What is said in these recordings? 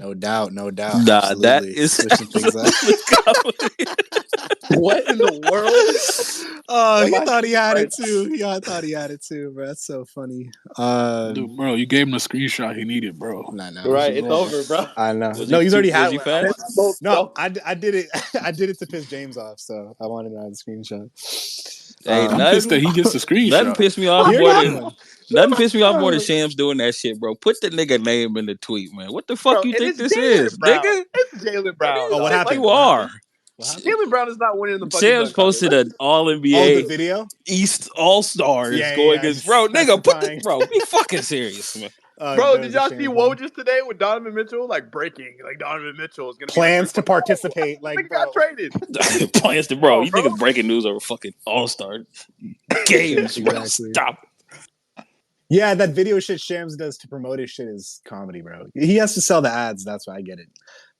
No doubt, no doubt. Nah, that Absolutely. is Switching things up. What in the world? Oh, he Am I thought he had right? it too. Yeah, I thought he had it too, bro. That's so funny. Dude, bro, you gave him the screenshot he needed, bro. Nah. Right, it's over, bro. I know. Was No, he he's too- already was had he one. fast? No, I did it. I did it to piss James off, so I wanted to have the screenshot. Hey, I'm pissed that he gets the nothing screenshot. pissed me off You more already had than one. nothing pissed me off more than Shams doing that shit, bro. Put the nigga name in the tweet, man. What the fuck Bro, you and think it's this Jalen is, Brown. nigga? It's Jalen Brown. Oh, what dog. happened? You What are. happened? What happened? Jalen Brown is not winning the fucking Shams dunk posted contest. an All Oh, the NBA video. East All Stars Yeah, going yeah, against just bro, nigga. specifying. Be fucking serious, man. Bro, There did was a y'all see shame on. Woj today with Donovan Mitchell? Like breaking, like Donovan Mitchell is gonna Plans to be our participate, like like, got bro. traded. Plans to bro. Oh, You bro. niggas breaking news over fucking All Star games, bro. Exactly. Stop. Yeah, that video shit Shams does to promote his shit is comedy, bro. He has to sell the ads. That's why I get it.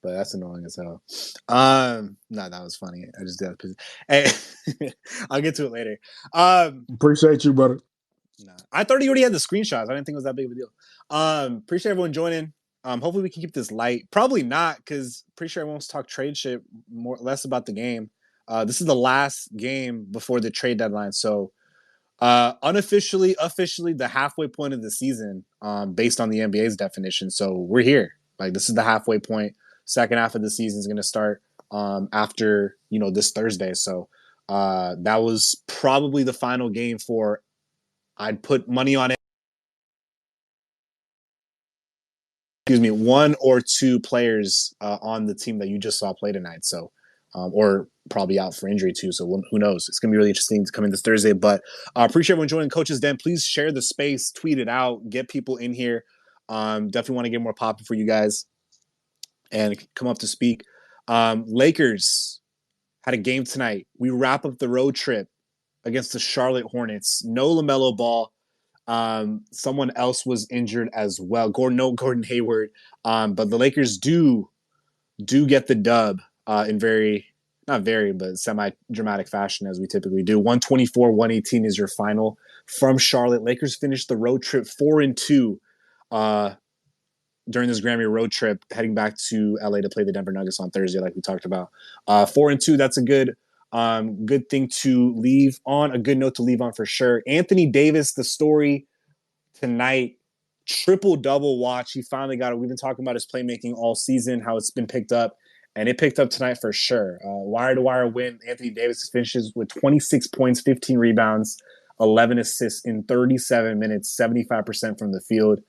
But that's annoying as hell. No, that was funny. I just did that. Hey, I'll get to it later. Appreciate you, brother. Nah, I thought he already had the screenshots. I didn't think it was that big of a deal. Appreciate everyone joining. Hopefully we can keep this light. Probably not, because pretty sure everyone wants to talk trade shit less about the game. This is the last game before the trade deadline, so officially the halfway point of the season, based on the NBA's definition. So we're here. Like, this is the halfway point. Second half of the season is going to start after this Thursday. So that was probably the final game for. I'd put money on it. Excuse me, one or two players on the team that you just saw play tonight. So, or probably out for injury too. So who knows? It's gonna be really interesting to come in this Thursday. But appreciate everyone joining Coach's Den. Please share the space, tweet it out, get people in here. Definitely want to get more popping for you guys and come up to speak. Lakers had a game tonight. We wrap up the road trip against the Charlotte Hornets. No LaMelo Ball. Someone else was injured as well. Gordon Hayward. But the Lakers do get the dub in but semi-dramatic fashion, as we typically do. 124-118 is your final from Charlotte. Lakers finished the road trip 4-2 during this Grammy road trip, heading back to LA to play the Denver Nuggets on Thursday, like we talked about. 4-2, that's a good thing to leave on, a good note to leave on for sure. Anthony Davis, the story tonight, triple-double watch. He finally got it. We've been talking about his playmaking all season, how it's been picked up, and it picked up tonight for sure. Wire-to-wire win. Anthony Davis finishes with 26 points, 15 rebounds, 11 assists in 37 minutes, 75% from the field,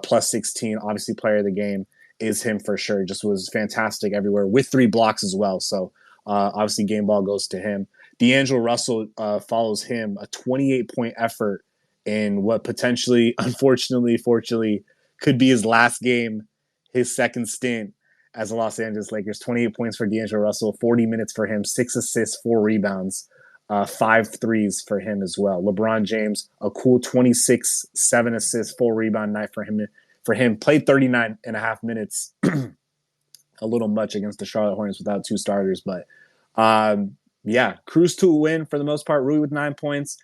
plus 16. Obviously, player of the game is him for sure. Just was fantastic everywhere with 3 blocks as well. So, obviously, game ball goes to him. D'Angelo Russell follows him, a 28-point effort in what potentially, fortunately, could be his last game, his second stint as the Los Angeles Lakers. 28 points for D'Angelo Russell, 40 minutes for him, 6 assists, 4 rebounds, 5 threes for him as well. LeBron James, a cool 26, 7 assists, 4 rebound night for him. Played 39 and a half minutes. A little much against the Charlotte Hornets without 2 starters, but cruise to a win for the most part. Rui with 9 points.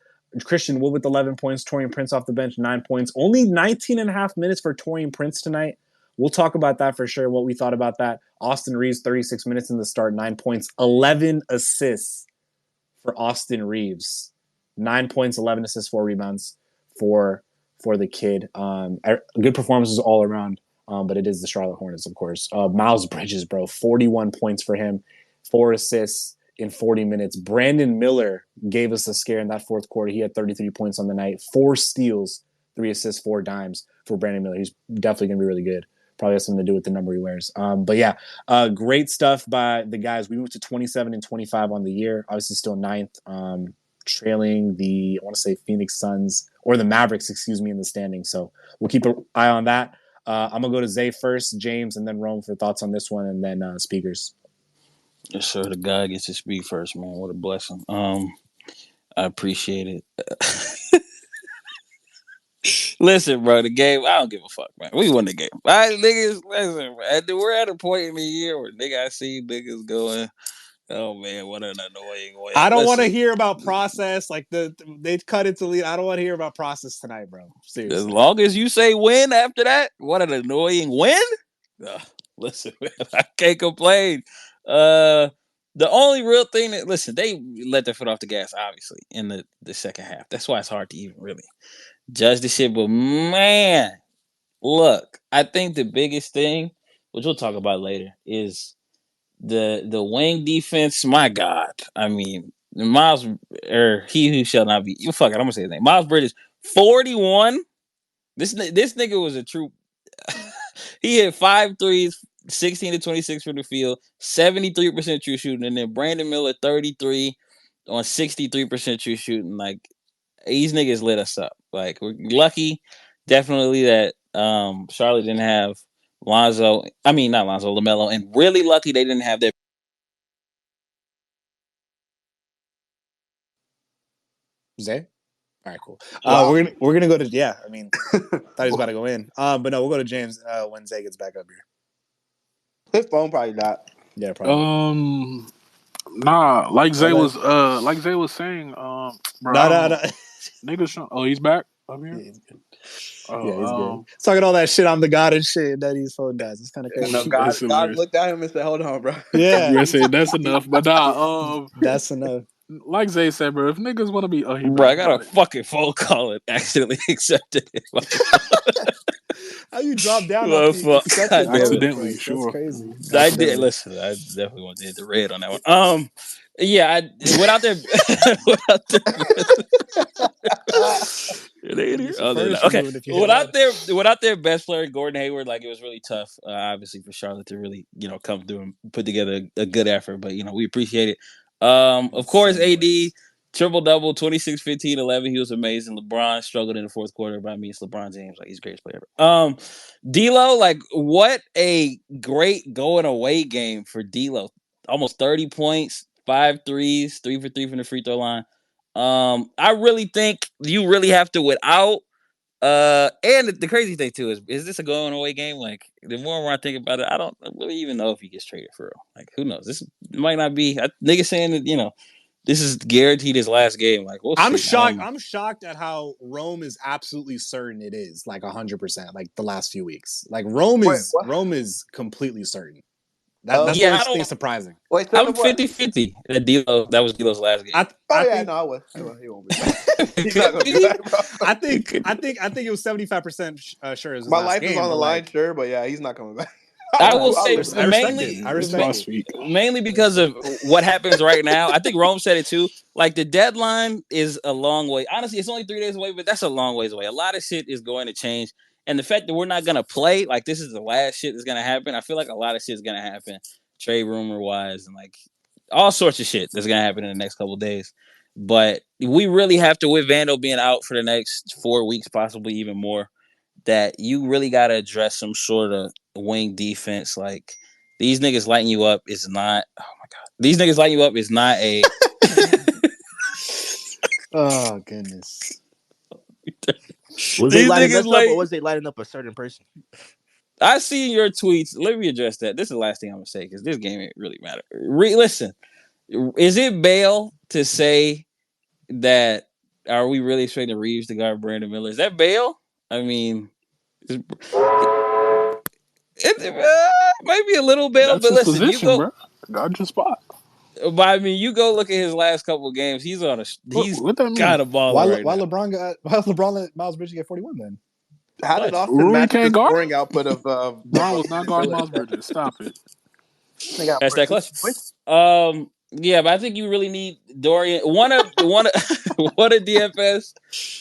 Christian Wood with 11 points. Taurean Prince off the bench, 9 points. Only 19 and a half minutes for Taurean Prince tonight. We'll talk about that for sure, what we thought about that. Austin Reeves, 36 minutes in the start, 9 points, 11 assists for Austin Reeves. 9 points, 11 assists, 4 rebounds for the kid. Good performances all around, but it is the Charlotte Hornets, of course. Miles Bridges, bro, 41 points for him, 4 assists in 40 minutes. Brandon Miller gave us a scare in that fourth quarter. He had 33 points on the night, 4 steals, 3 assists, 4 dimes for Brandon Miller. He's definitely going to be really good. Probably has something to do with the number he wears. Great stuff by the guys. We moved to 27 and 25 on the year. Obviously still ninth, trailing the, I want to say Phoenix Suns or the Mavericks, in the standings. So we'll keep an eye on that. I'm going to go to Zay first, James, and then Rome for thoughts on this one, and then speakers. Yes, sir. The guy gets to speak first, man. What a blessing. I appreciate it. Listen, bro, the game, I don't give a fuck, man. We won the game. All right, niggas, listen, we're at a point in the year where I see niggas going, oh, man, what an annoying way. I don't want to hear about process. Like, they cut it to lead. I don't want to hear about process tonight, bro. Seriously. As long as you say win after that, what an annoying win. Listen, man, I can't complain. The only real thing that they let their foot off the gas, obviously, in the second half. That's why it's hard to even really judge the shit. But man, look, I think the biggest thing, which we'll talk about later, is the wing defense. My God, I mean, Miles or he who shall not be. You fuck it. I'm gonna say his name. Miles Bridges, 41. This nigga was a true. He hit 5 threes, 16 to 26 from the field, 73% true shooting, and then Brandon Miller 33 on 63% true shooting. Like these niggas lit us up. Like we're lucky, definitely that Charlotte didn't have Lonzo. I mean not Lonzo, LaMelo, and really lucky they didn't have their. Zay? All right, cool. Wow. We're gonna go to I mean, thought he was about to go in. But no, we'll go to James when Zay gets back up here. His phone probably died. Yeah, probably. Nah, like Zay was saying, bro, No. niggas. Oh, he's back up here. Yeah, he's good. Oh, Yeah, he's good. Talking all that shit, I'm the god and shit. That his phone dies. It's kind of crazy. No, God looked at him and said, "Hold on, bro." Yeah, you say that's enough, but nah, that's enough. Like Zay said, bro, if niggas want to be, Bro, I got a fucking phone call and accidentally accepted it. How you drop down Well, off the fuck. Accidentally, that's sure. crazy. I did listen. I definitely want to hit the red on that one. Yeah, I went out there. Without their best player, Gordon Hayward, like it was really tough, obviously for Charlotte to really, come through and put together a good effort. But we appreciate it. Of course, AD triple double, 26, 15, 11. He was amazing. LeBron struggled in the fourth quarter, but I mean it's LeBron James, like he's the greatest player ever. D'Lo, like what a great going away game for D'Lo. Almost 30 points, 5 threes, 3 for 3 from the free throw line. I really think you really have to without. And the crazy thing too is this a going away game? Like the more I think about it, I don't really even know if he gets traded for real. Like who knows? This might not be. Niggas saying that this is guaranteed his last game. Like I'm shocked. I'm shocked at how Rome is absolutely certain it is like 100%. Like the last few weeks, like Rome is completely certain. That's what I surprising. Wait, I'm 50-50. That was D'Lo's last game. I would. He won't be back. He's not gonna be back, bro. I think it was 75% sure. It was My life game, is on the line, sure, but yeah, he's not coming back. I will say mainly because of what happens right now. I think Rome said it too. Like the deadline is a long way. Honestly, it's only 3 days away, but that's a long ways away. A lot of shit is going to change. And the fact that we're not gonna play, like this is the last shit that's gonna happen. I feel like a lot of shit is gonna happen, trade rumor wise, and like all sorts of shit that's gonna happen in the next couple of days. But we really have to, with Vando being out for the next 4 weeks, possibly even more, that you really gotta address some sort of wing defense. Like these niggas lighting you up is not. Oh my god, these niggas lighting you up is not a. Oh goodness. Was they lighting us up, or was they lighting up a certain person? I see your tweets. Let me address that. This is the last thing I'm gonna say because this game ain't really matter. Listen, is it bail to say that? Are we really expecting Reeves to guard Brandon Miller? Is that bail? I mean, it might be a little bail, that's but listen, position, you go bro. Guard your spot. But I mean, you go look at his last couple of games. He's got a ball. Why LeBron let Miles Bridges get 41 then? How did Austin match the scoring output of Brown was not guarding Miles Bridges? Stop it. That's that clutch. Yeah, but I think you really need Dorian. One of DFS.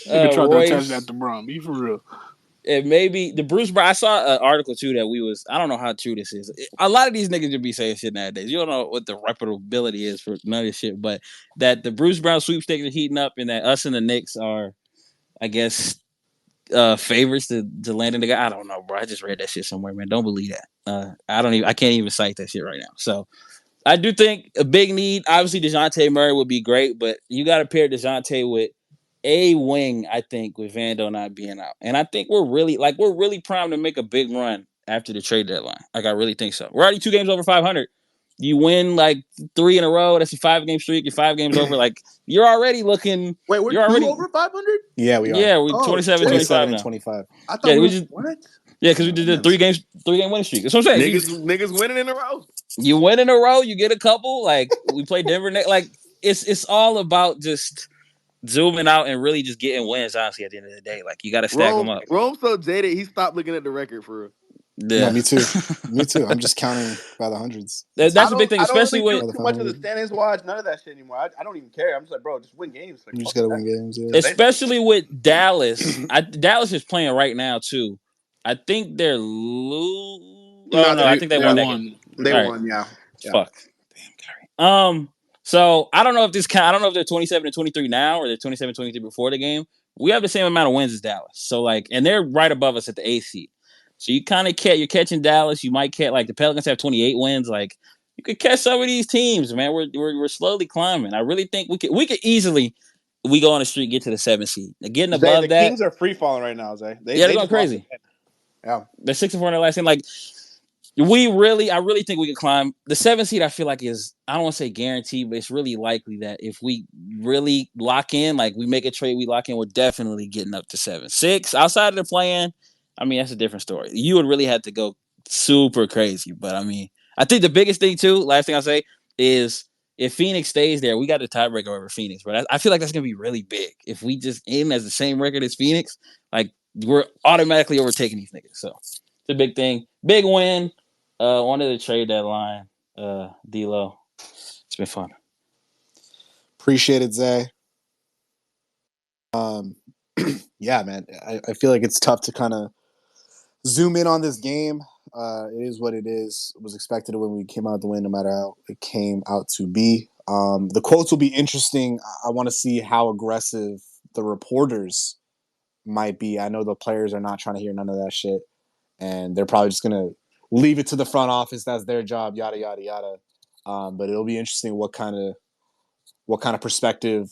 Nigga tried to attach that to Brown. Be for real. It maybe the Bruce Brown. I saw an article too that I don't know how true this is. A lot of these niggas just be saying shit nowadays. You don't know what the reputability is for none of this shit, but that the Bruce Brown sweepstakes are heating up, and that us and the Knicks are, I guess, favorites to land in the guy. I don't know, bro. I just read that shit somewhere, man. Don't believe that. I can't even cite that shit right now. So I do think a big need. Obviously, DeJounte Murray would be great, but you got to pair DeJounte with a wing, I think, with Vando not being out. And I think we're really primed to make a big run after the trade deadline. Like, I really think so. We're already 2 games over 500. You win, 3 in a row. That's a 5-game streak. You're 5 games over. Like, you're already looking. Wait, you're already over 500? Yeah, we are. Yeah, we're 27, 25 now. 25. I thought what? Yeah, because we did the 3-game winning streak. That's what I'm saying. Niggas winning in a row. You win in a row, you get a couple. Like we play Denver next. Like it's all about just zooming out and really just getting wins. Honestly, at the end of the day, like you got to stack them up. Rome's so jaded, he stopped looking at the record for real. Yeah, no, me too. Me too. I'm just counting by the hundreds. That's a big thing, especially really with too much of the standings watch. None of that shit anymore. I don't even care. I'm just like, bro, just win games. Like, You just gotta win games. Yeah. especially with Dallas. Dallas is playing right now too. I think they're losing. No, I think they won that game. They won, yeah. Fuck. Damn, Gary. So I don't know if this count. I don't know if they're 27-23 now or they're 27-23 before the game. We have the same amount of wins as Dallas. So like, and they're right above us at the 8th seed. So you kind of you're catching Dallas. You might catch like the Pelicans have 28 wins. Like you could catch some of these teams, man. We're slowly climbing. I really think we could easily go on the street, get to the 7th seed. Now, getting above the that, Kings are free falling right now, Zay. They're going crazy. Yeah, they're 6-4 in their last game. Like I really think we can climb the 7th seed. I feel like is, I don't want to say guaranteed, but it's really likely that if we really lock in, like we make a trade, we lock in, we're definitely getting up to 7-6 outside of the play-in. I mean, that's a different story. You would really have to go super crazy. But I mean, I think the biggest thing too, last thing I'll say is if Phoenix stays there, we got the tiebreaker over Phoenix. But I feel like that's going to be really big. If we just end as the same record as Phoenix, like we're automatically overtaking these niggas. So it's a big thing. Big win. Wanted to trade deadline. D-Lo. It's been fun. Appreciate it, Zay. Yeah, man. I feel like it's tough to kind of zoom in on this game. It is what it is. It was expected when we came out to win, no matter how it came out to be. The quotes will be interesting. I want to see how aggressive the reporters might be. I know the players are not trying to hear none of that shit, and they're probably just gonna leave it to the front office. That's their job. Yada yada yada. But it'll be interesting what kind of perspective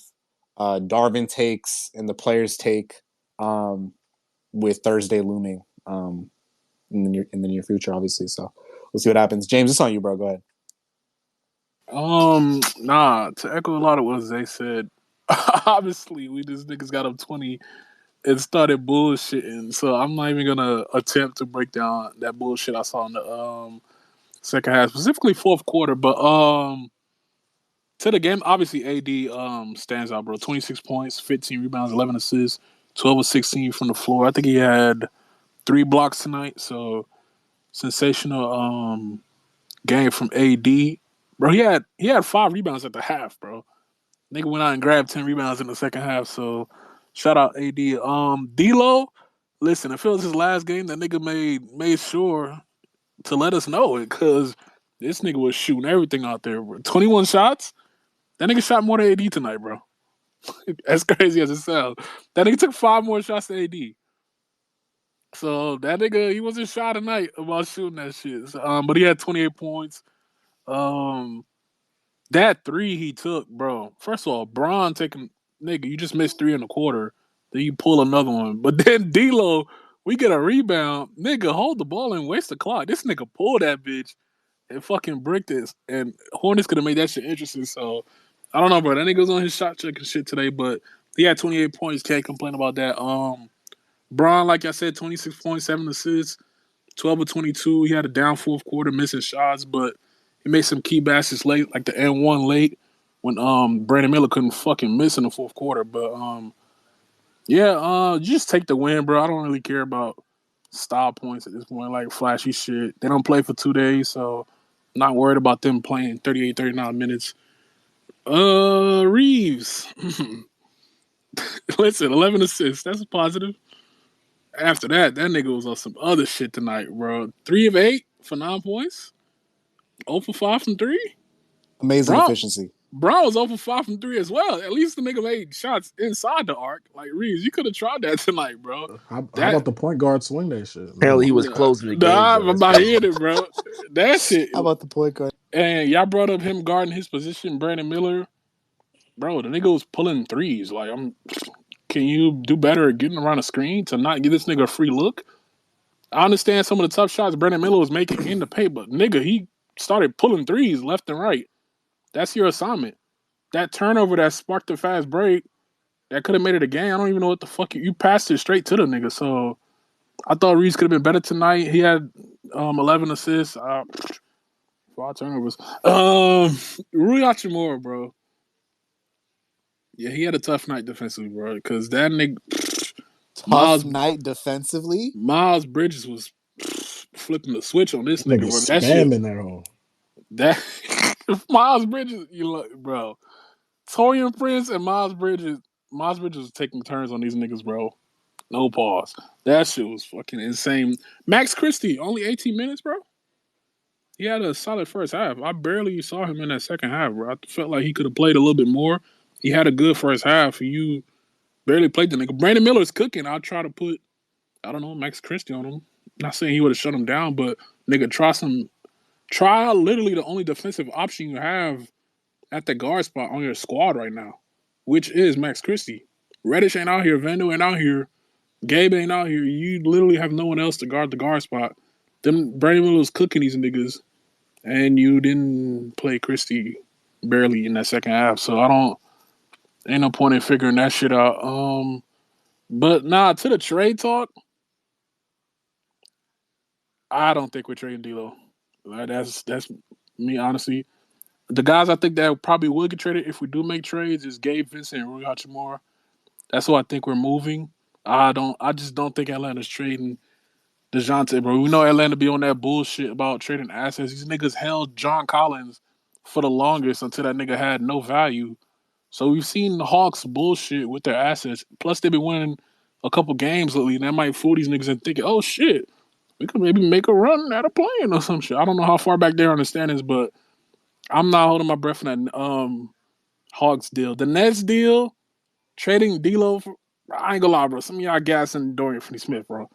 Darvin takes and the players take with Thursday looming in the near future, obviously. So we'll see what happens. James, it's on you, bro. Go ahead. To echo a lot of what Zay said, obviously we just niggas got up 20 and started bullshitting. So I'm not even gonna attempt to break down that bullshit I saw in the second half, specifically fourth quarter. But to the game, obviously AD stands out, bro. 26 points, 15 rebounds, 11 assists, 12 of 16 from the floor. I think he had 3 blocks tonight. So sensational game from AD. Bro, he had 5 rebounds at the half, bro. Nigga went out and grabbed 10 rebounds in the second half. So shout out AD. D-Lo, listen, if it was his last game, that nigga made sure to let us know it, because this nigga was shooting everything out there, bro. 21 shots. That nigga shot more than AD tonight, bro. As crazy as it sounds. That nigga took 5 more shots than AD. So that nigga, he wasn't shy tonight about shooting that shit. So, but he had 28 points. That 3 he took, bro. First of all, Braun taking, nigga, you just missed 3 in the quarter. Then you pull another one. But then D-Lo, we get a rebound. Nigga, hold the ball and waste the clock. This nigga pulled that bitch and fucking bricked this. And Hornets could have made that shit interesting. So, I don't know, bro. That nigga was on his shot check and shit today. But he had 28 points. Can't complain about that. Braun, like I said, 26 points, 7 assists, 12 of 22. He had a down fourth quarter, missing shots, but he made some key baskets late, like the N1 late, when Brandon Miller couldn't fucking miss in the fourth quarter. But you just take the win, bro. I don't really care about style points at this point, like flashy shit. They don't play for 2 days, so not worried about them playing 38, 39 minutes. Reeves. Listen, 11 assists. That's a positive. After that nigga was on some other shit tonight, bro. 3 of 8 for 9 points. 0 for 5 from 3. Amazing efficiency. Brown was 0 for 5 from 3 as well. At least the nigga made shots inside the arc. Like, Reeves, you could have tried that tonight, bro. How about the point guard swing that shit? Apparently he was closing the game. I'm not hearing it, bro. That shit. How about the point guard? And y'all brought up him guarding his position, Brandon Miller. Bro, the nigga was pulling threes. Like, can you do better at getting around the screen to not give this nigga a free look? I understand some of the tough shots Brandon Miller was making in the paint, but nigga, he started pulling threes left and right. That's your assignment. That turnover that sparked the fast break, that could have made it a game. I don't even know what the fuck you passed it straight to the nigga. So I thought Reese could have been better tonight. He had 11 assists, 5 turnovers. Rui Hachimura, bro. Yeah, he had a tough night defensively, bro. Because that nigga, Tough night defensively. Miles Bridges was flipping the switch on this Nigga nigga, bro. That shit. spamming that hole. That Miles Bridges, you look, bro. Torian Prince and Miles Bridges was taking turns on these niggas, bro. No pause. That shit was fucking insane. Max Christie, only 18 minutes, bro. He had a solid first half. I barely saw him in that second half, bro. I felt like he could have played a little bit more. He had a good first half. You barely played the nigga. Brandon Miller's cooking. I'll try to put, I don't know, Max Christie on him. Not saying he would have shut him down, but nigga, try out literally the only defensive option you have at the guard spot on your squad right now, which is Max Christie. Reddish ain't out here. Vando ain't out here. Gabe ain't out here. You literally have no one else to guard the guard spot. Brandon Miller was cooking these niggas, and you didn't play Christie barely in that second half. So ain't no point in figuring that shit out. But to the trade talk, I don't think we're trading D'Lo. Like, that's me, honestly. The guys I think that probably would get traded if we do make trades is Gabe Vincent and Rui Hachimura. That's who I think we're moving. I just don't think Atlanta's trading DeJounte, bro. We know Atlanta be on that bullshit about trading assets. These niggas held John Collins for the longest until that nigga had no value. So we've seen the Hawks bullshit with their assets. Plus they've been winning a couple games lately, and that might fool these niggas and thinking, oh shit, we could maybe make a run at a play-in or some shit. I don't know how far back there on the standings, but I'm not holding my breath in that Hawks deal. The Nets deal, trading D'Lo, I ain't gonna lie, bro. Some of y'all gassing Dorian Finney-Smith, bro.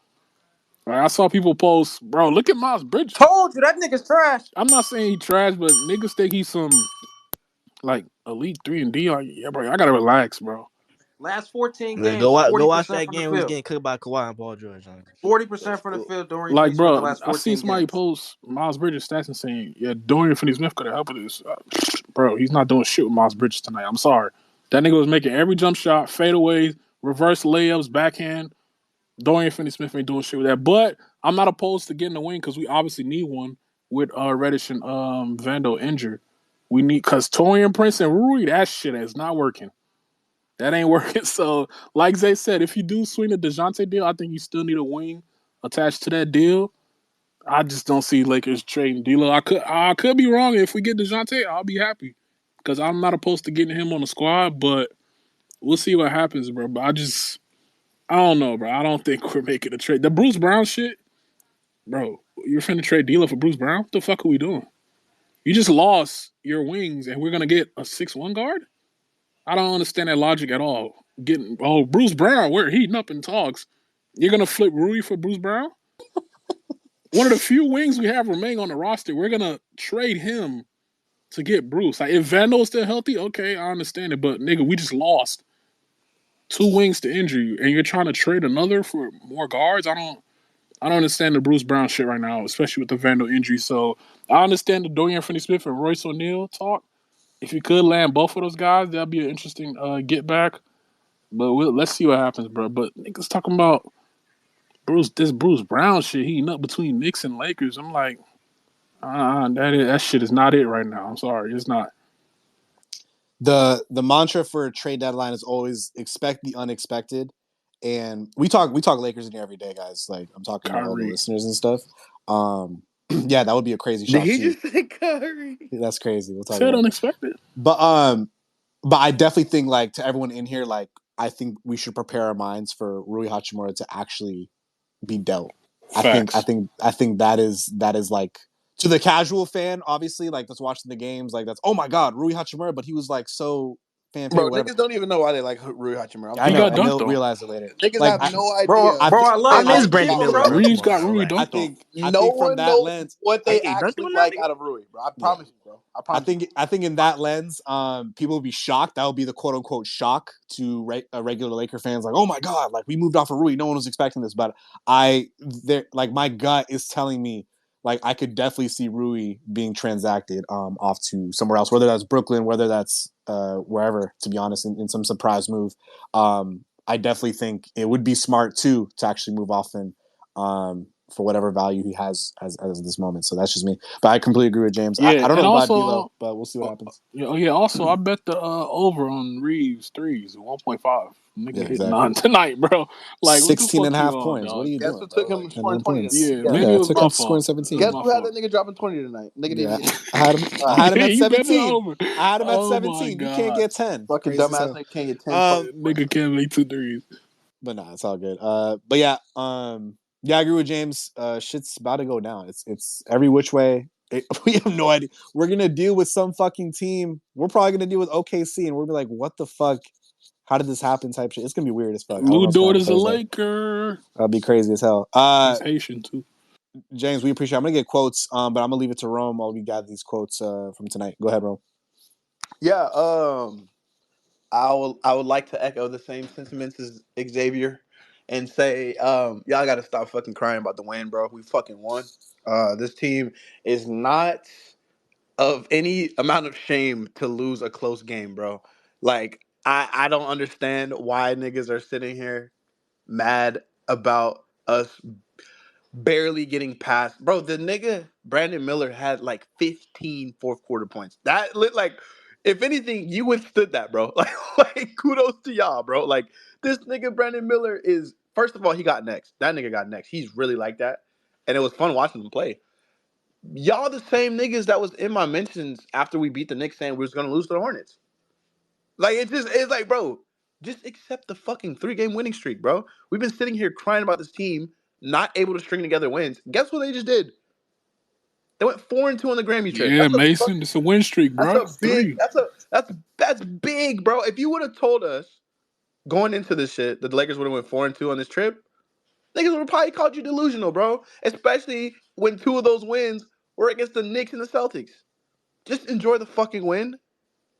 Right, I saw people post, bro, look at Miles Bridges. Told you that nigga's trash. I'm not saying he trash, but niggas think he's some like elite 3 and D. Like, yeah, bro, I gotta relax, bro. Last 14 Yeah, games, go 40% watch that from game. the We was field. getting cooked by Kawhi and Paul George. 40% from the field during Like, the bro, last I 14 seen somebody games. post Miles Bridges stats and saying, yeah, Dorian Finney-Smith could have helped with this. Bro, he's not doing shit with Miles Bridges tonight. I'm sorry. That nigga was making every jump shot, fadeaways, reverse layups, backhand. Dorian Finney-Smith ain't doing shit with that. But I'm not opposed to getting a win because we obviously need one with Reddish and Vando injured. We need, because Torian Prince and Rui, that shit is not working. That ain't working. So, like Zay said, if you do swing the DeJounte deal, I think you still need a wing attached to that deal. I just don't see Lakers trading D'Lo. I could be wrong. If we get DeJounte, I'll be happy because I'm not opposed to getting him on the squad. But we'll see what happens, bro. But I don't know, bro. I don't think we're making a trade. The Bruce Brown shit, bro. You're finna trade D'Lo for Bruce Brown? What the fuck are we doing? You just lost your wings, and we're gonna get a 6'1" guard. I don't understand that logic at all. Bruce Brown, we're heating up in talks. You're gonna flip Rui for Bruce Brown? One of the few wings we have remaining on the roster. We're gonna trade him to get Bruce. Like, if Vando's still healthy, okay, I understand it. But nigga, we just lost 2 wings to injury, and you're trying to trade another for more guards. I don't understand the Bruce Brown shit right now, especially with the Vando injury. So I understand the Dorian Finney-Smith and Royce O'Neal talk. If you could land both of those guys, that'd be an interesting get back. But let's see what happens, bro. But niggas talking about this Bruce Brown shit heating up between Knicks and Lakers. I'm like, that shit is not it right now. I'm sorry, it's not. The mantra for a trade deadline is always expect the unexpected. And we talk Lakers in here every day, guys. Like, I'm talking to all the listeners and stuff. Yeah, that would be a crazy shot. Did he too. just say Kyrie? That's crazy. We'll talk Said about unexpected. But I definitely think, like, to everyone in here, like, I think we should prepare our minds for Rui Hachimura to actually be dealt. Facts. I think that is like, to the casual fan, obviously, like, that's watching the games, like, that's, oh my god, Rui Hachimura, but he was like so fan Bro, favorite. niggas don't even know why they like Rui Hachimura. I know, got and they'll dunked on. realize it later. Niggas Like, have no idea. Bro, I love I miss Mike Brandon People, Miller. bro. Reeves got Rui I dunked on. think No from one that knows lens, what they Hey, actually don't like do out of Rui, bro. I promise you, bro. I think in that lens, people would be shocked. That would be the quote unquote shock to regular Laker fans. Like, oh my god, like, we moved off of Rui. No one was expecting this, but like, my gut is telling me, like, I could definitely see Rui being transacted off to somewhere else, whether that's Brooklyn, whether that's wherever. To be honest, in some surprise move, I definitely think it would be smart too to actually move off him for whatever value he has as of this moment. So that's just me. But I completely agree with James. Yeah, I don't and know about also, D'Lo, but we'll see what happens. Also, I bet the over on Reeves threes 1.5. Nigga Yeah, hit exactly. 9 tonight, bro. Like, what the 16 fuck and a you half on, points. What are dog? you Guess doing, what bro? took him Like, scoring 9 20 points. tonight? Yeah, Guess, maybe Yeah, it I was took my him scoring fault. It 17. was guess my who had fault. that nigga dropping 20 tonight? Nigga Yeah, didn't. I had him. I had him at You bet it 17. over. I had him at Oh my 17. You can't god, get 10. Fucking Crazy as dumbass hell. nigga can't get 10 fucking points. nigga can't make 2 threes. But nah, it's all good. But yeah, yeah, I agree with James. Shit's about to go down. It's every which way. We have no idea. We're gonna deal with some fucking team. We're probably gonna deal with OKC, and we'll be like, "What the fuck? How did this happen?" Type shit. It's gonna be weird as fuck. I don't know Lou what's gonna Dort happen is a Thursday. Laker. That'll be crazy as hell. He's Haitian too. James, we appreciate it. I'm gonna get quotes, but I'm gonna leave it to Rome while we gather these quotes from tonight. Go ahead, Rome. Yeah, I would like to echo the same sentiments as Xavier and say, y'all gotta stop fucking crying about the win, bro. We fucking won. This team is not of any amount of shame to lose a close game, bro. Like, I don't understand why niggas are sitting here mad about us barely getting past. Bro, the nigga Brandon Miller had like 15 fourth quarter points. That lit like, if anything, you withstood that, bro. Like kudos to y'all, bro. Like this nigga Brandon Miller is, first of all, he got next. That nigga got next. He's really like that. And it was fun watching him play. Y'all the same niggas that was in my mentions after we beat the Knicks saying we was gonna lose to the Hornets. Like it's like, bro, just accept the fucking 3-game winning streak, bro. We've been sitting here crying about this team not able to string together wins. Guess what they just did? They went 4-2 on the Grammy trip. Yeah, Mason, it's a win streak, That's bro. a It's big 3. that's big, bro. If you would have told us going into this shit that the Lakers would have went 4-2 on this trip, niggas would have probably called you delusional, bro. Especially when 2 of those wins were against the Knicks and the Celtics. Just enjoy the fucking win.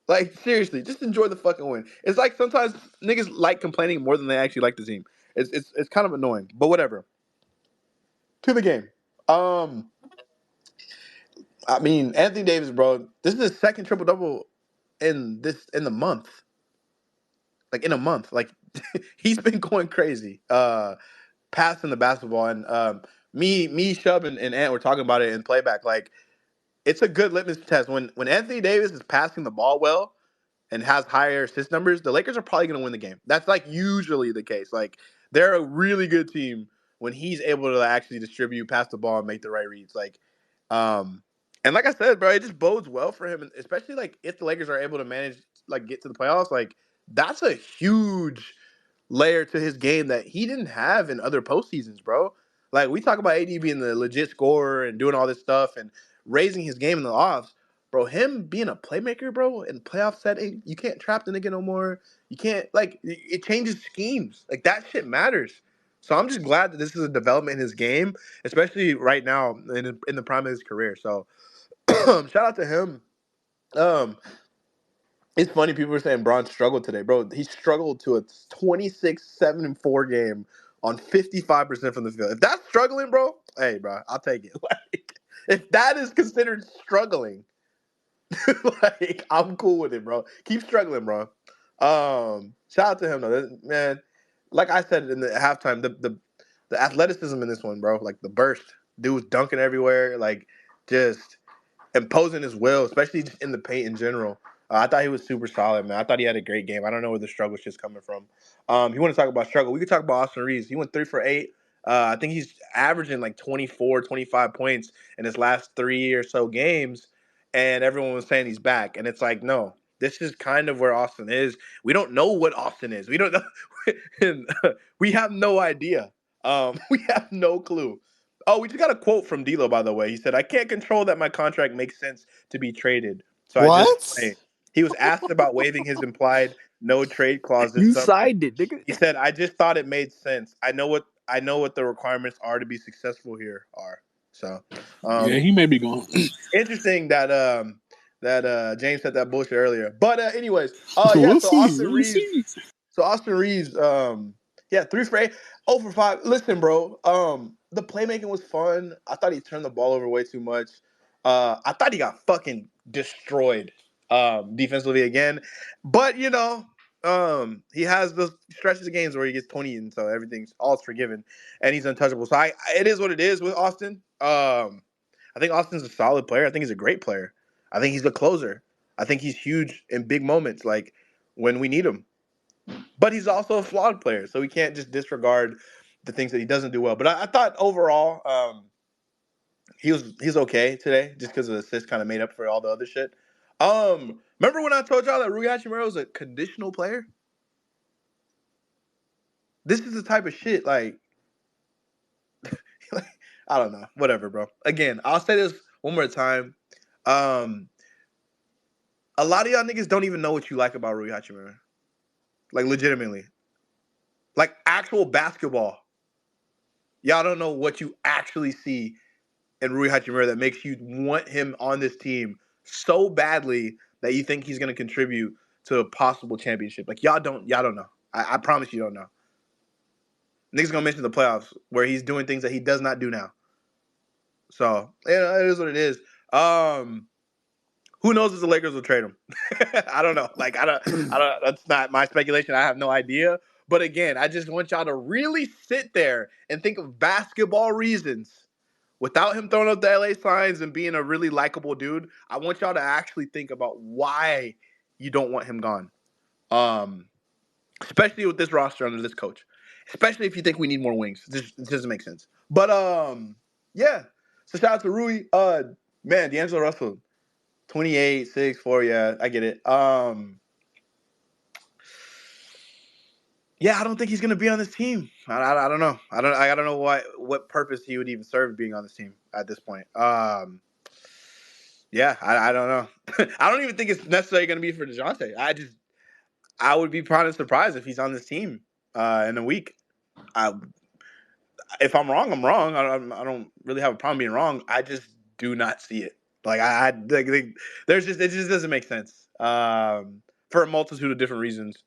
Like seriously, just enjoy the fucking win. It's like sometimes niggas like complaining more than they actually like the team. It's kind of annoying, but whatever. To the game. I mean, Anthony Davis, bro. This is his second triple double in the month. Like in a month, like he's been going crazy. Passing the basketball, and me, Shub, and Ant were talking about it in playback. Like it's a good litmus test when Anthony Davis is passing the ball well and has higher assist numbers, the Lakers are probably going to win the game. That's like usually the case. Like they're a really good team when he's able to actually distribute, pass the ball, and make the right reads. Like, and like I said, bro, it just bodes well for him, and especially like if the Lakers are able to manage, like get to the playoffs. Like that's a huge layer to his game that he didn't have in other postseasons, bro. Like we talk about AD being the legit scorer and doing all this stuff and raising his game in the offs. Bro, him being a playmaker, bro, in playoff setting, you can't trap the nigga no more. You can't it changes schemes. Like that shit matters. So I'm just glad that this is a development in his game, especially right now in the prime of his career. So shout out to him. Um, it's funny people were saying Braun struggled today, bro. He struggled to a 26-7-4 game on 55% from the field. If that's struggling, bro, hey, bro, I'll take it. Like, if that is considered struggling, like I'm cool with it, bro. Keep struggling, bro. Shout out to him though, man. Like I said in the halftime, the athleticism in this one, bro. Like the burst, dude was dunking everywhere, like just imposing his will, especially just in the paint in general. I thought he was super solid, man. I thought he had a great game. I don't know where the struggle shit's coming from. You want to talk about struggle? We could talk about Austin Reeves. He went 3 for 8. I think he's averaging like 24, 25 points in his last 3 or so games, and everyone was saying he's back. And it's like, no, this is kind of where Austin is. We don't know what Austin is. We don't know. And, we have no idea. We have no clue. Oh, we just got a quote from D'Lo, by the way. He said, "I can't control that my contract makes sense to be traded, so I just What? play." He was asked about waiving his implied no trade clause this You summer. signed it, nigga. He said, "I just thought it made sense. I know what the requirements are to be successful here are." So, Yeah, he may be gone. interesting that James said that bullshit earlier. But anyways, yeah. We'll So see. Austin We'll Reeves. see. So Austin Reeves, yeah, 3 for 8, 0 for 5. Listen, bro, the playmaking was fun. I thought he turned the ball over way too much. I thought he got fucking destroyed defensively again. But He has those stretches of games where he gets 20, and so everything's all's forgiven, and he's untouchable. So it is what it is with Austin. I think Austin's a solid player. I think he's a great player. I think he's a closer. I think he's huge in big moments, like when we need him. But he's also a flawed player, so we can't just disregard the things that he doesn't do well. But I thought overall, he's okay today, just because the assist kind of made up for all the other shit. Remember when I told y'all that Rui Hachimura was a conditional player? This is the type of shit like I don't know, whatever, bro. Again, I'll say this one more time. Um, a lot of y'all niggas don't even know what you like about Rui Hachimura, like legitimately, like actual basketball. Y'all don't know what you actually see in Rui Hachimura that makes you want him on this team so badly that you think he's going to contribute to a possible championship. Like y'all don't know. I promise you don't know. Niggas gonna mention the playoffs where he's doing things that he does not do now. So yeah, it is what it is. Who knows if the Lakers will trade him? I don't know. Like I don't. That's not my speculation. I have no idea. But again, I just want y'all to really sit there and think of basketball reasons. Without him throwing up the LA signs and being a really likable dude, I want y'all to actually think about why you don't want him gone. Especially with this roster under this coach. Especially if you think we need more wings. This doesn't make sense. But yeah. So shout out to Rui. Man, D'Angelo Russell, 28, 6, 4. Yeah, I get it. Yeah, I don't think he's gonna be on this team. I don't know. I don't know what purpose he would even serve being on this team at this point. Yeah, I don't know. I don't even think it's necessarily gonna be for DeJounte. I would be kind of surprised if he's on this team in a week. If I'm wrong, I'm wrong. I don't really have a problem being wrong. I just do not see it. Like it just doesn't make sense for a multitude of different reasons.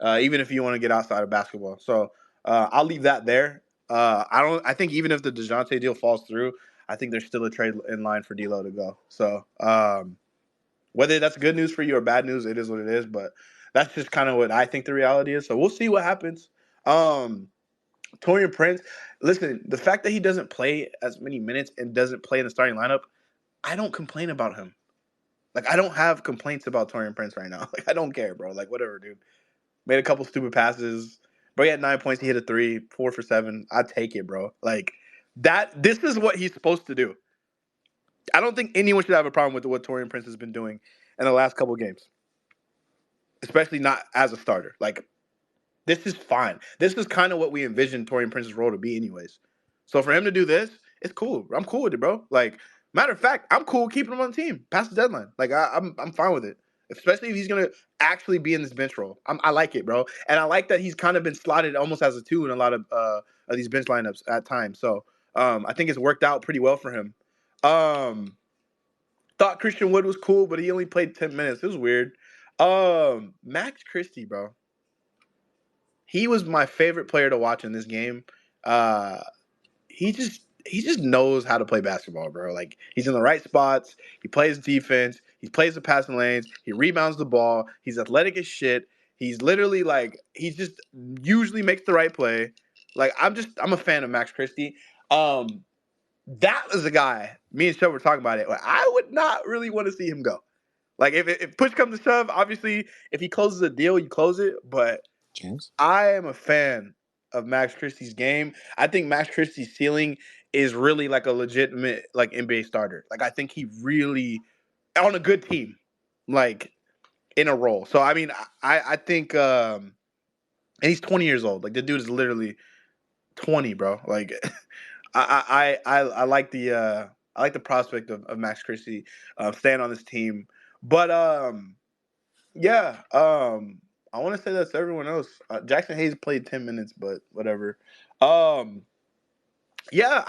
Even if you want to get outside of basketball, so I'll leave that there. I think even if the Dejounte deal falls through, I think there's still a trade in line for D'Lo to go. So whether that's good news for you or bad news, it is what it is. But that's just kind of what I think the reality is. So we'll see what happens. Torian Prince, listen, the fact that he doesn't play as many minutes and doesn't play in the starting lineup, I don't complain about him. Like, I don't have complaints about Torian Prince right now. Like, I don't care, bro. Like, whatever, dude. Made a couple stupid passes. Bro, he had 9 points. He hit a 3, 4 for 7. I take it, bro. Like, this is what he's supposed to do. I don't think anyone should have a problem with what Torian Prince has been doing in the last couple of games, especially not as a starter. Like, this is fine. This is kind of what we envisioned Torian Prince's role to be anyways. So for him to do this, it's cool. I'm cool with it, bro. Like, matter of fact, I'm cool keeping him on the team past the deadline. Like, I'm fine with it. Especially if he's going to actually be in this bench role. I like it, bro. And I like that he's kind of been slotted almost as a 2 in a lot of these bench lineups at times. So I think it's worked out pretty well for him. Thought Christian Wood was cool, but he only played 10 minutes. It was weird. Max Christie, bro. He was my favorite player to watch in this game. He just knows how to play basketball, bro. Like, he's in the right spots. He plays defense. He plays the passing lanes. He rebounds the ball. He's athletic as shit. He's literally like, he just usually makes the right play. Like, I'm a fan of Max Christie. That was a guy, me and Show were talking about it. Like, I would not really want to see him go. Like, if push comes to shove, obviously, if he closes a deal, you close it. But James? I am a fan of Max Christie's game. I think Max Christie's ceiling is really like a legitimate like NBA starter. Like, I think he really on a good team, like in a role. So I mean, I think and he's 20 years old. Like, the dude is literally 20, bro. Like I like the prospect of Max Christie staying on this team. But yeah, I want to say that's everyone else. Jackson Hayes played 10 minutes, but whatever. Yeah,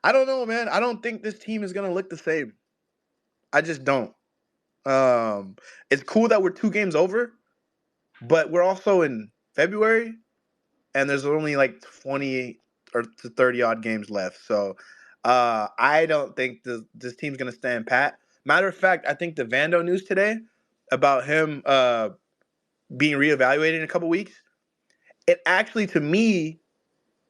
I don't know, man. I don't think this team is gonna look the same. I just don't. It's cool that we're 2 games over, but we're also in February, and there's only like 20 or to 30 odd games left. So I don't think this team's gonna stand pat. Matter of fact, I think the Vando news today about him being reevaluated in a couple weeks, it actually, to me,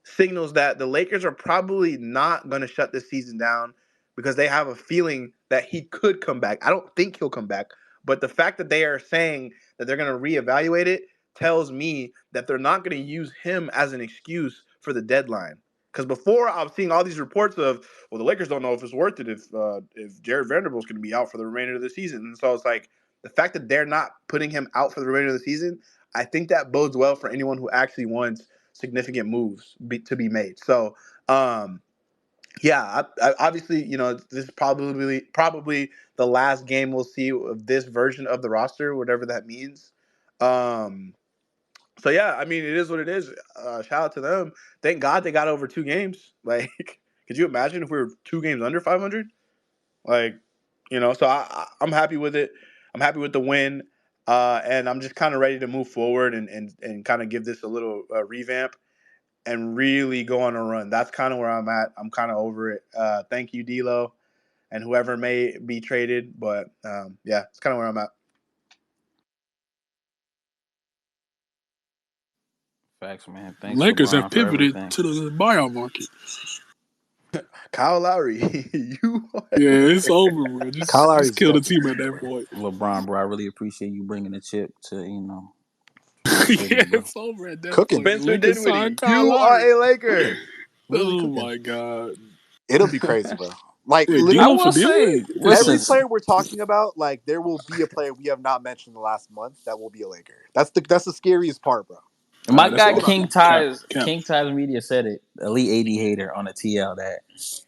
signals that the Lakers are probably not going to shut this season down because they have a feeling that he could come back. I don't think he'll come back, but the fact that they are saying that they're going to reevaluate it tells me that they're not going to use him as an excuse for the deadline. Because before, I was seeing all these reports of, well, the Lakers don't know if it's worth it if Jared Vanderbilt's going to be out for the remainder of the season. And so it's like the fact that they're not putting him out for the remainder of the season, I think that bodes well for anyone who actually wants significant moves to be made. So, yeah, I obviously, this is probably the last game we'll see of this version of the roster, whatever that means. So yeah, I mean, it is what it is. Shout out to them. Thank God they got over 2 games. Like, could you imagine if we were 2 games under 500? Like, so I'm happy with it. I'm happy with the win. And I'm just kind of ready to move forward and kind of give this a little revamp and really go on a run. That's kind of where I'm at. I'm kind of over it. Thank you, D'Lo, and whoever may be traded. But yeah, it's kind of where I'm at. Facts, man. Thanks, Lakers LeBron, have for pivoted everything. to the buyout market. Kyle Lowry, Yeah, it's over, bro. Just kill the team at that point. LeBron, bro, I really appreciate you bringing the chip to, Yeah, bro. it's over at that Cooking. point. Spencer Lakers signed Dinwiddie, Kyle you are Lowry. a Laker. Oh my God. It'll be crazy, bro. Like, Wait, literally, I D'Lo for will say, Dinwiddie? every listen, player we're talking about, like, there will be a player we have not mentioned the last month that will be a Laker. That's the scariest part, bro. my That's guy low King key. Cap. Ties Media said it. Elite 80 hater on the TL that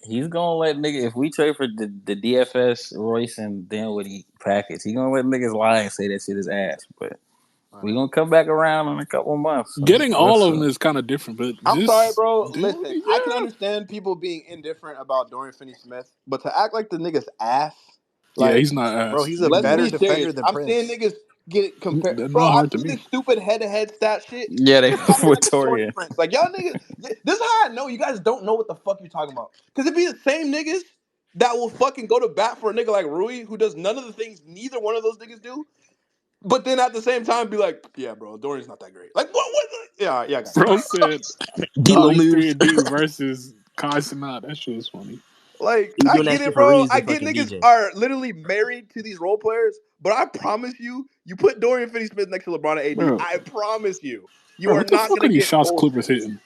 he's gonna let nigga if we trade for the DFS Royce and Dinwiddie package, he gonna let niggas lie and say that shit is ass. But we gonna come back around in a couple of months. So Getting all of them is kind of different, but I'm sorry, just bro. Listen, Dinwiddie, I can yeah. understand people being indifferent about Dorian Finney-Smith, but to act like the nigga's ass, Yeah, like, he's not Bro, ass. he's a He's let's better be not. serious. defender than I'm seeing Prince. niggas get it compared. They're Bro, not I hard to see me. this stupid head-to-head stat shit. yeah, they Niggas acting like it's Jordan Victoria. Prince. Like, y'all niggas, this is how I know you guys don't know what the fuck you're talking about. Because it be the same niggas that will fucking go to bat for a nigga like Rui, who does none of the things neither one of those niggas do, but then at the same time be like, yeah, bro, Dorian's not that great. Like, what? Yeah, yeah, guys. Bro said D'Lo Rui moves. 3-and-D versus Kai Sinat. That shit was funny. Like, He be I doing that get shit it, for bro. Reeves I and get fucking niggas DJ. are literally married to these role players, but I promise you, you put Dorian Finney-Smith next to LeBron and AD, Bro, I promise you, you bro, are what the not fuck gonna are these get shots Clippers bullshit. hitting?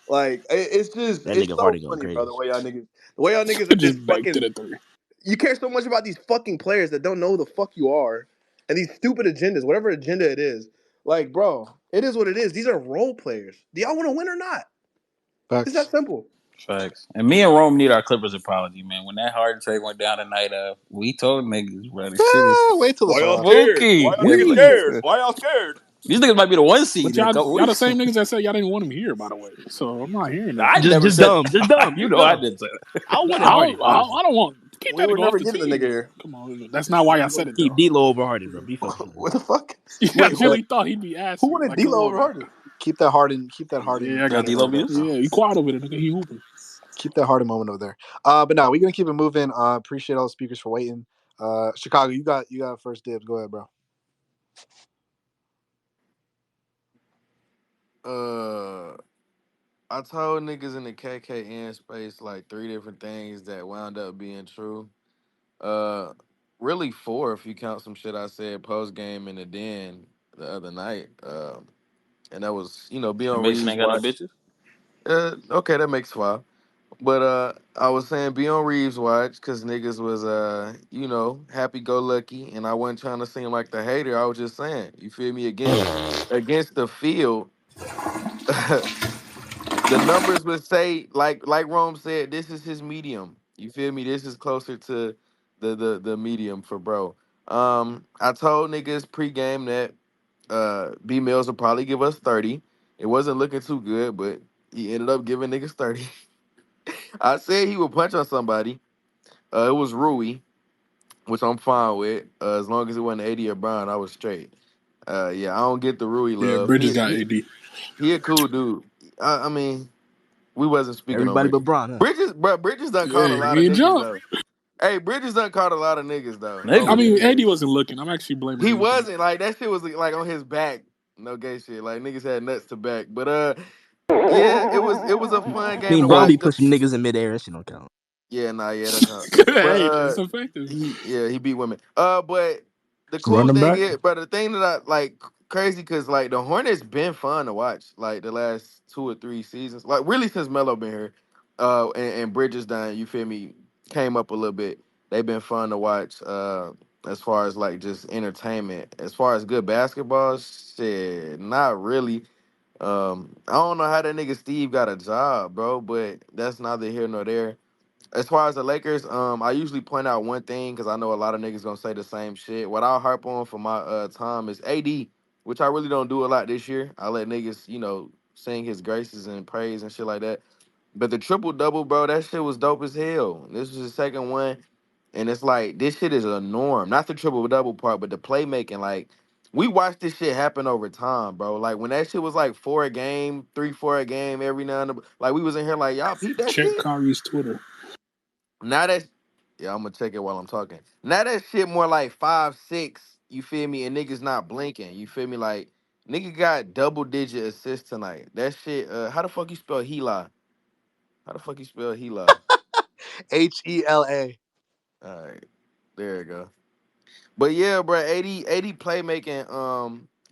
Like, it's just, That it's nigga so Harden going funny, bro. crazy. The way y'all niggas are just Just back to fucking. the three. You care so much about these fucking players that don't know who the fuck you are, and these stupid agendas, whatever agenda it is. Like, bro, it is what it is. These are role players. Do y'all want to win or not? It's Facts. that simple. Facts. And me and Rome need our Clippers apology, man. When that Harden trade went down tonight, we told niggas, bro, this shit is Wait till the Why y'all playoffs. scared? Why spooky. y'all niggas scared? Why y'all scared? These niggas might be the one seed But in a y'all couple the weeks. same niggas that said y'all didn't want him here, by the way. So I'm not hearing that. I Just, never just said dumb. Just dumb. you Just know I dumb. didn't say that. I No, wanted Harden, honestly. I don't want keep We that were nigga off never the getting the nigga team. here. Come on, that's not why I said it Keep though. D'Lo over Harden, bro. Be for real. What the fuck? Yeah, I Wait, really thought he'd be who asking. wanted Like, come D'Lo on, over man. Harden? Keep that Harden Yeah, I got it, D'Lo moment bro. over there, Muse? bro. Yeah, he quiet over there, nigga. He hooping. Keep that Harden moment over there. But now we're gonna keep it moving. Appreciate all the speakers for waiting. Chicago, you got first dibs. Go ahead, bro. I told niggas in the KKN space like 3 different things that wound up being true. Uh, really 4 if you count some shit I said post game in the den the other night. And that was be And on Mason Reeves ain't got no watch. bitches? Okay, that makes 5. But I was saying be on Reeves watch because niggas was happy go lucky, and I wasn't trying to seem like the hater. I was just saying, you feel me, against the field. The numbers would say, like Rome said, this is his medium. You feel me? This is closer to the medium for bro. I told niggas pregame that B Mills will probably give us 30. It wasn't looking too good, but he ended up giving niggas 30. I said he would punch on somebody. It was Rui, which I'm fine with. As long as it wasn't 80 or Brown, I was straight. Yeah, I don't get the Rui Yeah, love. Bridges got AD. He a cool dude. I mean, we wasn't speaking on Everybody Bridges. but Bron, huh? Bridges done caught a Yeah, lot he of ain't niggas jump. though. Hey, Bridges done caught a lot of niggas though Nigga. over I the mean, AD years. wasn't looking. I'm actually blaming He everything. wasn't like that shit was like on his back. No gay shit. Like niggas had nuts to back. But yeah, it was a fun I game mean, to Bron watch. be pushing niggas in midair. That shit don't count. Yeah, nah, yeah, that count. But Hey, it's effective. he beat women. But the cool Running thing back. is, but the thing that I like crazy because like the Hornets been fun to watch like the last 2 or 3 seasons, like really since Melo been here, and Bridges done. You feel me? Came up a little bit. They've been fun to watch. As far as like just entertainment, as far as good basketball, shit, not really. I don't know how that nigga Steve got a job, bro, but that's neither here nor there. As far as the Lakers, I usually point out one thing because I know a lot of niggas gonna say the same shit. What I'll harp on for my time is AD, which I really don't do a lot this year. I let niggas, sing his graces and praise and shit like that. But the triple double, bro, that shit was dope as hell. This was the second one, and it's like this shit is a norm. Not the triple double part, but the playmaking. Like we watched this shit happen over time, bro. Like when that shit was like 4 a game, 3, 4 a game every now and then, like we was in here like y'all peep that Check shit. Kyrie's Twitter. Now that yeah, I'm gonna check it while I'm talking. Now that shit more like 5, 6. You feel me? And niggas not blinking. You feel me? Like nigga got double digit assists tonight. That shit. How the fuck you spell Hela? How the fuck you spell Hela? Hela. All right, there you go. But yeah, bro, 80 playmaking.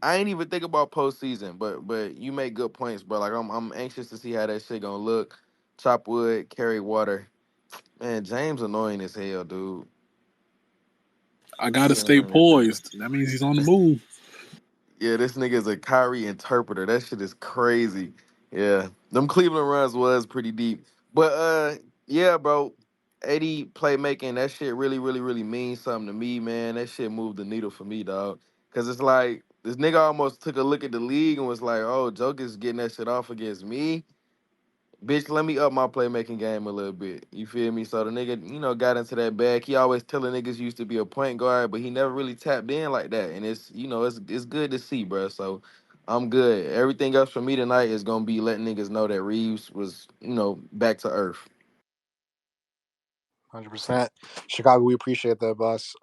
I ain't even think about postseason, but you make good points, bro. Like I'm anxious to see how that shit gonna look. Chop wood, carry water. Man, James annoying as hell, dude. I gotta He stay annoying as hell. poised. That means he's on the move. Yeah, this nigga is a Kyrie interpreter. That shit is crazy. Yeah, them Cleveland runs was pretty deep. But yeah, bro, 80 playmaking, that shit really, really, really means something to me, man. That shit moved the needle for me, dog. Cause it's like this nigga almost took a look at the league and was like, "Oh, Joker's getting that shit off against me. Bitch, let me up my playmaking game a little bit." You feel me? So the nigga, got into that bag. He always telling niggas used to be a point guard, but he never really tapped in like that. And it's good to see, bro. So I'm good. Everything else for me tonight is gonna be letting niggas know that Reeves was, back to earth. 100%. Chicago, we appreciate that, boss.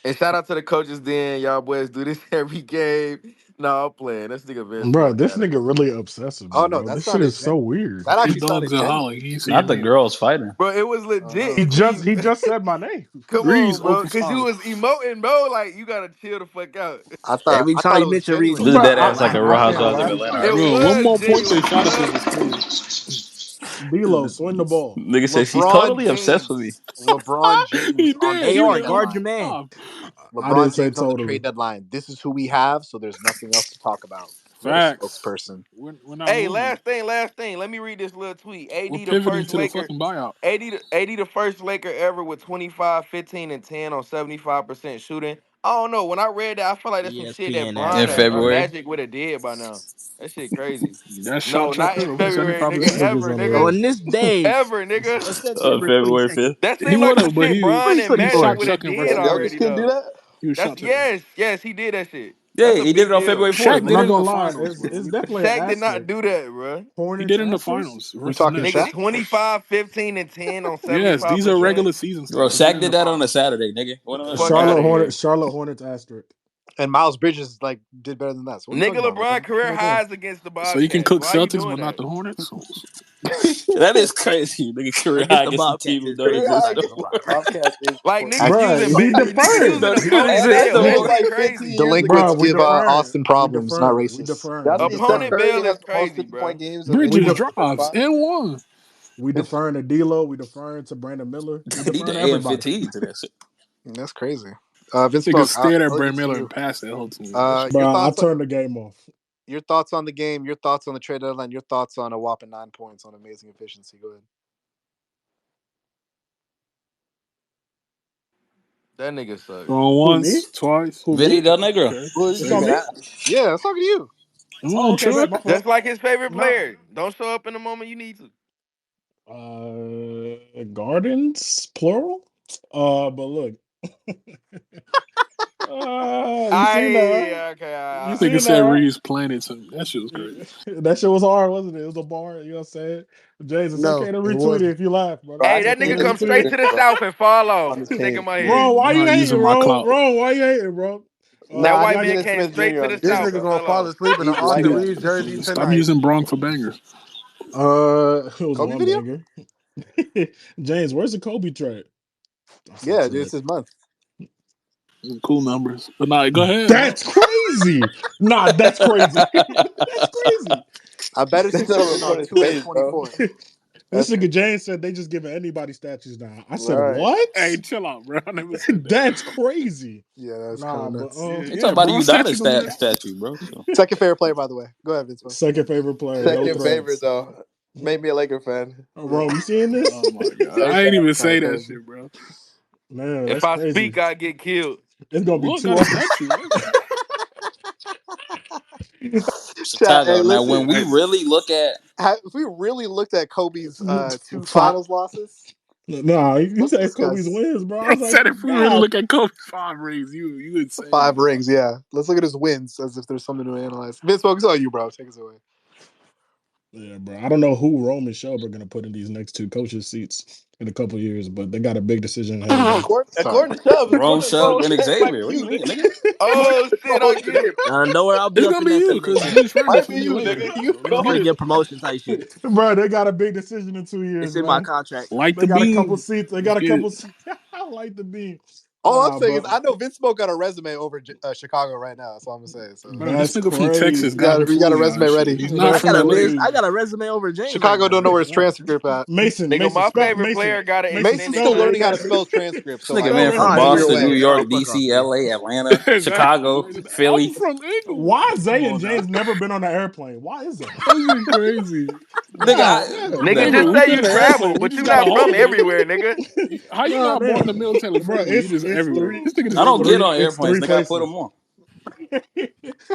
And shout out to the coaches then. Y'all boys do this every game. No, I'm playing. This nigga Vince Bro, fuck this out of nigga here. really obsessed with Oh me, no, bro. that This shit sounded is so weird. that He actually dogs sounded at genuine. Holly. He ain't Not saying the that. girls fighting. Bro, it was I don't legit know. until you He just said my name. come Reeves on, 0 bro. for Cause you 5. was emoting, bro. Like you gotta chill the fuck out. Every I time thought you it was mention Reeves, genuine. he This is Bro, start dead getting ass like a loud. I Real can't Housewives of laugh. Atlanta It right Bro, now. one was more point they genuine, shot at you blood. was crazy. D'Lo, swing the ball. Nigga says she's LeBron totally obsessed with me. James. LeBron He James on the did. He was trade AR, like, oh, guard deadline. your man. stop. I didn't LeBron say James on the trade totally. deadline. This is who we have, so there's nothing else to talk about. What a Facts. spokesperson. We're not Hey, moving. last thing. Let me read this little tweet. We're AD the pivoting first to the Laker. fucking buyout. 80 the first Laker ever with 25, 15, and 10 on 75% shooting. I don't know. When I read that, I feel like that's some shit that ESPN In Bron asshole. or February. Magic would have did by now. That shit crazy. That shot No, not in tracker over February, nigga. 75%. Niggas Ever, on Oh, nigga. in this day, Ever, nigga. September February 22nd. 5th. That He seemed like would some have, but shit What Bron are you and he looking Magic shot for? would have chucking did versus the Jokic already, can do though. that. he was That's shot chucking. yes, he did that shit. Yeah, That's a he did big it on deal. February Shaq 4th, I'm did not it nigga. in gonna the lie. finals, It's bro. definitely an Shaq did not asterisk. do that, bro. He Hornets did it in the asterisk. finals We versus the talking Knicks. Nigga, Shaq? 25, 15, and 10 on Yes, these are 75%. regular season Bro, stats. He did it Shaq in did the that on a finals. Saturday, nigga. What Get the am I fuck out saying? of here. Charlotte Hornets asterisk. And Miles Bridges did better than that. So what are you Nigga talking about, LeBron LeBron? career Okay. highs against the So you can Bobcats. cook Why are you Celtics, doing but not that? the Hornets. That is crazy. Nigga career high Against the against a team Bobcats who is don't Career crazy. I'm high exist not no gonna against the lie. more. Bobcats is Like crazy. Bruh, we nigga deferred. using a Don't boat exist bill no That was more. is like 15 crazy. years ago. Delinquents Bruh, we give deferring. Austin We problems, not deferring. We racist. deferring. Y'all We seen Steph Opponent deferring. Curry bill is has crazy, multi-point bro. games We Bridges in def- the drives finals? and one. we deferring to D'Lo. We deferring to Brandon Miller. We I need deferring the to everybody. AM15 to that shit. That's crazy. Vince Nigga Smoke, stared at I'll leave Brad it to Miller and you. passed that whole to me. That shit Your Bruh, I thoughts turned the game off. your thoughts on the game, your thoughts on the trade deadline, your thoughts on a whopping 9 points on amazing efficiency. Go ahead. That nigga sucks. going Who me? once, twice. Who Vinny me? Del Negro. Okay, Well, you It's didn't on even same. me. ask. Yeah, let's talk to you. Come Oh, on, okay, bet my Chuck. fault. Just like his favorite No. player. Don't show up in the moment you need to. Gardens plural. But look, You seen that, right? You Okay. Nigga seen that, said right? Reeves Planets, and that shit was crazy. That shit was hard, wasn't it? It was a bar. You know what I'm saying? James, it's No, okay to it retweet it wasn't. if you laugh, brother. Bro, I Hey, It's that just okay seen nigga to this come retweet straight it. to shit, the bro. south and fall On off. the Shaking team. my Yeah, head. Bro, why you're you not hating, using my bro? clout. Bro, why you hating, bro? That Nah, white Stephen man A. came Smith straight to Jr. the on the This team, south nigga and bro. gonna fell fall off. asleep in an He like Austin that. Reeves jersey Stop tonight. using Bronx for banger. It was Kobe one video? banger. James, where's the Kobe trade? That's not Yeah, dude, trade. it's this month. Cool numbers. But nah, go ahead, bro. That's crazy. Nah, that's crazy. That's crazy. I'm better That gentleman successing put on his 2 and face, bro. 24. This That's nigga James said they just giving anybody statues now. I said, right. Hey, what? chill out, bro. I never said that. That's crazy. Yeah, that's kind Nah, of but nuts. Yeah, They talking yeah, about a bro. Udonna Statue gonna be there. statue, bro. So. Second favorite player, by the way. Go ahead, Vince. second favorite player, no Second favorite threats. though. Made me a Laker fan. Rome, you seeing this? Oh my god, Face I ain't ass even kind say of that crazy. shit, bro. Man, If that's I crazy. speak, I get killed. It's gonna be Look, two got a up. statue, man. Chat, hey, Chicago. Now, when listen. we really look at If we really looked at Kobe's two Five. finals losses, Nah, you let's said Kobe's discuss wins, bro. I Bro was like, said if we really God. look at Kobe's 5 rings, you insane, 5 rings. Yeah, let's look at his wins as if there's something to analyze. Vince, focus on you, bro. Take us away. Yeah, bro. I don't know who Rome and Shelby are gonna put in these next two coaches' seats in a couple years, but they got a big decision ahead of them. Sorry. According to Chubbs, Rome, according to Shug, Cole, and it might be Xavier. What do you you, mean, nigga. nigga? Oh According shit, to I Cole, get it. Know where I'll be It's up gonna in be that you because submission. Julius Randle might for be me you, later. nigga. You So let's I'm get trying to Cole. it. get promotion type shit. Bro, they got a big decision in 2 years, It's in my man. contract. Light They the got a couple beam. seats. They got Let's a get it. couple seats. I like the beam. All I'm Nah, saying is, but I know Vince Smoke got a resume over Chicago right now. That's all I'm gonna say. So Bro, this that's nigga from Texas crazy. got you got before a y'all resume and shit. ready. He's That's not from LA. crazy. I got a resume over James right Chicago now. don't know where his Nah. transcript at. Mason, Nigga, Mason, my spell favorite Mason. player got an Mason, Mason's extended still spell learning how to contract. spell transcripts, This so nigga like, man spell from All right, on bet. your Boston, New way. York, I'll fuck off DC, then. LA, Atlanta, Chicago, Exactly. I'm Philly. from Inglewood. Why Come Zay and on now. James never been on an airplane? Why is that? That shit crazy. Nigga, God damn. Nigga, never Nigga, just mind. say we've been you to travel, airplanes. We but just you got a not from hold, nigga. everywhere, nigga. How you God not born in the damn. military Bro, folks, but you just it's everywhere? three This nigga I just don't get everywhere. on it's airplanes. three Nigga, I put places. them on.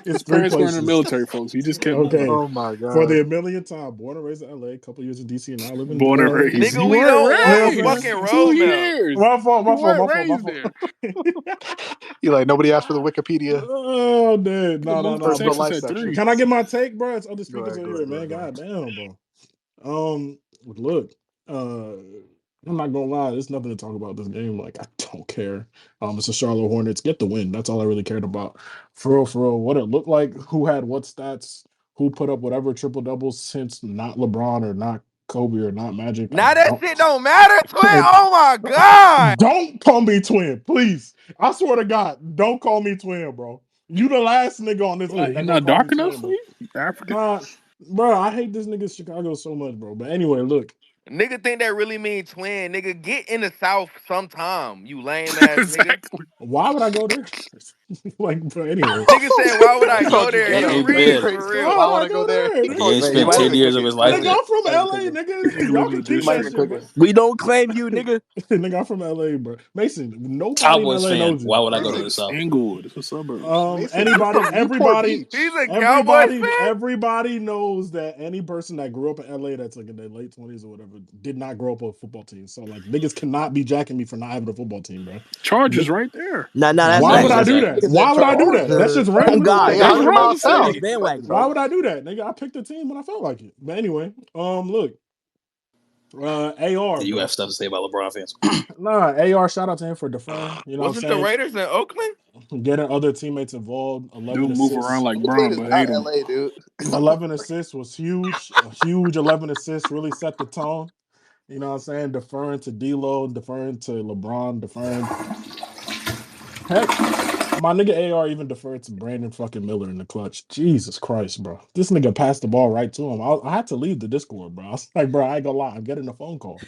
It's His three parents were in the places. military, folks. He just kept moving. Okay. Oh my For god. the millionth time, born and raised in LA, a couple years in DC, and now I live in Born and LA. raised. Nigga, You we weren't don't want a You know what I'm fucking raised. saying? roadmap. 2 years. My fault, You my fault, weren't my fault, my raised fault. there. You like nobody asked for the Wikipedia Oh, dude. Nigga No, no, moved to no. personal But Texas life at section. 3. can I get my take, bro? It's other Go speakers ahead, on go here, ahead, go man. ahead, go ahead. God damn, bro. Look, uh, I'm not gonna lie. There's nothing to talk about this game. Like, I don't care. It's the Charlotte Hornets. Get the win. That's all I really cared about. For real, what it looked like, who had what stats, who put up whatever triple doubles since not LeBron or not Kobe or not Magic. I Now that don't. shit don't matter, twin. Oh my god. Don't call me twin, please. I swear to God, don't call me twin, bro. You the last nigga on this What, app he that gonna not call me dark enough twin, for bro. you? African? Nah, bro, I hate this nigga Chicago so much, bro. But anyway, look, Nigga think that really mean twin. Nigga, get in the South sometime, you lame ass nigga. Exactly. why would I go there? Like, but anyway, Nigga said, why would He I go called you there? Hey, He ghetto, hey, man. That's Reeves Ben. for crazy. why Why real. would would I I go go there? there, He nigga? He called ain't you Man, he spent might ghetto. 10 be years of cooking. his He life might Nigga, be, there. I'm from he might be LA, cooking. nigga. Nigga Y'all live in can the keep He might that be district. shit, cooking. bro. We don't claim you, nigga. Nigga, I'm from LA, bro. Mason, nobody in Cowboys LA fan. knows Why you. would I go Bro, to the it's South? Inglewood. It's the suburbs. Mason, you're Anybody, from Newport everybody, He's Beach. a Cowboys everybody, fan? everybody knows that any person that grew up in LA that's like in their late 20s or whatever did not grow up with a football team. So like niggas cannot be jacking me for not having a football team, bro. Charges right there. Nah, that's Why would I Niggas facts. do exactly. that? Niggas in Why would I do that? That's Charlotte. just On random. God, They That's that's 100 what I miles was we on south. his saying. bandwagon. Why would I do that, nigga? I picked a team when I felt like it. But anyway, look, AR, You bro. have stuff to say about LeBron fans. Nah, AR. Shout out to him for deferring. You know what I'm Wasn't the saying? Raiders in Oakland? Getting other teammates involved. 11 Dude move around assists. like Oakland Braun, is but not hate him. LA, dude. 11 assists was huge. A huge 11 assists really set the tone. You know what I'm saying? Deferring to D'Lo, deferring to LeBron, deferring. Heck, my nigga AR even deferred to Brandon fucking Miller in the clutch. Jesus Christ, bro. This nigga passed the ball right to him. I had to leave the Discord, bro. I was like, bro, I ain't gonna lie. I'm getting a phone call.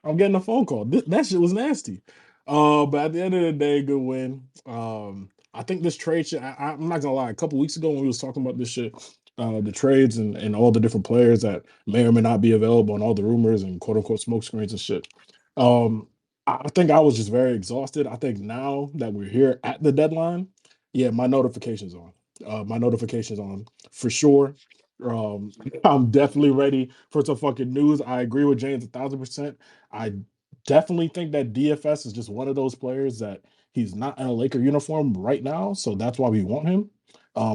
I'm getting a phone call. That shit was nasty. But at the end of the day, good win. I think this trade shit, I'm not gonna lie, a couple weeks ago when we was talking about this shit, the trades and all the different players that may or may not be available and all the rumors and quote unquote smoke screens and shit. Um, I think I was just very exhausted. I think now that we're here at the deadline, yeah, my notifications on. My notifications on for sure. Um, I'm definitely ready for some fucking news. I agree with James 1,000%. I definitely think that DFS is just one of those players that He's not in a Laker uniform right now, so that's why we want him.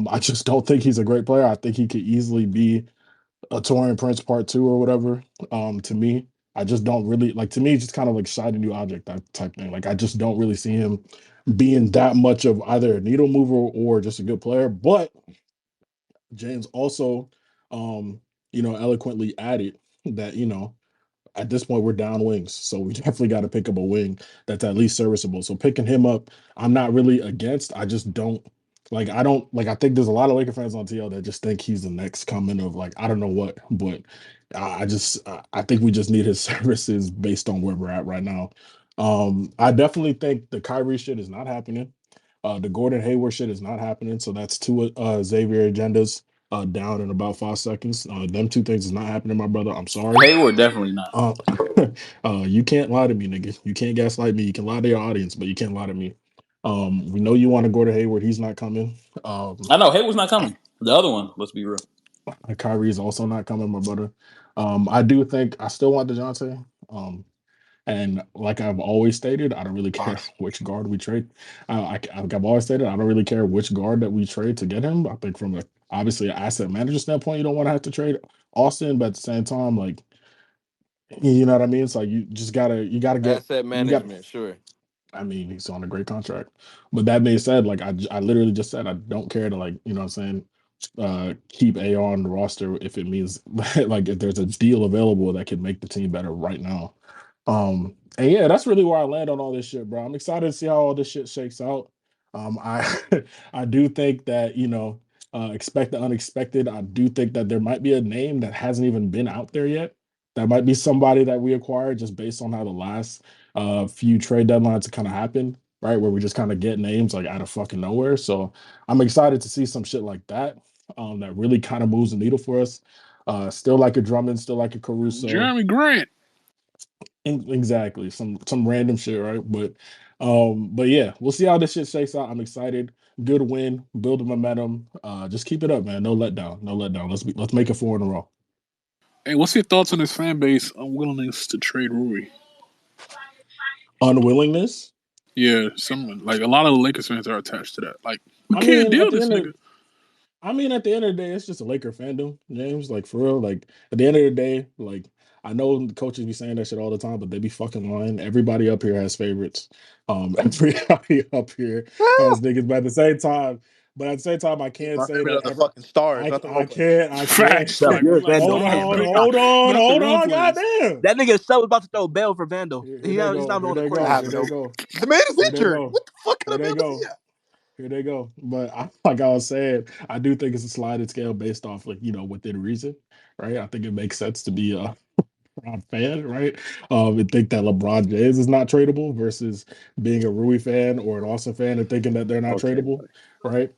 I just don't think he's a great player. I think he could easily be a Torian Prince Part Two or whatever. To me, I just don't really like. To me, it's just kind of like shiny new object that type thing. Like I just don't really see him being that much of either a needle mover or just a good player. But James also, eloquently added that at this point we're down wings, so we definitely got to pick up a wing that's at least serviceable. So picking him up, I'm not really against. I just don't like. I don't like. I think there's a lot of Laker fans on TL that just think he's the next coming of like I don't know what, but I think we just need his services based on where we're at right now. I definitely think the Kyrie shit is not happening. The Gordon Hayward shit is not happening. So that's two Xavier agendas down in about 5 seconds. Them two things is not happening, my brother. I'm sorry. Hayward definitely not. Uh, you can't lie to me, nigga. You can't gaslight me. You can lie to your audience, but you can't lie to me. We know you want to go to Hayward. He's not coming. I know Hayward's not coming. The other one, let's be real. Kyrie is also not coming, my brother. I do think I still want DeJounte. And like I've always stated, I don't really care which guard we trade. Like I've always stated, I don't really care which guard that we trade to get him. I think from obviously an asset manager standpoint, you don't want to have to trade Austin, but at the same time, like you know what I mean. So you just you gotta get Asset you got. management, sure. I mean, he's on a great contract. But that being said, like I literally just said I don't care to like, you know what I'm saying, keep A on the roster if it means like if there's a deal available that can make the team better right now. And yeah, that's really where I land on all this shit, bro. I'm excited to see how all this shit shakes out. I I do think that, expect the unexpected. I do think that there might be a name that hasn't even been out there yet. That might be somebody that we acquired just based on how the last few trade deadlines kind of happened, right? Where we just kind of get names like out of fucking nowhere. So I'm excited to see some shit like that. That really kind of moves the needle for us. Still like a Drummond, still like a Caruso. Jeremy Grant. Exactly. Some random shit, right? But yeah, we'll see how this shit shakes out. I'm excited. Good win, build the momentum. Just keep it up, man. No letdown. No letdown. Let's make it 4 in a row. Hey, what's your thoughts on his fan base unwillingness to trade Rui? Unwillingness. Yeah, some like a lot of the Lakers fans are attached to that. Like, we I can't mean, deal this nigga. at the end of the day, it's just a Laker fandom, James. Like for real. Like at the end of the day, like I know the coaches be saying that shit all the time, but they be fucking lying. Everybody up here has favorites. Everybody up here has niggas, but at the same time, I can't My say favorite that are the ever. fucking stars, not the robots. I can't. Facts. Sub, Like, you're a relax. Vandal. Hold Don't Hey, hate. on, Not, stop. hold on, not the hold role on. players. Goddamn. That nigga Sub was about to throw a bell for Vandal. Here they He's go. not Here on the they court I yet. go. have Here they no. go. The man is Here they injured. go. What the fuck Here kind they of Vandal is he? go. Here they go. But like I was saying, I do think it's a sliding scale based off like within reason, right? I think it makes sense to be a LeBron fan, right? And think that LeBron James is not tradable versus being a Rui fan or an Austin fan and thinking that they're not Okay. tradable, right?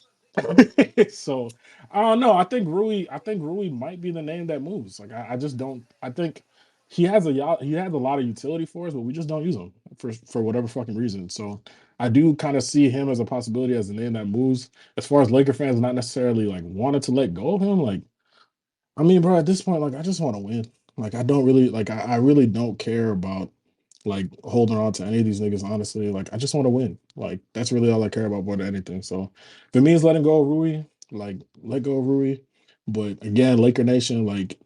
So I don't know. I think Rui might be the name that moves. Like I just don't. I think he has a lot of utility for us, but we just don't use him for whatever fucking reason. So I do kind of see him as a possibility as the name that moves. As far as Laker fans not necessarily like wanted to let go of him, like I mean, bro, at this point, like I just want to win. Like I don't really like I really don't care about like holding on to any of these niggas, honestly. Like I just want to win. Like that's really all I care about more than anything. So if it means letting go of Rui, like let go of Rui. But again, Laker Nation, like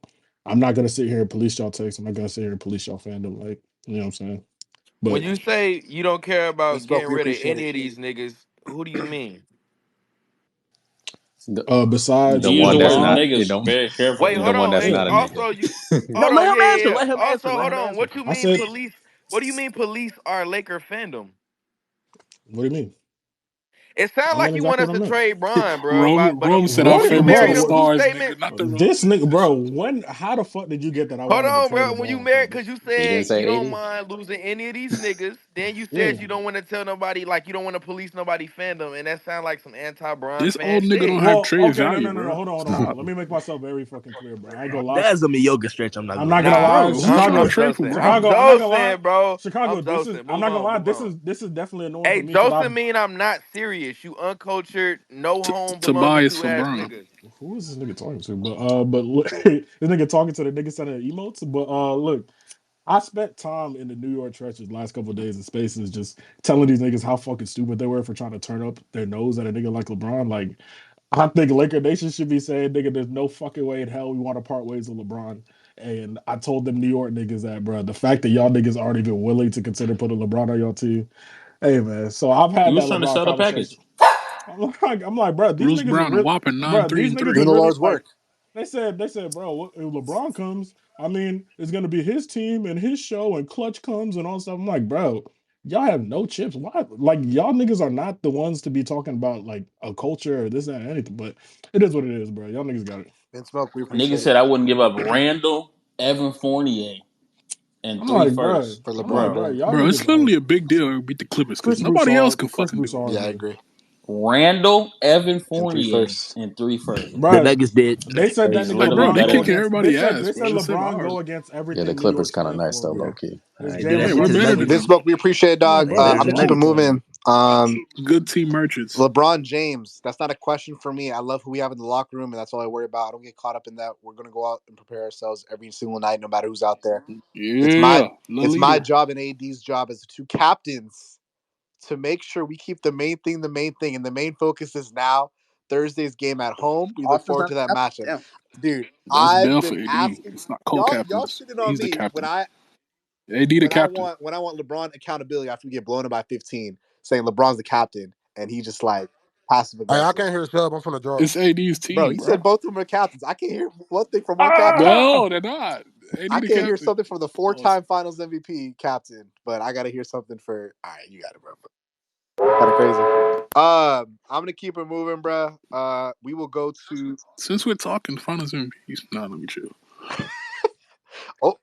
I'm not gonna sit here and police y'all takes. I'm not gonna sit here and police y'all fandom. Like, you know what I'm saying? When But you say you don't care We about spoke. getting We rid of appreciate any it. of these niggas, who do you mean? The besides He is one a that's LeBron, not, bum. very careful. Wait, The hold one on. that's Hey, not a yeah. nigga. also you No, hold let on, him yeah, yeah, answer. yeah. Let him Also, answer. Let hold him on. answer. What you I mean said, police? What do you mean police are Laker fandom? what do you mean? It I sounds don't know like you want exactly us what I to meant. trade Bron, bro. Rome, But Rome he said our What, when you favorites are married the him, bro? you stars, statement. nigga, not the role This nigga, players. bro. How the fuck did you get that I Hold wanted to on, trade bro. When you LeBron, married, cuz? cause you He didn't said you say don't 80. mind losing any of these niggas. Then you Yeah. said you don't want to tell nobody, like you don't want to police nobody fandom, and that sounds like some anti-Bron This fan old nigga don't shit. have Well, trade okay, no, value, no, no, no. bro. Hold on, hold on, hold on. Stop, Let me make myself very fucking clear, bro. I ain't gonna lie. That's a yoga stretch. I'm not I'm gonna not lie. gonna Nah, lie. bro. Who you trying to I'm Chicago, trade for, Joseph. bro? I'm Chicago. I'm not gonna lie. Joseph, bro. Chicago. I'm Joseph. I'm Move not gonna on, lie. move on. This is definitely annoying Hey, for me because Joseph I've mean I'm not serious. You uncultured, no home belonging Tobias to for ass Brown. niggas. who is this nigga talking to? But look, this nigga talking to the nigga sending emotes. But look. I spent time in the New York trenches the last couple of days in spaces just telling these niggas how fucking stupid they were for trying to turn up their nose at a nigga like LeBron. Like, I think Laker Nation should be saying, nigga, there's no fucking way in hell we want to part ways with LeBron. And I told them New York niggas that, bro. The fact that y'all niggas aren't even willing to consider putting LeBron on your team. Hey man, so I've He had was that trying to LeBron sell the package. conversation. I'm like, bro, these Bruce niggas is Brown a real, whopping bro. These 9 and niggas 3. is Doing the really Lord's like work. they said, bro, if LeBron comes, I mean, it's gonna be his team and his show, and Clutch comes and all stuff. I'm like, bro, y'all have no chips. Why? Like, y'all niggas are not the ones to be talking about like a culture or this, that, and anything. But it is what it is, bro. Y'all niggas got it. Vince Smoke, we Nigga appreciate it. said I wouldn't give up Randall, Evan Fournier, and I'm three like, bro, firsts. For I'm like, LeBron, bro, Bro. y'all Bro, it's niggas are literally a big deal to beat the Clippers because Chris nobody else Broussard, can Chris fucking do it. Broussard, yeah, I bro. agree. Randall, Evan And three Fournier, firsts. and three firsts. The Bro, Nuggets did. they said that He's nigga Like, literally bro, LeBron they better go than kicking him. against. They everybody said ass, they bro. said Just save LeBron go ours. against Yeah, the everything New York Clippers kind of stands nice for, though, bro. low key. It's Right, they're Jalen Yeah, the we're Brunson better go than Vince them. against. Smoke, we appreciate it, I'm dog. like, they're bro, better I'm this gonna than shit keep it Nuggets, ridiculous, man. moving. bro. Good team merchants. LeBron James. That's not a question for me. I love who we have in the locker room, and that's all I worry about. I don't get caught up in that. We're gonna go out and prepare ourselves every single night, no matter who's out there. It's my Yeah, the it's my leader. job and AD's job as the two captains to make sure we keep the main thing the main thing, and the main focus is now Thursday's game at home. We look Austin's forward not to the that captain. matchup, Damn. dude. That's I've Dell been for AD. asking It's not y'all co-captains. shitting on He's the me when captain. I AD the captain. when I want LeBron accountability after we get blown up by 15, saying LeBron's the captain, and he just like passive Hey, I aggressive. can't hear Sub. I'm from the draw. It's AD's Bro, team, he bro. said both of them are captains. I can't hear one thing from one captain. Ah, No, they're not. AD I the can't hear captain. something from the Oh, it's- four-time Finals MVP captain, but I gotta hear something for. All right, you got it, bro. Kind of crazy. I'm gonna keep it moving, bro. We will go to. since we're talking finals MVPs, nah, let me chill. Oh,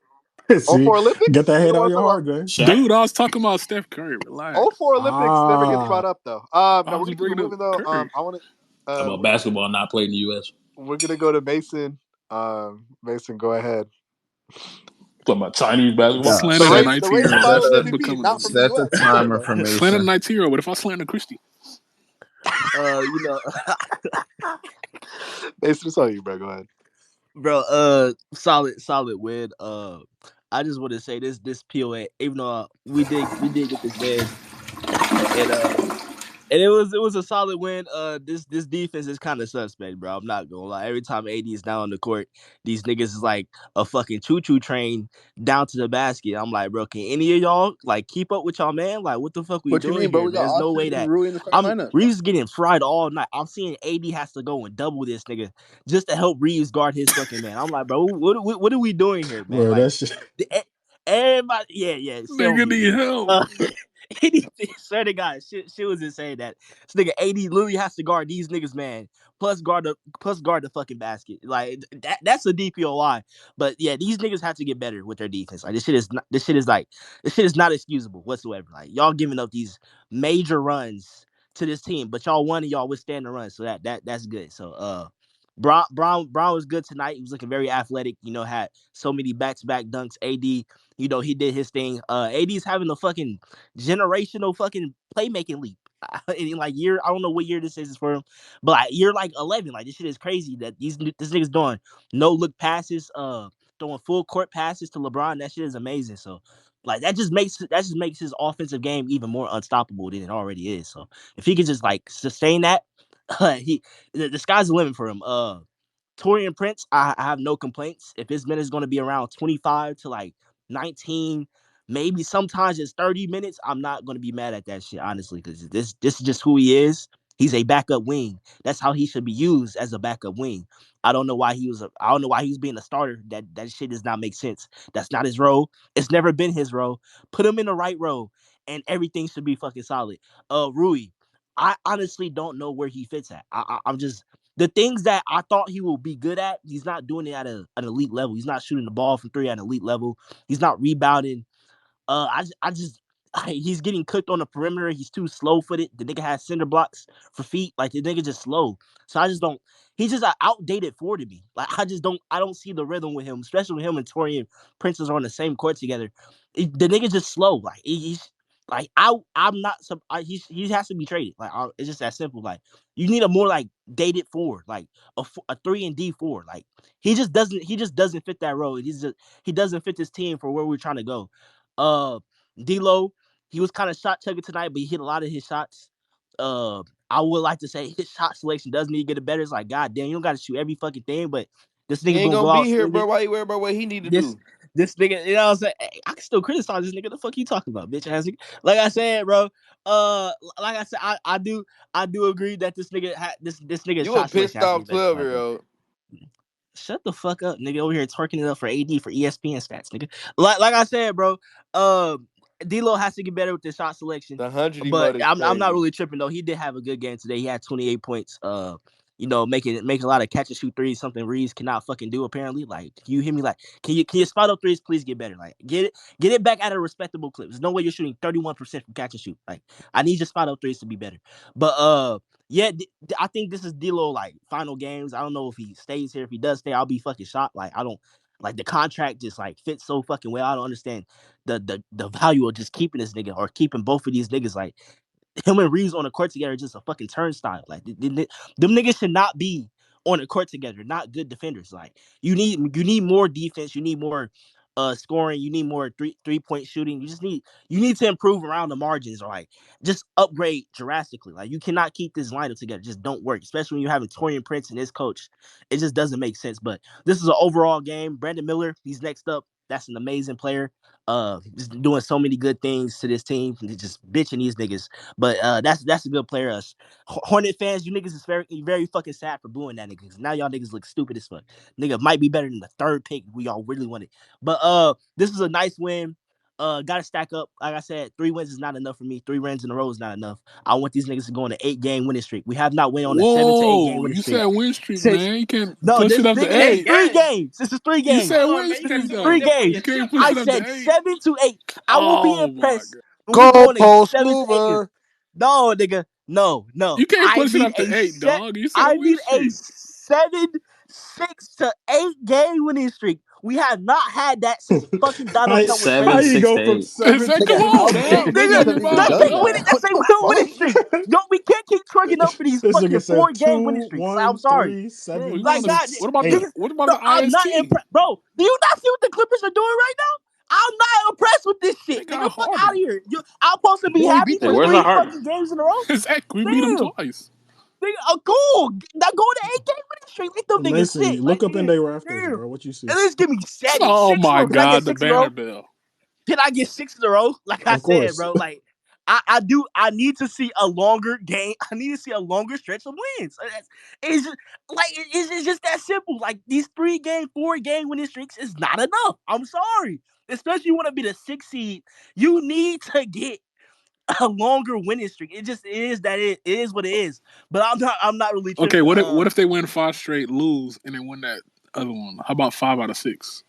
see, for get Olympics. that We hate don't out want of to your talk about. heart, gang. Shaq. Dude, I was talking about Steph Curry. Relax. For Olympics never gets Ah, brought up though. I Now we're was gonna keep it bringing up moving though. Curry. I want to. How about basketball not played in the U.S.? We're gonna go to Mason. Mason, go ahead. Talking about Chinese basketball. Yeah, Slander the set The 19 reigning year old. set Finals That's the MVP, becoming not from a the set the U.S. Come on, timer bro. for slander the Mason. 19 year old. What if I slander Christie? You know, Mason, it's on you, bro. Go ahead. bro. Solid win. I just want to say this POA. Even though we did get this win, and and it was a solid win. This defense is kind of suspect, bro. I'm not gonna lie. Every time AD is down on the court, these niggas is like a fucking choo choo train down to the basket. I'm like, bro, can any of y'all like keep up with y'all, man? Like, what the fuck we What you doing mean, bro? here, We man? got There's no way Austin and that Rui in the starting lineup. Reeves is getting fried all night. I'm seeing AD has to go and double this nigga just to help Reeves guard his fucking man. I'm like, bro, what are we doing here, man? bro, Like, that shit. everybody, yeah, stay on Nigga mute, need nigga. help. Swear to God, shit was insane that this nigga AD literally has to guard these niggas, man. Plus guard the fucking basket. Like that's a DPOY. But yeah, these niggas have to get better with their defense. Like this shit is not excusable whatsoever. Like y'all giving up these major runs to this team, but y'all won and y'all withstand the run. So that's good. So Brown was good tonight. He was looking very athletic. You know, had so many back-to-back dunks. AD, you know, he did his thing. AD's having a fucking generational fucking playmaking leap. In like year, I don't know what year this is for him, but like year like 11, like this shit is crazy that this nigga's doing no look passes, throwing full court passes to LeBron. That shit is amazing. So like that just makes his offensive game even more unstoppable than it already is. So if he could just like sustain that, the sky's the limit for him. Torian Prince, I have no complaints. If his minutes is going to be around 25 to like 19, maybe sometimes it's 30 minutes, I'm not going to be mad at that shit, honestly, because this is just who he is. He's a backup wing. That's how he should be used as a backup wing. I don't know why he was being a starter. That shit does not make sense. That's not his role. It's never been his role. Put him in the right role, and everything should be fucking solid. Rui, I honestly don't know where he fits at. I'm just the things that I thought he would be good at, he's not doing it at an elite level. He's not shooting the ball from three at an elite level. He's not rebounding. I just he's getting cooked on the perimeter. He's too slow footed. The nigga has cinder blocks for feet. Like the nigga just slow. So I just don't. He's just an outdated four to me. Like I don't see the rhythm with him, especially with him and Torian Prince are on the same court together. The nigga just slow. Like I'm not some. He has to be traded. Like it's just that simple. Like you need a more like dated forward, like a 3-and-D forward. Like he just doesn't fit that role. He doesn't fit this team for where we're trying to go. Uh, D'Lo, he was kind of shot chugging tonight, but he hit a lot of his shots. Uh, I would like to say his shot selection does need to get better. It's like, God damn, you don't got to shoot every fucking thing, but this He nigga ain't gonna gonna go be out here, swinging. bro. Why you worried about what he need to This do? this nigga, you know what I'm saying? Hey, I can still criticize this nigga. The fuck you talking about, bitch ass nigga? Like I said, bro. Like I said, I do agree that this nigga this nigga's You a shot selection pissed has to off get better tonight, bro. 12-year-old. Shut the fuck up, nigga. Over here twerking it up for AD for ESPN stats, nigga. Like I said, bro. D'Lo has to get better with the shot selection, The 100 but emote is I'm not crazy. really tripping though. He did have a good game today. He had 28 points. Making a lot of catch and shoot threes, something Reeves cannot fucking do apparently. Like, you hear me? Like, can you spot up threes? Please get better. Like, get it back at a respectable clip. There's no way you're shooting 31% from catch and shoot. Like, I need your spot up threes to be better. But yeah, I think this is D'Lo like final games. I don't know if he stays here. If he does stay, I'll be fucking shocked. Like, I don't like the contract just like fits so fucking well. I don't understand the value of just keeping this nigga or keeping both of these niggas. Like, him and Reeves on the court together is just a fucking turnstile. Like them niggas should not be on the court together. Not good defenders. Like you need more defense. You need more scoring. You need more three-point shooting. You need to improve around the margins or like just upgrade drastically. Like you cannot keep this lineup together. Just don't work. Especially when you have Torian Prince and his coach. It just doesn't make sense. But this is an overall game. Brandon Miller, he's next up. That's an amazing player. Just doing so many good things to this team. Just bitching these niggas. But that's a good player. Hornet fans, you niggas is very very fucking sad for booing that nigga. Now y'all niggas look stupid as fuck. Nigga might be better than the third pick we all really wanted. But this is a nice win. Gotta stack up. Like I said, 3 wins is not enough for me. 3 wins in a row is not enough. I want these niggas to go on an 8-game winning streak. We have not went on a 7 to 8 game Whoa, winning you streak said win streak, since. man. You can't No, push it this up to nigga, this is 8. 3 games. This is three You games. said Hold on, win man. You This gotta is streak keep it three though. simple. games. You can't push I it up said to 8. 7 to 8. I will be Oh my impressed god. when we go on a Goalpost 7 to 8 game. mover. No, nigga. No. You can't I push it need up a to 8, set. dog. You said a I win need a streak. 7, 6 to 8 game winning streak. We have not had that since fucking Donald how, Trump was how Seven, you president. six go to from eight. seven to Come Nigga, on, eight? dog. Make nigga, up Hasn't your even that's mind, done a dog. winning. that. That's What a the winning fuck? streak. Yo, we can't keep trucking up for these This fucking nigga said 4 game winning two, streaks. I'm one, sorry. three, Bro, seven, we going Like to God, six, nigga, eight. what about no, the I'm not IST? impressed, bro. Do you not see what the Clippers are doing right now? I'm not impressed with this They shit, nigga. got Fuck out of Harden. here. I'm supposed to be But we happy beat Hey, for them where's our three twice. Harden? fucking games in a row. Exactly. We beat them Damn, twice. nigga, cool. Now go to 8 game winning streak. Let them niggas Mason, sit. look Like up in their rafters, damn. bro. What you At see? least give me 7, Oh 6 in a my row. Can I get god, the 6 in a row? Vanderbilt. Can I get 6 in a row? Like I Of said, course. bro. Like I do. I need to see a longer game. I need to see a longer stretch of wins. It's just like it's just that simple. Like these 3 game, 4 game winning streaks is not enough. I'm sorry. Especially you want to be the 6th seed. You need to get a longer winning streak. It just is that it is what it is. But I'm not really Okay, tripping. what if they win 5 straight, lose, and then win that other one? How about 5 out of 6?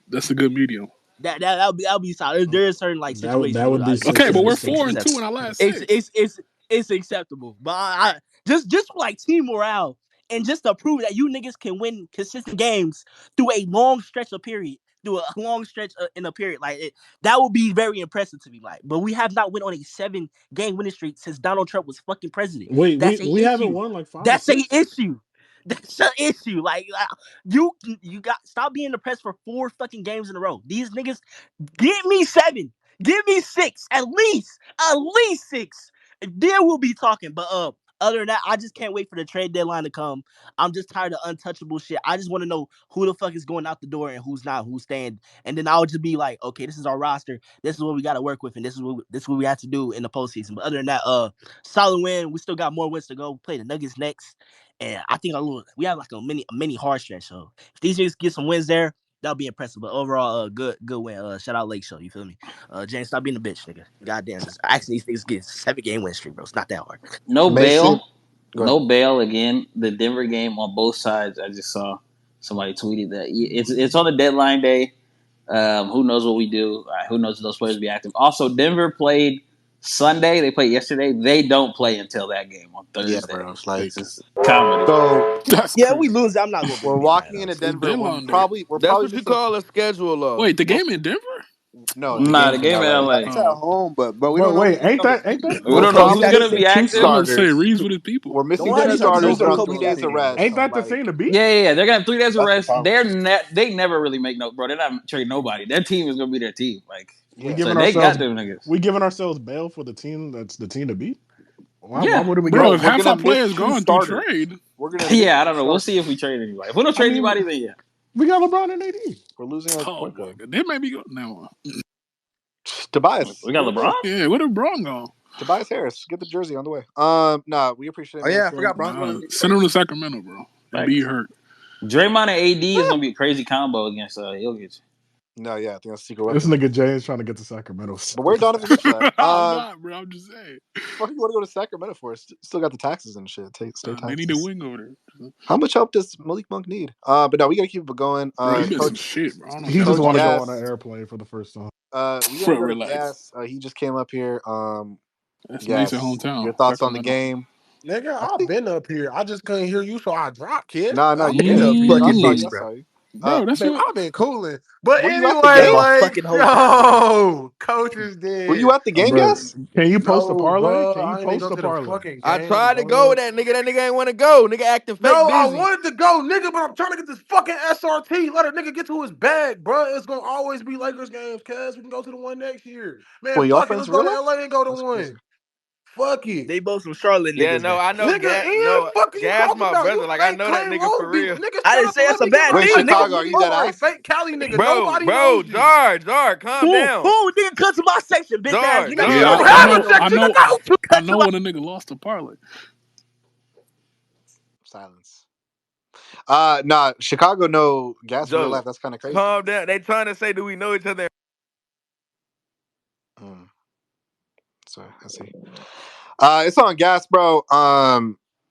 That's a good medium. That'll be solid. There is certain like situations That where would be I can Okay, six consider but out we're of this six. four seven. and two in our last It's 6. it's it's it's acceptable. But just for like team morale and just to prove that you niggas can win consistent games through a long stretch of period, through a long stretch in a period like that would be very impressive to me. Like, but we have not went on a 7 game winning streak since Donald Trump was fucking president. Wait, That's a we haven't issue. won like five or That's a six. issue. That's an issue. Like you got stop being depressed for 4 fucking games in a row. These niggas, give me 7. Give me 6. At least 6. Then we'll be talking. But other than that, I just can't wait for the trade deadline to come. I'm just tired of untouchable shit. I just want to know who the fuck is going out the door and who's not, who's staying. And then I'll just be like, okay, this is our roster. This is what we got to work with, and this is what we have to do in the postseason. But other than that, solid win. We still got more wins to go. We play the Nuggets next, and I think we have like a mini hard stretch. So if these niggas get some wins there, that'll be impressive. But overall, good win. Shout out Lake Show. You feel me? James, stop being a bitch, nigga. Goddamn, just actually these niggas get 7 game win streak, bro. It's not that hard. No Mason, bail. go ahead. No bail again. The Denver game on both sides. I just saw somebody tweeted that it's on the deadline day. Who knows what we do? Who knows if those players be active? Also, Denver played Sunday. They played yesterday. They don't play until that game on Yeah, Thursday. bro. It's This like is comedy. so That's Yeah, we crazy. lose. I'm not gonna we're be mad, walking into honestly. It's Denver. deadline day. We're That's probably what you missing. call a schedule loss. Wait, the game in Denver? No, the Nah, game's the in game in LA. LA. Oh. It's at home, but the We game's in don't LA. know. Oh. It's at home, but we But don't know wait, who's ain't on the that team. We We're don't know We who's missing gotta gonna say be two active. I'm gonna say starters. Reeves with his people. we're missing two Nobody knows starters the on coach 3 got days in of here. rest. ain't So that the like, thing to beat? Yeah. They're gonna have 3 days of that's the rest. problem. They never really make no, bro. They're not trading nobody. Their team is gonna be their team. Like, We Yeah. so giving they got ourselves them niggas. we giving ourselves bail for the team that's the team to beat. Why Yeah. wouldn't we Bro, Bro, give? if we're half gonna our miss players 2 gone through starters. trade, We're gonna miss Yeah, I 2 don't know. We'll see if starters. we trade anybody. If we don't I trade mean, anybody, then yeah. we got LeBron and AD. We're losing our oh point my guard. god, they may be going now. Tobias, We got get him in. LeBron. Yeah, where did Braun go? Tobias Harris, get the jersey on the way. Nah, we appreciate it, Oh man. yeah, I forgot Bron's going Nah, to send Detroit. him to Sacramento, bro. And be Facts. hurt. Draymond and AD is gonna be a crazy combo against Jokic. No, yeah, I think that's a secret This weapon. nigga James trying to get to Sacramento. But where Donovan Mitchell at? I'm not, bro. I'm just saying. Fuck, you want to go to Sacramento for? Still got the taxes and shit. State They need a taxes. wing over there. How much help does Malik Monk need? But no, we gotta keep it going. Bro, he Coach missing shit, bro. I don't know what He y'all just Coach want to talking go about. on an Gas. airplane for the first time. We gotta go to Relax. Gas. He just came up here. That's Mason Gas. Your hometown, thoughts on the Sacramento. game? Nigga, I I've think been up here. I just couldn't hear you, so I dropped, kid. no, I've you been good. up I here. Fucking saw bitch, you. I bro. saw you. Bro, that's Babe, what. I've been cooling. But Were you at the Talking game? anyway, about like, fucking hotel. yo, coach is Were you dead. at the game, Bro, Gas? can you post a No, parlay? bro. Can you I ain't even post go a to the parlay? fucking I game, tried to go with bro. that nigga. That nigga ain't want to go. Nigga acting fake No, I busy. wanted to go, nigga, but I'm trying to get this fucking SRT. Let a nigga get to his bag, bro. It's gonna always be Lakers games, cuz we can go to the one next year. Man, Wait, y'all fuck it. friends Let's in go real to life? LA and go to That's crazy. one. Fuck it. They both some Charlotte Yeah, niggas, no, man. I know Nigga, Gas. and No, fuck are you Gas, talking my about? brother. You Like I fake know that claim nigga for road beef. real. Nigga, I shut didn't up say and that's let a me get bad my Wait, thing, shit nigga. off. Chicago, You are you dead are a ass? fake Cali nigga. Bro, Nobody knows you. Jar, calm Who? down. Nigga, come to my section, bitch ass Jar, nigga. Nigga, you Yeah, Jar. don't Come have I a know, I section to know, go to. I cut to know my. when a nigga lost a parlay. Silence. Nah, Chicago no Gas in real life. Joe, That's kind of crazy. calm down. They trying to say, do we know each other? Sorry, I see. It's on Gas, bro. I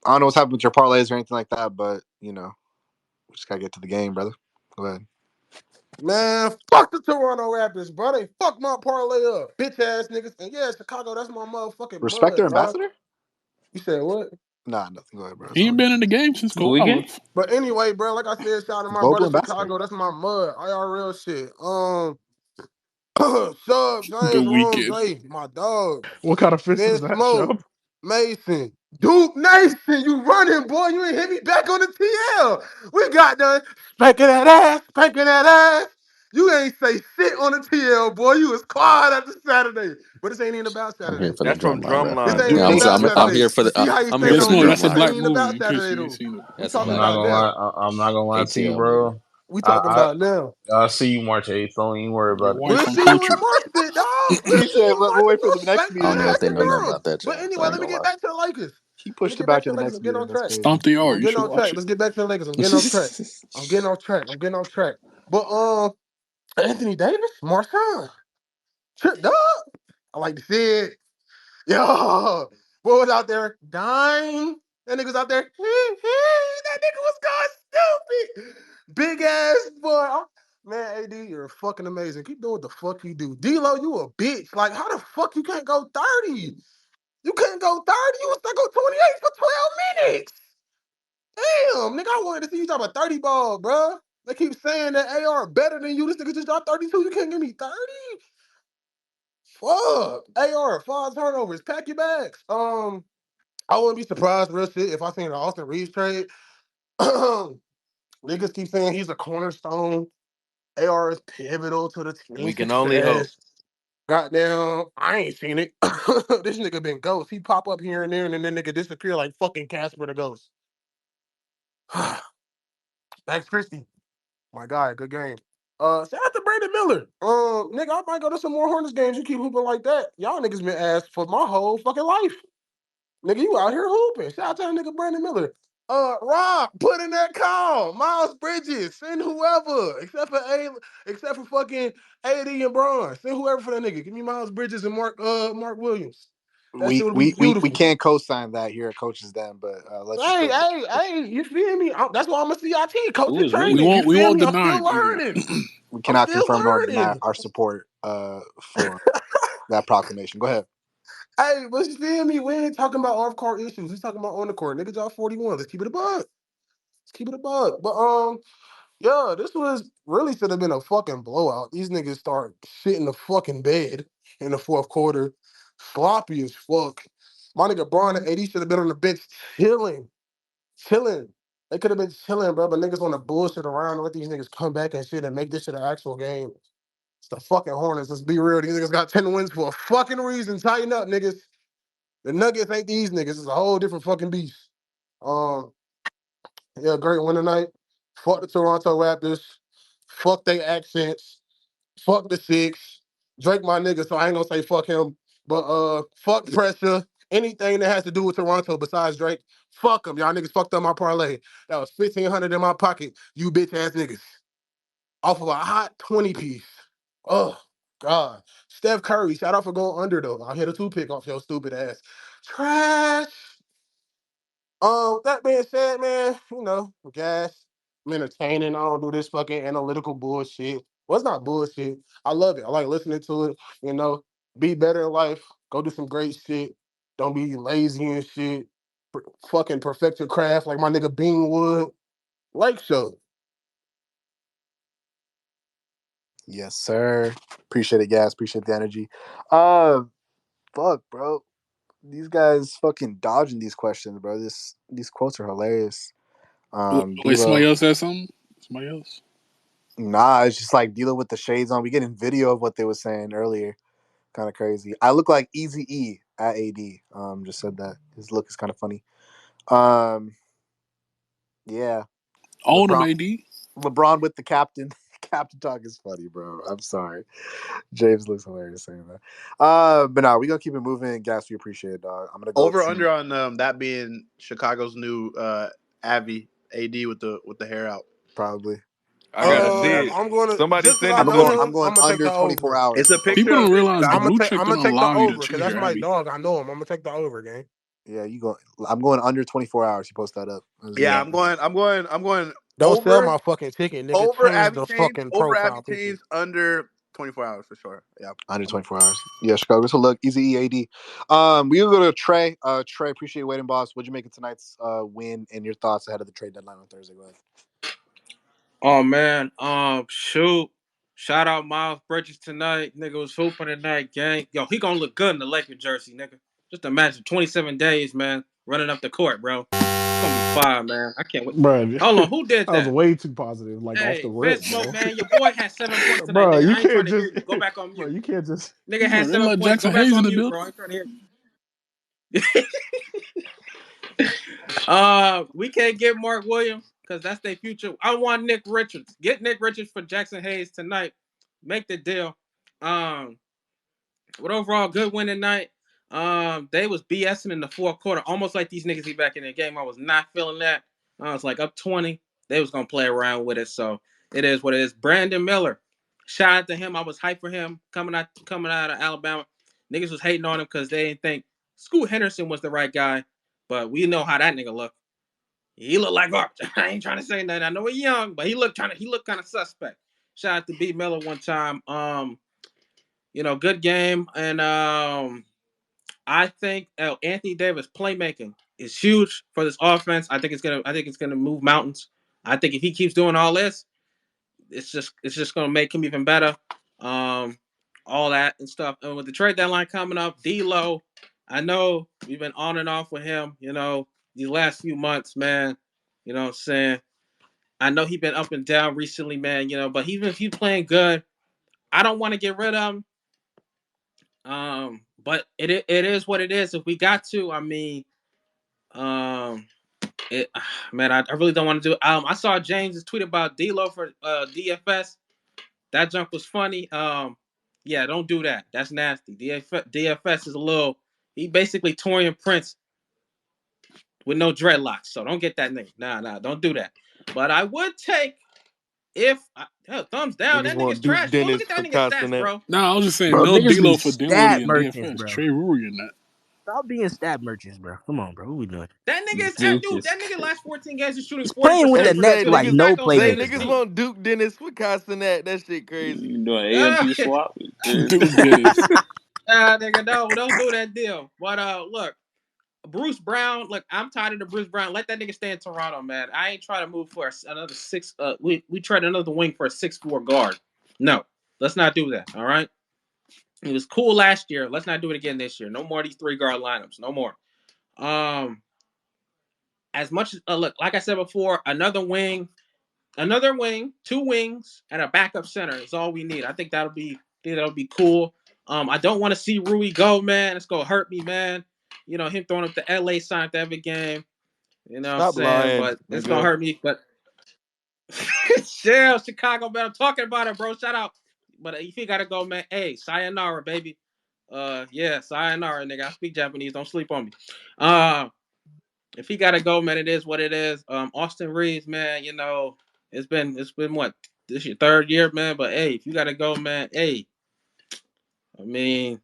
don't know what's happened with your parlays or anything like that, but we just gotta get to the game, brother. Go ahead. Man, fuck the Toronto Raptors, bro. They fucked my parlay up. Bitch ass niggas. And yeah, Chicago, that's my motherfucking Respect their mud, bro. ambassador? You said what? Nah, nothing. Go ahead, bro. It's He all ain't good. been in the game since Who we Kawhi get? left. But anyway, bro, like I said, shout out to my Global brother ambassador. Chicago. That's my mud. IRL shit. Sub, The James, weekend. Rose, my dog. What kind of fist is Vince that, Smoke, Chubb? Mason, Duke Nation, you running, boy. You ain't hit me back on the TL. We got done spanking that ass, spanking that ass. You ain't say shit on the TL, boy. You was quiet after Saturday. But this ain't even about I'm here Saturday. for the That's from drum line, bro. This Drumline. ain't Duke Yeah, even Nation about is I'm tough. here Saturday. for You see the how you I'm stay here Big for so the Smoke, mute? drum that's a This line. ain't black even about movie in case Saturday, you ain't though. seen it. We That's a talking fact. about now. ATL, I'm not gonna lie to you, bro. bro. We talking I about now. I'll see you March 8th. Don't even worry Your about it. wife We'll gonna see you coach in you. March, bit dog. We'll He see said, you in "We'll March. wait We for gonna the next spank I don't that know meeting." if ass they and know nothing done. about that, But James. I anyway, ain't let me gonna get lie. back to the Lakers. He Let me pushed it get back back to to the the Lakers. next I'm getting meeting. on That's track. crazy. Stomp the I'm yard. You getting should on watch track. it. Let's get back to the Lakers. I'm getting on track. I'm getting on track. I'm getting on track. But Anthony Davis, Marshawn, tripped up. I like to see it. Yo, boy was out there dying. That nigga was out there. That nigga was going stupid. Big ass boy. Man, AD, you're fucking amazing. Keep doing what the fuck you do. D-Lo, you a bitch. Like, how the fuck you can't go 30? You couldn't go 30. You was stuck on 28 for 12 minutes. Damn, nigga, I wanted to see you drop a 30 ball, bro. They keep saying that AR better than you. This nigga just dropped 32. You can't give me 30? Fuck. AR, 5 turnovers. Pack your bags. I wouldn't be surprised, real shit, if I seen an Austin Reeves trade. Niggas keep saying he's a cornerstone. AR is pivotal to the We team's can only hope. success. Goddamn, I ain't seen it. This nigga been ghost. He pop up here and there, and then that nigga disappear like fucking Casper the Ghost. Max Christie, my guy, good game. Shout out to Brandon Miller. Nigga, I might go to some more Hornets games. You keep hooping like that. Y'all niggas been asked for my whole fucking life. Nigga, you out here hooping. Shout out to that nigga Brandon Miller. Rob, put in that call. Miles Bridges, send whoever, except for fucking AD and Braun. Send whoever for that nigga. Give me Miles Bridges and Mark Williams. That shit We would be we we we beautiful. can't co-sign that here at Coaches Den, but let's just Hey, go. hey, hey, you feel me? That's why I'm a CIT, coach Who in is we? We training. You won't. We feel won't me? I'm deny still it either. learning. We I'm cannot still confirm nor deny learning. our support for that proclamation. Go ahead. Hey, but you feel me? We ain't talking about off-court issues. We talking about on the court. Nigga, y'all 41. Let's keep it a bug. Let's keep it a bug. But Yeah, this was really should have been a fucking blowout. These niggas start shit in the fucking bed in the fourth quarter. Sloppy as fuck. My nigga Braun and AD should have been on the bench chilling. Chilling. They could have been chilling, bro, but niggas want to bullshit around and let these niggas come back and shit and make this shit an actual game. It's the fucking Hornets. Let's be real. These niggas got 10 wins for a fucking reason. Tighten up, niggas. The Nuggets ain't these niggas. It's a whole different fucking beast. Um, yeah, great win tonight. Fuck the Toronto Raptors. Fuck they accents. Fuck the six. Drake my nigga, so I ain't gonna say fuck him. But fuck pressure. Anything that has to do with Toronto besides Drake, fuck them. Y'all niggas fucked up my parlay. That was 1,500 in my pocket. You bitch ass niggas. Off of a hot 20 piece. Oh God. Steph Curry, shout out for going under though. I hit a 2-pick off your stupid ass. Trash. That being said, man, gas. I'm entertaining. I don't do this fucking analytical bullshit. Well, it's not bullshit. I love it. I like listening to it. Be better in life. Go do some great shit. Don't be lazy and shit. Fucking perfect your craft like my nigga Bean would. Like so. Yes, sir. Appreciate it, guys. Appreciate the energy. Fuck, bro. These guys fucking dodging these questions, bro. These quotes are hilarious. Wait, somebody D'Lo. else said something? Somebody else? Nah, it's just like D'Lo with the shades on. We getting video of what they were saying earlier. Kind of crazy. I look like Easy E at AD. Just said that his look is kind of funny. Yeah. Own him, LeBron. AD. LeBron with the captain. Captain talk is funny, bro. I'm sorry. James looks hilarious saying that. But no, we're gonna keep it moving. Gas, we appreciate it, dog. I'm gonna go Over to under on that being Chicago's new Avi AD with the hair out. probably. I gotta see it. I'm gonna Somebody just because send I it I'm to know going. me. I'm him. going I'm gonna take under the 24 over. hours. It's a People picture don't of in realize the Chicago. blue check I'm don't gonna take the allow you to over because change that's your my Abby. dog. I know him. I'm gonna take the over, gang. Yeah, you go. I'm going under 24 hours. You post that up. Let's do Yeah, it. I'm going Don't sell over my fucking ticket, nigga. over Change Abby the Chains, fucking over Abby profile picture. Chains, under 24 hours for sure. Yeah. Under 24 hours. Yeah, Chicago. So look, easy EAD. We gonna go to Trey. Trey, appreciate you waiting, boss. What'd you make of tonight's win and your thoughts ahead of the trade deadline on Thursday? Go ahead. Oh man, shoot. Shout out Miles Bridges tonight. Nigga was hooping tonight, gang. Yo, he gonna look good in the Lakers jersey, nigga. Just imagine 27 days, man, running up the court, bro. It's gonna be fire, man. I can't wait. Bro, Hold on, that who did was that? way too positive, like off the Hey, rip, Vince Smoke, bro. man. Your boy had 7 points tonight, Bro, nigga. you I ain't trying can't to hear just, you. Go back on bro, mute. you can't just. Nigga had They 7 let points. Go Jackson back Hayes in on the mute, building. bro. I ain't trying to hear you. We can't get Mark Williams because that's their future. I want Nick Richards. Get Nick Richards for Jackson Hayes tonight. Make the deal. But overall, good win tonight. They was BSing in the fourth quarter, almost like these niggas be back in the game. I was not feeling that. I was like up 20. They was gonna play around with it, so it is what it is. Brandon Miller, shout out to him. I was hyped for him coming out of Alabama. Niggas was hating on him because they didn't think Scoot Henderson was the right guy, but we know how that nigga look. He looked like garbage. I ain't trying to say that. I know he's young, but he looked kind of suspect. Shout out to B Miller one time. Good game, and I think Anthony Davis playmaking is huge for this offense. I think it's gonna move mountains. I think if he keeps doing all this, it's just gonna make him even better. Um, all that and stuff. And with the trade deadline coming up, D'Lo, I know we've been on and off with him. These last few months, man. You know what I'm saying? I know he's been up and down recently, man. But even if he's playing good, I don't want to get rid of him. But it is what it is. If we got to, I mean, um, it, man, I really don't want to do it. I saw James's tweet about D'Lo for DFS. That junk was funny. Yeah, don't do that. That's nasty. DFS is a little. He basically Torian Prince with no dreadlocks. So don't get that nigga. Nah, don't do that. But I would take thumbs down. Niggas That want nigga's Duke trash. Go look Dennis at that for nigga's stats, Castanet. bro. Nah, I was just saying Bro, no niggas be D-Lo for stat Dinwiddie in merchants, DFS. bro. Trey Ruri in that. Stop being stat merchants, bro. Come on, bro. What we doing? Duke That is nigga last 14 games is shooting He's playing with 40% the Hey, from the Nets say field. like He's niggas, no back on say second playmakers, niggas bro. team. want Duke Dennis for Castanet. That shit crazy. you doing Uh, AMG swap? It's crazy. Duke Dennis. nigga, no, don't do that deal. But look, Bruce Brown, look, I'm tired of the Bruce Brown. Let that nigga stay in Toronto, man. I ain't trying to move for another six. We tried another wing for a 6'4" guard. No, let's not do that. All right. It was cool last year. Let's not do it again this year. No more of these 3-guard lineups. No more. As much as look, like I said before, another wing, 2 wings, and a backup center is all we need. I think that'll be cool. I don't want to see Rui go, man. It's gonna hurt me, man. You know, him throwing up the LA sign at every game. You know what I'm Stop saying? lying, But it's gonna nigga. hurt me. But Shell, Chicago, man. I'm talking about it, bro. Shout out. But if you gotta go, man, hey, sayonara, baby. Yeah, sayonara, nigga. I speak Japanese. Don't sleep on me. If he gotta go, man, it is what it is. Austin Reeves, man, you know, it's been what, this your 3rd year, man. But hey, if you gotta go, man, hey, I mean,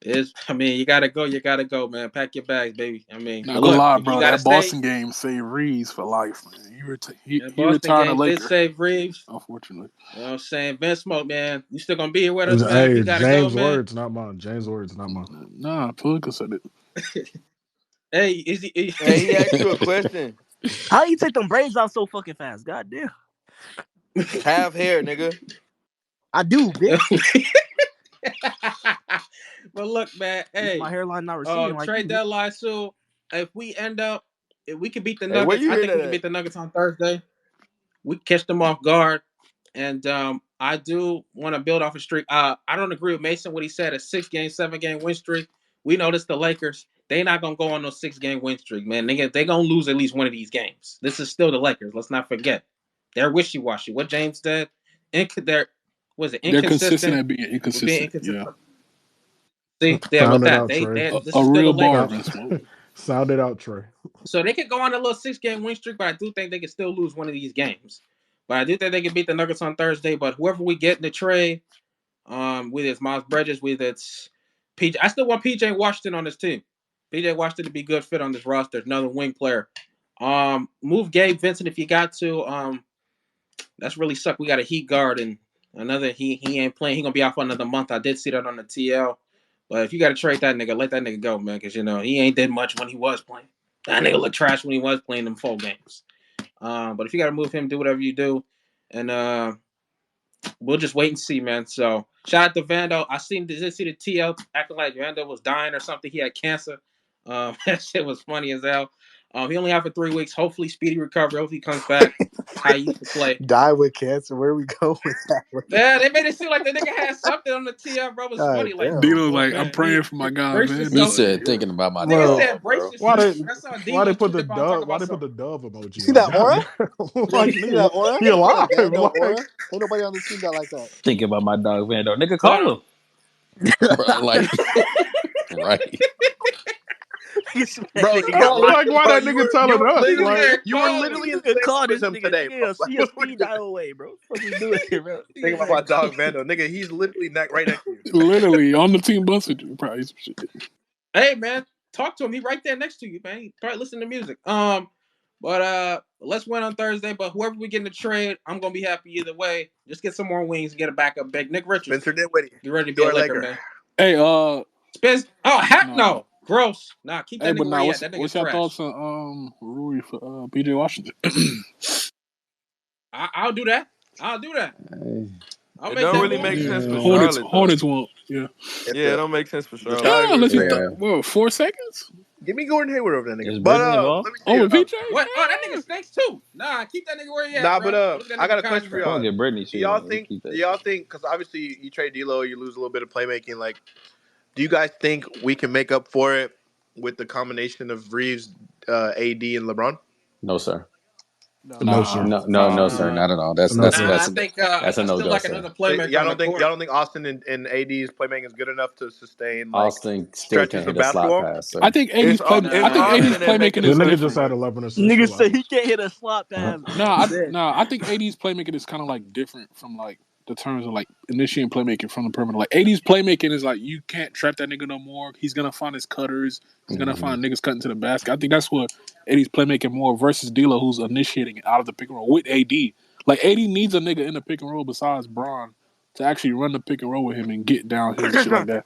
you gotta go, man. Pack your bags, baby. I mean, Not but gonna look, lie, if you bro. gotta That stay, Boston game saved Reeves for life, man. that He Boston retired a game did Laker, save Reeves. unfortunately. You know what I'm saying? Vince Smoke, man, you still gonna be here with us, man? If Hey, you gotta go, James' man. words, not mine. James' words, not mine. Nah, Pulga said it. Hey, is he? Hey, he asked you a question. How you take them braids out so fucking fast? God damn. Have hair, nigga. I do, bitch. But look, man, At least hey, my hairline not receding like trade you, bitch. deadline soon. If we can beat the Hey, where Nuggets, you I hear think that we can at? beat the Nuggets on Thursday. We catch them off guard, and I do want to build off a streak. I don't agree with Mason what he said, a 6-game, 7-game win streak. We know this the Lakers. They not gonna go on no 6-game win streak, man. They gonna lose at least one of these games. This is still the Lakers. Let's not forget. They're wishy-washy. What James said, they're They're consistent inconsistent. at being With being inconsistent. Yeah, inconsistent. See, yeah, with Sound it that, out, Trey. this a is still the real bar, Lakers. Sound, Vince Smoke. sound it out, Trey. So they could go on a little 6-game win streak, but I do think they could still lose one of these games. But I do think they can beat the Nuggets on Thursday. But whoever we get in the trade, whether it's Miles Bridges, whether it's PJ, I still want PJ Washington on this team. PJ Washington to be a good fit on this roster. Another wing player. Move Gabe Vincent if you got to. That's really suck. We got a Heat guard and another he ain't playing. He gonna be out for another month. I did see that on the TL. But if you got to trade that nigga, let that nigga go, man, because you know he ain't did much when he was playing. That nigga looked trash when he was playing them 4 games. But if you got to move him, do whatever you do, and we'll just wait and see, man. So shout out to Vando. Did see the TL acting like Vando was dying or something. He had cancer. That shit was funny as hell. He only out for 3 weeks. Hopefully, speedy recovery. Hopefully, he comes back how he used to play. Die with cancer. Where we go with that? Yeah, they made it seem like the nigga had something on the TL, bro. It was God funny. Like, damn. Dino's well, like, I'm man, praying for my guy, brace man. He yourself. Like, said, thinking about my Nigga dog, said, brace bro. Why yourself. they That's on why they Debo put tweeted the about talking dove? Why about they put something. the dove You emoji see up? that aura? Goddamn. Yo, Like You see that nigga, aura? he They put a alive. Vando Like aura. Ain't nobody on the team got like that. Thinking about my dog Vando. Nigga, hold call him. Bro, like, right. This man Bro, nigga got call him, locked. why bro. that nigga telling us? Literally, nigga Like said, you were call literally him. in the Nigga same call room this as him nigga. today, bro. Nigga, Like, see a what are we speed doing? dial away, bro. What we doing here, bro? Think Nigga about said, my dog Vando, nigga. He's literally right next to you. literally on the team bus with you, probably some shit. hey, man, talk to him. He right there next to you, man. He probably listen to music. But let's win on Thursday. But whoever we get in the trade, I'm gonna be happy either way. Just get some more wings and get a backup big. Nick Richards, Spencer Dinwiddie, get ready to be a your Laker, Laker. man. Hey, Spence, oh heck nah. no, gross. Nah, keep Hey, that but nigga where now, he at. That nigga's what's your trash. thoughts on Rui for PJ Washington? I'll do that. I'll do that. I'll It make don't that really move. make sense for Yeah, Charlotte though. Hornets won't. Yeah, If Yeah, it don't make sense for the Charlotte. salary yeah. was Unless the you same, Yeah. 4 seconds. give me Gordon Hayward over that nigga. Is But Bridges involved? let me Oh, see. with PJ. What? Oh, that nigga stinks too. Nah, keep that nigga where he at, Nah, bro. but Look at that I got nigga a question for If contract. I don't y'all. get Brittany Do shit, y'all we think? keep Do that y'all shit. think? Because obviously you trade D'Lo, you lose a little bit of playmaking. Like, do you guys think we can make up for it with the combination of Reeves, AD, and LeBron? No, sir. No. no Nah, sir, No, sir. nah, Not at all. That's no that's sir. nah. that's I think that's a I no still go, like sir. another So playmaker on the y'all court. don't think Austin and AD's playmaking is good enough to sustain like Austin still stretches can't of hit a slot basketball? pass, I sir. think It's I it's think Nah. AD's Austin and making playmaking The it is nigga sense, just different. had bro. 11 assists. Nigga say Relax. he can't hit a slot Uh-huh. pass. Shit. I think AD's playmaking is kind of like different from like the terms of like initiating playmaking from the perimeter. Like AD's playmaking is like you can't trap that nigga no more. He's gonna find his cutters. He's gonna hmm find niggas cutting to the basket. I think that's what AD's playmaking more versus D'Lo, who's initiating it out of the pick and roll with AD. Like AD needs a nigga in the pick and roll besides Braun to actually run the pick and roll with him and get downhill and Chris shit like Johnson. that.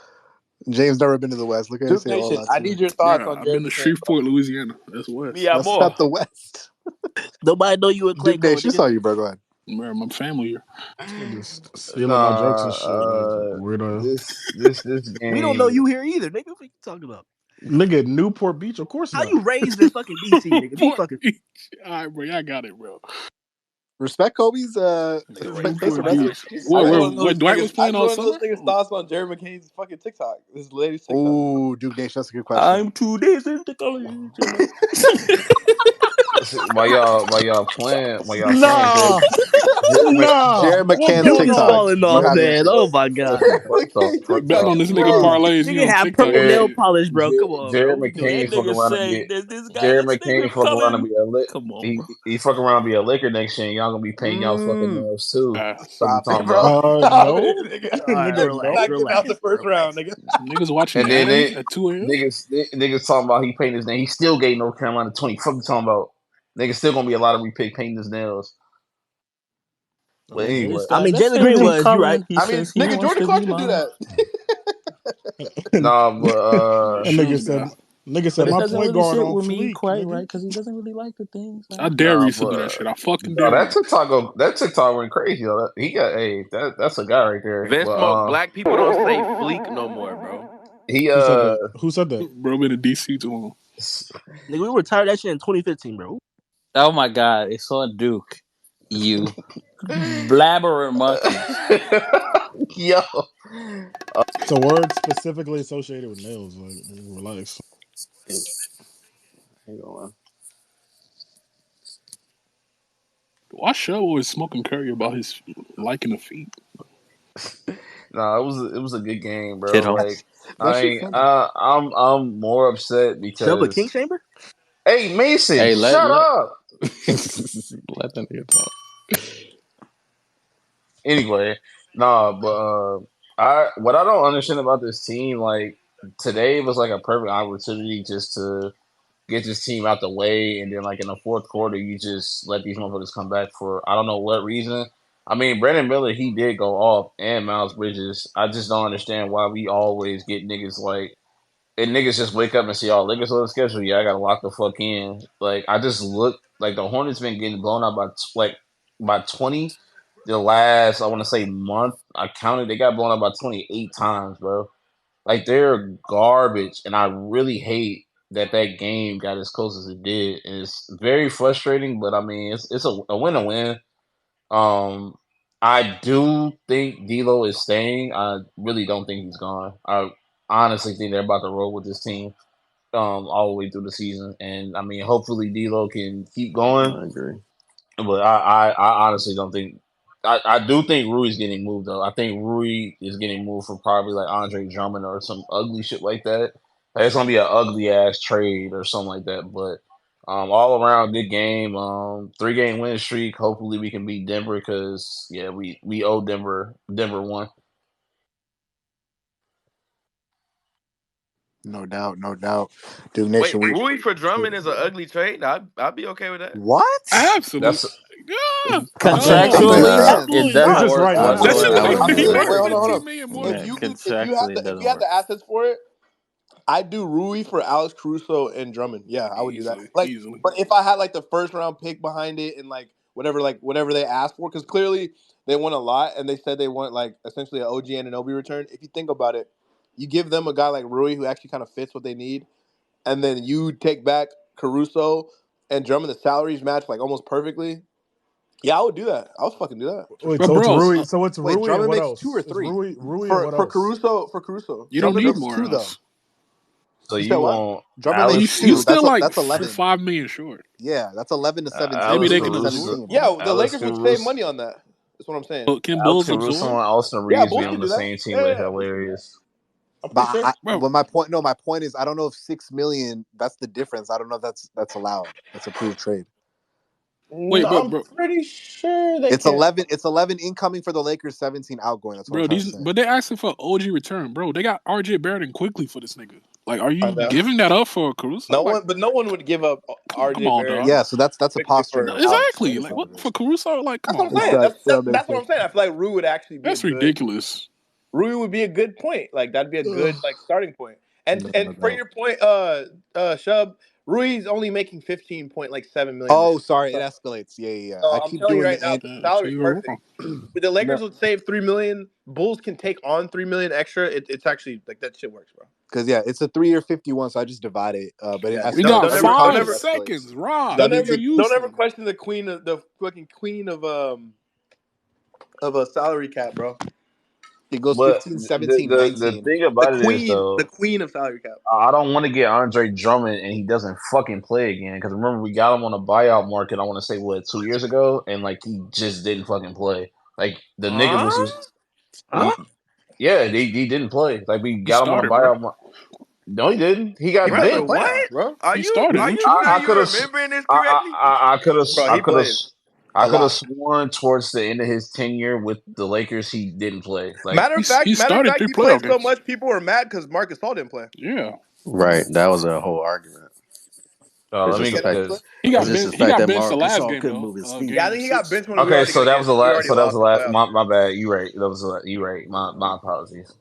James never been to the West. Look at him Duke say all Nation, that I too. need your thoughts Yeah, on I've been Jeremy to Kane, bro. Shreveport, Louisiana. That's West. Yeah, That's boy. not the West. Nobody know you in Duke Clayco, Nation, nigga. saw you, bro. Go ahead. Man, my family here. This nigga's stealing my jokes Nah, and shit. Like weirdo. this We don't know game. you here either, nigga. What you talking about? Nigga, Newport Beach, of course How not. you raised in fucking DC, nigga? Be Newport fucking. Beach. All right, bro. I got it, bro. Respect Kobe's Nigga place of Newport residence. Beach. I What, just where, want to know what this Dwight niggas. was I playing just all want to know summer? this niggas' thoughts on Jeremy Kane's fucking TikTok. This latest TikTok. Oh, Duke Nation, that's a good question. I'm 2 days into college. While y'all playing, Nah, nah. Jerry What's McCann's Duke going is TikTok. on? falling You off, have the man. answer. Oh my god. first off, McCain first Betting TikTok. on off, this nigga Nah. parlays here Nigga on have TikTok purple and nail Jerry, shit. polish, bro. Come on, bro. Jerry We doing McCain That this. fuck nigga around and say be there's this guy, Jerry this nigga McCain fuck around and coming. be a lick. Come on, bro. He fuck around and be a liquor next year. And y'all gonna be paying y'all fucking Mm. nails too. Fuck you Stop it, talking bro. about? Stop it, No. nigga. All right, Nigga, You're relax, not no. getting out the relax, first round, relax. nigga. Niggas watching And the then game at 2 a.m. niggas talking about he paid his name. He still gave North Carolina 20. Fuck you talking about? Niggas still gonna be a lot of repick painting his nails. I But mean, anyway, I mean, let's Jalen stay with Green him was. You covering. right. He I mean, says he nigga, wants Jordan to Clark be should do mine. that. and nah, but Shoes guy. nigga But said it my doesn't point really guard sit on with me fleek, quite right nigga. because he doesn't really like the things. I dare nah, Reese to do that but shit. I fucking no, dare that him. TikTok went crazy. Yo. That's a guy right there. Vince But Smoke, black people don't say fleek no more, bro. he Who said that? Who said that? Bro, been in DC too long. Nigga, we retired that shit in 2015, bro. Oh my God, it's on Duke. You blabbering monkeys. yo, It's a word specifically associated with nails. Like, relax. Why Show always smoking curry about his liking the feet? nah, it was a good game, Hit bro. home. Like That I shit ain't, funny. I'm more upset Shove a king because chamber? hey Mason, Hey, let shut let up. let them nigga talk. Anyway, nah, but I what I don't understand about this team, like today was like a perfect opportunity just to get this team out the way, and then like in the fourth quarter, you just let these motherfuckers come back for I don't know what reason. I mean, Brandon Miller, he did go off, and Miles Bridges. I just don't understand why we always get niggas like, and niggas just wake up and say, "Oh, niggas on the schedule. Yeah, I gotta lock the fuck in." Like, I just look like the Hornets been getting blown out by 20. The last I want to say month, I counted they got blown out by 28 times, bro. Like they're garbage, and I really hate that game got as close as it did. And it's very frustrating, but I mean, it's a win to win. Um, I do think D'Lo is staying. I really don't think he's gone. I honestly think they're about to roll with this team all the way through the season. And I mean, hopefully D'Lo can keep going. I agree. But I honestly don't think. I do think Rui's getting moved though. I think Rui is getting moved for probably like Andre Drummond or some ugly shit like that. Like, it's gonna be an ugly ass trade or something like that. But all around good game. 3 game win streak. Hopefully we can beat Denver because yeah we owe Denver one. No doubt, no doubt. Duke Wait, Nation, we Rui for Drummond is an ugly trade. I'd be okay with that. what? Absolutely. That's Yeah. I'm No. just Contractually, saying. it He's doesn't just Not. work right Not. though. That He's shit just whatsoever. right like I'm though. just he saying. worth Wait, hold on, hold on. 15 million more than Yeah, Rui. contractually, it If doesn't you had work. the assets for it, I'd do Rui for Alex Caruso and Drummond. Yeah, I would do that. Like, Easily. but if I had like the first round pick behind it and like whatever they asked for, because clearly they want a lot and they said they want like essentially an OG and an OB return. If you think about it, you give them a guy like Rui who actually kind of fits what they need, and then you take back Caruso and Drummond. The salaries match like almost perfectly. Yeah, I would do that. I would fucking do that for Wait, sure. But so it's bro, Rui. So it's Wait, Rui and Drummond what makes 2 or else? It's 3. Rui and For what for else? Caruso for Caruso. you don't Drummond need Drummond's makes more 2 though. else. so you said you what? want Drummond You makes Alex you 2. still like That's 11. 5 million short. Yeah, that's 11 to Maybe 17. Alex they 15 can to Caruso, absorb. 17, bro. Yeah, the Alex Lakers would save Caruso, money on that. That's what I'm saying. But can Alex Bulls Caruso absorb? and Austin Yeah, Reeves Bulls being on can the do that. same team Yeah, are yeah, Bulls can do that. hilarious. I'm But pretty sure. Bro, well, my point is I don't know if 6 million, that's the difference. I don't know if that's allowed. That's approved trade. No, wait, but I'm bro, pretty sure they It's can. 11 incoming for the Lakers, 17 outgoing. That's what I'm bro, trying to these say. but they asking for OG return, bro. They got RJ Barrett and quickly for this nigga. Like, are I you know. giving that up for Caruso? No Like, one, but no one would give up come RJ on, Barrett dog. Yeah, so that's a quickly posturing for No, move. Alex exactly. It is Caruso. Like, what what it for is. Caruso? Like, come That's what on, I'm It dog. saying. does. It That's makes what sense. I'm saying. I feel like Rui would actually be a That's good. ridiculous. Rui would be a good point. Like that'd be a good Ugh. like starting point. No And for doubt. your point, Shub, Rui's only making 15.7 million this Oh, year. sorry, it So, escalates. Yeah. so I I'm keep telling you doing right the now, and the So salary's you were perfect. wrong. But the Lakers no, would save 3 million. Bulls can take on 3 million extra. It's actually like that shit works, bro. because it's a 3-year 51, so I just divide it. But Yeah. as We time got Don't as the ever don't five contract ever escalates, seconds. Rob, don't nigga, ever use don't ever them. question the fucking queen of a salary cap, bro. it goes But 15, 17, the 19. thing The about it is queen, the though, queen of salary cap. I don't want to get Andre Drummond and he doesn't fucking play again. Because remember we got him on a buyout market. I want to say what 2 years ago, and like he just didn't fucking play. Like the nigga Huh? was, Huh? yeah, he didn't play. Like we He got him on a started, bro. buyout market. No, he didn't. He He got played in the Brother, benched. what? playoffs, bro. Are He you started, are didn't you you? sure I you could have, remembering this correctly? Bro, I he could have, played I a could have lot. sworn towards the end of his tenure with the Lakers, he didn't play. Like, Matter He of fact, he matter of started fact, 3 he played playoff so games. much people were mad because Marcus Gasol didn't play. Yeah. Right, that was a whole argument. Let Did me he get Disrespect. benched, because Cliff? He got benched. He Disrespect got that benched the Marcus last all game couldn't though. move his feet. Yeah, I Game think he got 6. benched when we okay. already So that was the we last. already So that was lost the in the last. playoffs. My bad. You right. That was you right. My apologies.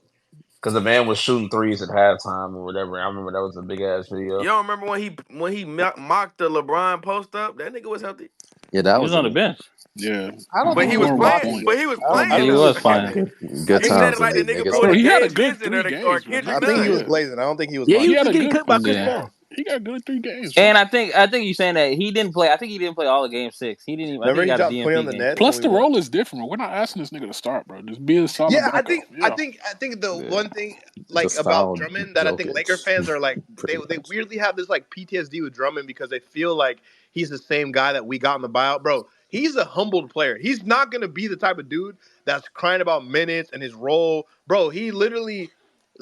Because the man was shooting threes at halftime or whatever. I remember that was a big ass You video. don't remember when he mocked the LeBron post up? That nigga was healthy. Yeah, that He was was on the a bench. Yeah, I don't But think he he was was horrible playing. mocking. point. But he was I playing don't He think he though. was was mocking fine. it. good I He think he said was it times like the in glazing, nigga Vegas, bro. pulled Bro, a man. he had a Gabe good Vincent 3 or games, man. Kendrick I He think had, he Nunn. was yeah, glazing. I don't think he was Yeah, he he mocking was had it. a getting good cooked by Chris Yeah. Paul. he got good 3 games, bro. And I think you saying that he didn't play. I think he didn't play all of Game 6. He didn't. Even, I think Remember he he got a dropped 20 on DNP the Game Nets 6. when Plus, we the won. role is different. We're not asking this nigga to start, bro. Just be a solid Yeah, backup. Yeah. I think the Yeah. one thing The like about style Drummond that I think Laker Jokic, fans are like pretty they much. weirdly have this like PTSD with Drummond because they feel like he's the same guy that we got in the buyout. Bro, he's a humbled player. He's not gonna be the type of dude that's crying about minutes and his role. Bro, he literally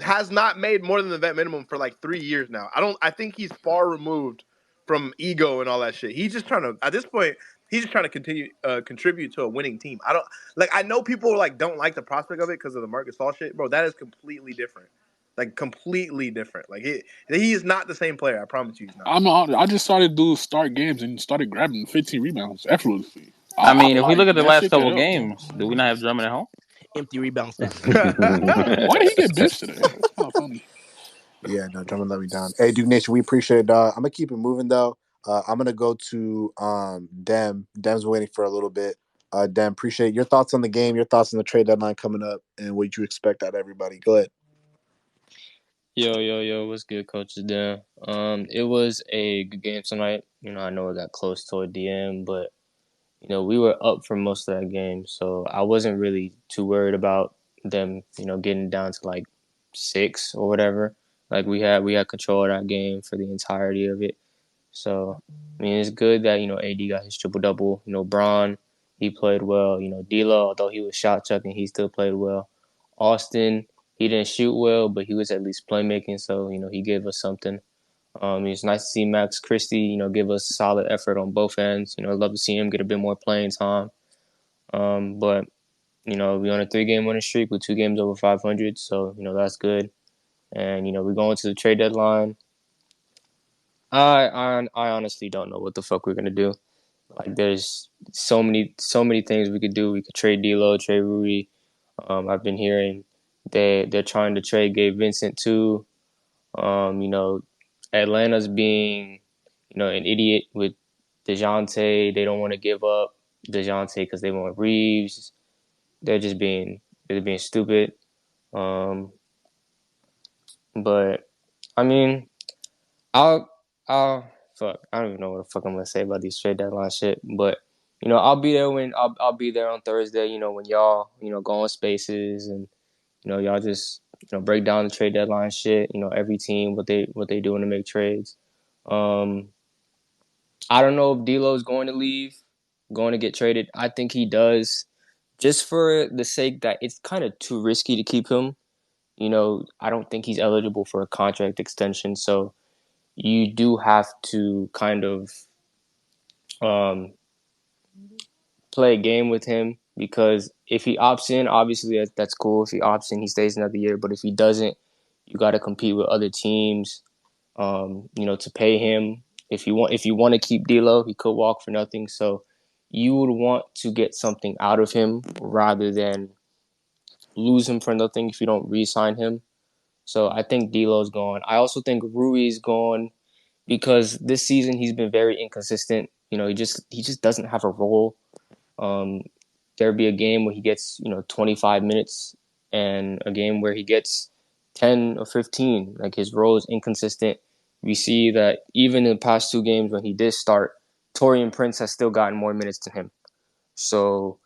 has not made more than the vet minimum for like 3 years now. I think he's far removed from ego and all that shit. He's just trying to at this point, he's just trying to continue contribute to a winning team. I don't like I know people like don't like the prospect of it because of the Marcus Gasol shit, bro. That is completely different, like completely different. Like he is not the same player. I promise you, he's not. I just started to start games and started grabbing 15 rebounds effortlessly. I I mean, if we look like at the that last shit could couple help, bro. games, do we not have Drummond at home? Empty rebound stats. Why did he get benched today? That's kind of funny. Yeah, no, Drummond let me down. Hey, Duke Nation, we appreciate it. I'm gonna keep it moving though. I'm gonna go to Dem. Dem's waiting for a little bit. Dem, appreciate your thoughts on the game, your thoughts on the trade deadline coming up, and what you expect out of everybody. Go ahead. Yo, what's good, Coach? It's Dan. It was a good game tonight. I know it got close toward the end, but we were up for most of that game, so I wasn't really too worried about them, getting down to like 6 or whatever. Like we had control of that game for the entirety of it. So I mean, it's good that AD got his triple double. Braun, he played well. D'Lo, although he was shot chucking, he still played well. Austin, he didn't shoot well, but he was at least playmaking, so he gave us something. It's nice to see Max Christie, give us solid effort on both ends. I'd love to see him get a bit more playing time. But we're on a 3-game winning streak with 2 games over 500, so that's good. And we're going to the trade deadline. I honestly don't know what the fuck we're gonna do. Like, there's so many things we could do. We could trade D'Lo, trade Rui. I've been hearing they're trying to trade Gabe Vincent too. Atlanta's being an idiot with DeJounte. They don't want to give up DeJounte because they want Reeves. They're being stupid. Um, but I mean, I'll I'll fuck. I don't even know what the fuck I'm gonna say about these trade deadline shit. But I'll be there when I'll be there on Thursday. When y'all go on spaces and y'all just break down the trade deadline shit. Every team what they doing to make trades. Um, I don't know if D'Lo's going to leave, going to get traded. I think he does, just for the sake that it's kind of too risky to keep him. I don't think he's eligible for a contract extension, so you do have to kind of um, play a game with him, because if he opts in, obviously that's cool. If he opts in, he stays another year. But if he doesn't, you got to compete with other teams, to pay him. If you want to keep D'Lo, he could walk for nothing. So you would want to get something out of him rather than lose him for nothing if you don't re-sign him. So I think D'Lo's gone. I also think Rui's gone because this season he's been very inconsistent. He just doesn't have a role. Um, there'd be a game where he gets 25 minutes, and a game where he gets 10 or 15. Like, his role is inconsistent. We see that even in the past 2 games when he did start, Torian Prince has still gotten more minutes than him. So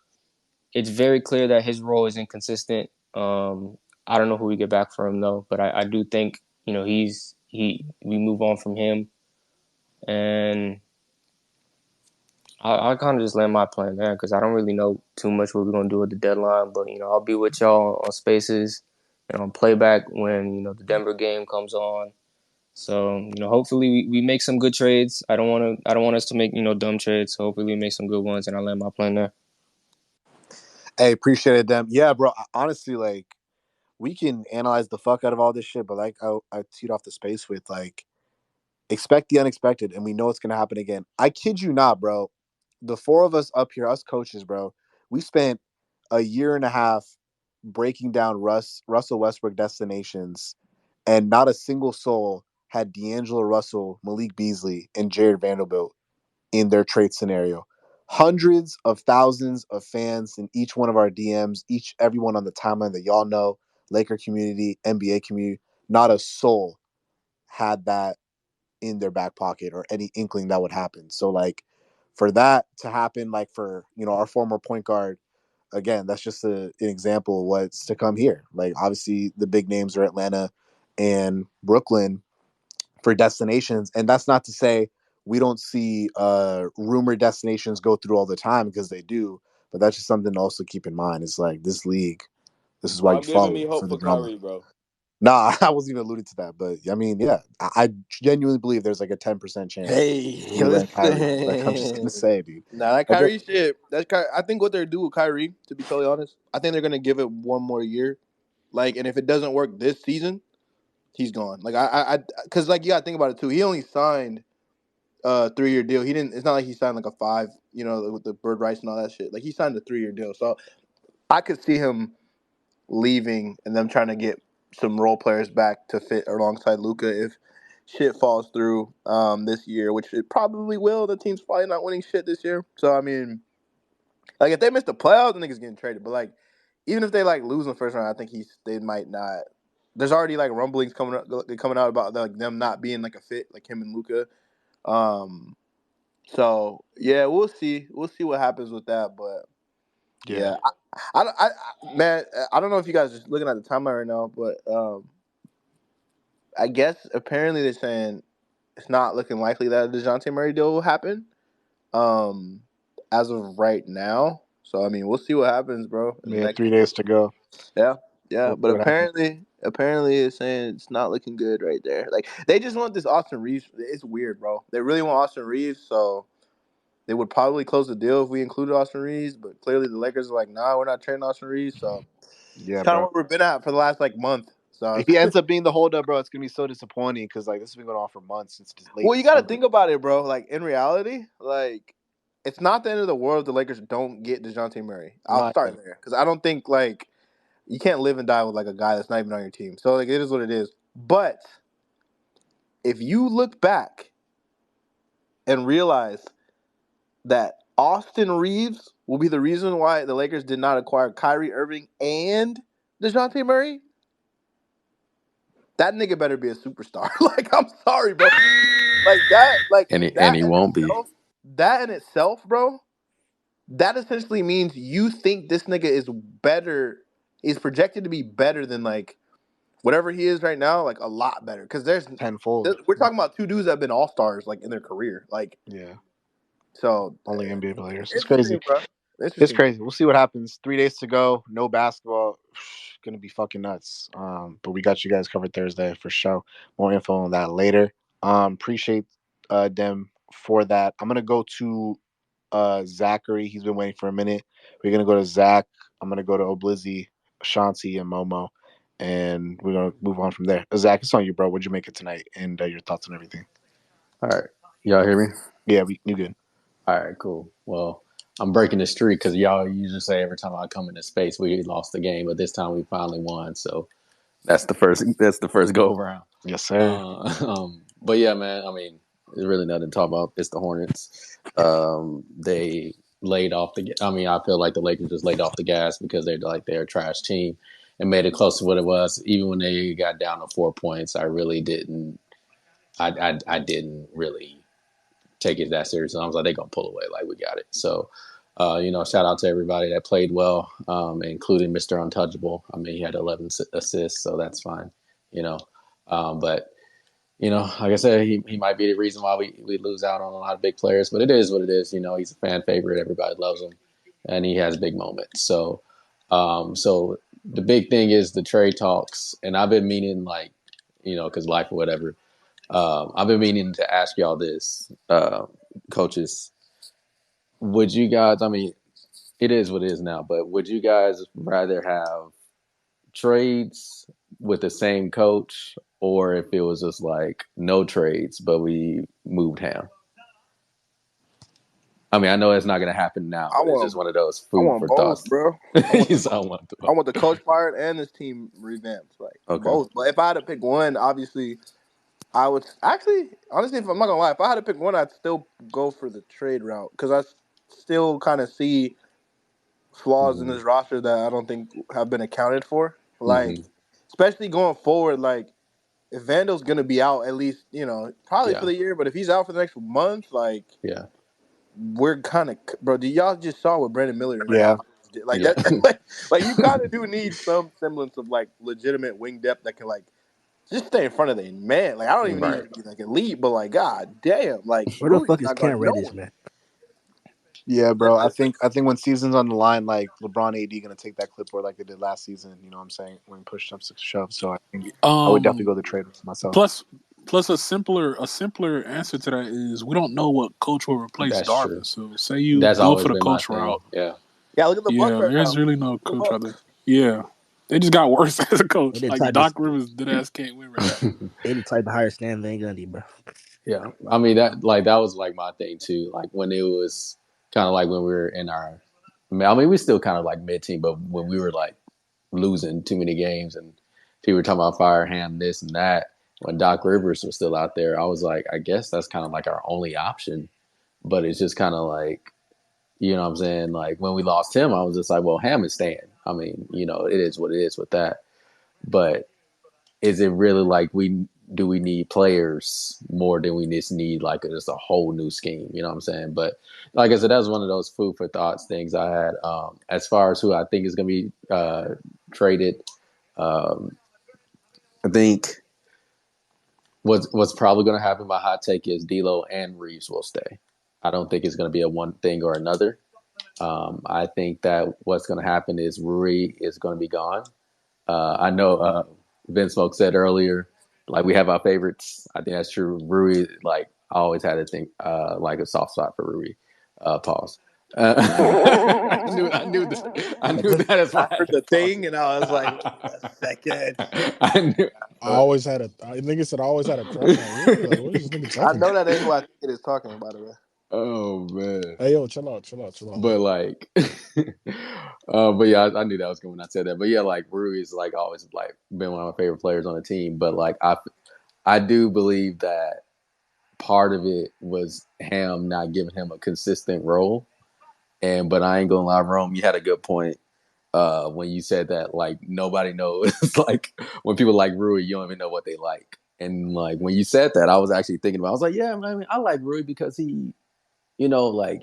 it's very clear that his role is inconsistent. I don't know who we get back for him though, but I do think we move on from him, and I kind of just land my plan there because I don't really know too much what we're gonna do with the deadline. But I'll be with y'all on Spaces and on playback when the Denver game comes on. So hopefully we make some good trades. I don't want us to make dumb trades. So hopefully we make some good ones, and I land my plan there. Hey, appreciate it, Dem. Yeah, bro. Honestly, like, we can analyze the fuck out of all this shit, but like I teed off the space with, like, expect the unexpected, and we know it's going to happen again. I kid you not, bro. The four of us up here, us coaches, bro, we spent a year and a half breaking down Russell Westbrook destinations, and not a single soul had D'Angelo Russell, Malik Beasley, and Jared Vanderbilt in their trade scenario. Hundreds of thousands of fans in each one of our DMs, everyone on the timeline that y'all know, Laker community, NBA community, not a soul had that in their back pocket or any inkling that would happen. So like for that to happen, like for, our former point guard, again, that's just an example of what's to come here. Like obviously the big names are Atlanta and Brooklyn for destinations. And that's not to say we don't see rumored destinations go through all the time, because they do. But that's just something to also keep in mind. It's like this league, this is why you Stop giving follow me it, hope for the for drama. Kyrie, bro. Nah, I wasn't even alluding to that. But I mean, yeah, I genuinely believe there's like a 10% chance Hey, we land Kyrie. Like I'm just gonna listen. say, dude. Nah, that I just Kyrie shit. I think what they're doing with Kyrie, to be totally honest, I think they're gonna give it one more year. Like, and if it doesn't work this season, he's gone. Like because like you gotta think about it too. He only signed a 3-year deal. He didn't. It's not like he signed like a 5. With the bird rights and all that shit. Like he signed a 3-year deal. So I could see him leaving and them trying to get some role players back to fit alongside Luca if shit falls through this year, which it probably will. The team's probably not winning shit this year. So I mean, like if they miss the playoffs, the niggas getting traded. But like even if they like lose in the first round, I think they might not. There's already like rumblings coming out about like them not being like a fit, like him and Luca. Um, so yeah, we'll see. We'll see what happens with that. But yeah, man, I don't know if you guys are looking at the timeline right now, but I guess apparently they're saying it's not looking likely that a DeJounte Murray deal will happen um, as of right now. So, I mean, we'll see what happens, bro, in the Yeah, next 3 days to go. Yeah, yeah. We'll see But what happens. apparently it's saying it's not looking good right there. Like, they just want this Austin Reeves. It's weird, bro. They really want Austin Reeves, so they would probably close the deal if we included Austin Reeves, but clearly the Lakers are like, nah, we're not trading Austin Reeves, so it's Yeah, kind of bro. what we've been at for the last like month. So If he ends up being the holdup, bro, it's gonna be so disappointing, because like this has been going on for months since late well, you got to December. think about it, bro. Like in reality, like it's not the end of the world if the Lakers don't get DeJounte Murray. I'll Not yet. start there because I don't think like you can't live and die with like a guy that's not even on your team. So like it is what it is. But if you look back and realize that Austin Reeves will be the reason why the Lakers did not acquire Kyrie Irving and DeJounte Murray, that nigga better be a superstar. Like I'm sorry, bro. Like And he that in won't be. itself, bro. That essentially means you think this nigga is better, is projected to be better than like whatever he is right now, like a lot better. Because Tenfold. we're talking about two dudes that have been all stars like in their career, like Yeah, so. only NBA players. It's crazy. Interesting, bro. It's Interesting. crazy. We'll see what happens. 3 days to go. No basketball. Gonna be fucking nuts. But we got you guys covered Thursday for sure. More info on that later. Appreciate them for that. I'm gonna go to Zachary. He's been waiting for a minute. We're gonna go to Zach. I'm gonna go to Oblizzy, Shanti, and Momo, and we're gonna move on from there. Zach, it's on you, bro. What'd you make it tonight, and your thoughts on everything? All right. Y'all hear me? Yeah, you good. All right, cool. Well, I'm breaking the streak because y'all usually say every time I come into space we lost the game, but this time we finally won. So that's the first. That's the first go around. Yes, sir. But yeah, man. I mean, there's really nothing to talk about. It's the Hornets. They laid off the. I mean, I feel like the Lakers just laid off the gas because they're a trash team and made it close to what it was. Even when they got down to 4 points, I really didn't. I didn't really take it that serious. And I was like, they're gonna pull away, like we got it. So, shout out to everybody that played well, including Mr. Untouchable. I mean, he had 11 assists, so that's fine. You know, but like I said, he might be the reason why we lose out on a lot of big players. But it is what it is. You know, he's a fan favorite. Everybody loves him, and he has big moments. So the big thing is the trade talks, and I've been meaning because life or whatever. I've been meaning to ask y'all this, coaches. Would you guys? I mean, it is what it is now. But would you guys rather have trades with the same coach or if it was just like no trades, but we moved Ham. I mean, I know it's not going to happen now, I but it's just want one of those I food want for both, thoughts. bro. Yes, I want to. I want the coach fired and this team revamped, like Okay. both. But if I had to pick one, obviously, I would actually, honestly, if I'm not gonna lie, if I had to pick one, I'd still go for the trade route because still kind of see flaws in Mm-hmm. this roster that I don't think have been accounted for. Like, Mm-hmm. especially going forward, like if Vandal's gonna be out at least, probably for Yeah. the year, but if he's out for the next month, like Yeah. we're kind of, bro. Y'all just saw what Brandon Miller and Yeah. Josh did. Like Yeah. that, like you kind of do need some semblance of like legitimate wing depth that can like just stay in front of the man. Like I don't even need you Right. to be like elite, but like god damn, like Where the Rudy's fuck is not Cam guarding no Reddish, one. man? Yeah, bro. I think when season's on the line, like LeBron AD gonna take that clipboard like they did last season. You know what I'm saying? When push comes to shove. So I think I would definitely go the trade with myself. Plus a simpler answer to that is we don't know what coach will replace That's true. Darvin. So say you That's go always for the been my coach thing. route. Yeah. Yeah, look at the Bucks Yeah, right there's now. really no The coach out there. Bucks. Yeah. They just got worse as a They coach. didn't Like try to Doc Rivers dead ass can't win right now. they didn't try to hire Stan Van Gundy, bro. Yeah. I mean that was like my thing too. Like when it was kind of like when we were in our I mean we still kind of like mid team, but when we were like losing too many games and people were talking about fire Ham this and that, when Doc Rivers was still out there, I was like, I guess that's kind of like our only option. But it's just kind of like, you know what I'm saying? Like when we lost him, I was just like, well, Ham is staying. I mean, it is what it is with that. But is it really like we need players more than we just need like just a whole new scheme? You know what I'm saying? But like I said, that's one of those food for thoughts things I had. As far as who I think is going to be traded, um, I think what's probably going to happen. My hot take is D'Lo and Reeves will stay. I don't think it's going to be a one thing or another. I think that what's going to happen is Rui is going to be gone. I know Vince Smoke said earlier, like we have our favorites. I think that's true. Rui, like I always had to think like a soft spot for Rui. Pause. I knew that is I why I had heard to the pause thing, and I was like, wait a second. it. I knew. I always had a. I think it said I always had a crush on Rui. Like, what is this nigga I talking know about? that ain't who I think it is talking, by the way. Oh man. Hey, yo, chill out, chill out, chill out. But like, but yeah, I knew that was going when I said that. But yeah, like Rui's like always like been one of my favorite players on the team. But like I do believe that part of it was Ham not giving him a consistent role. But I ain't gonna lie, Rome, you had a good point when you said that like nobody knows. Like when people like Rui, you don't even know what they like. And like when you said that, I was actually thinking about. I was like, yeah, man, I like Rui because he like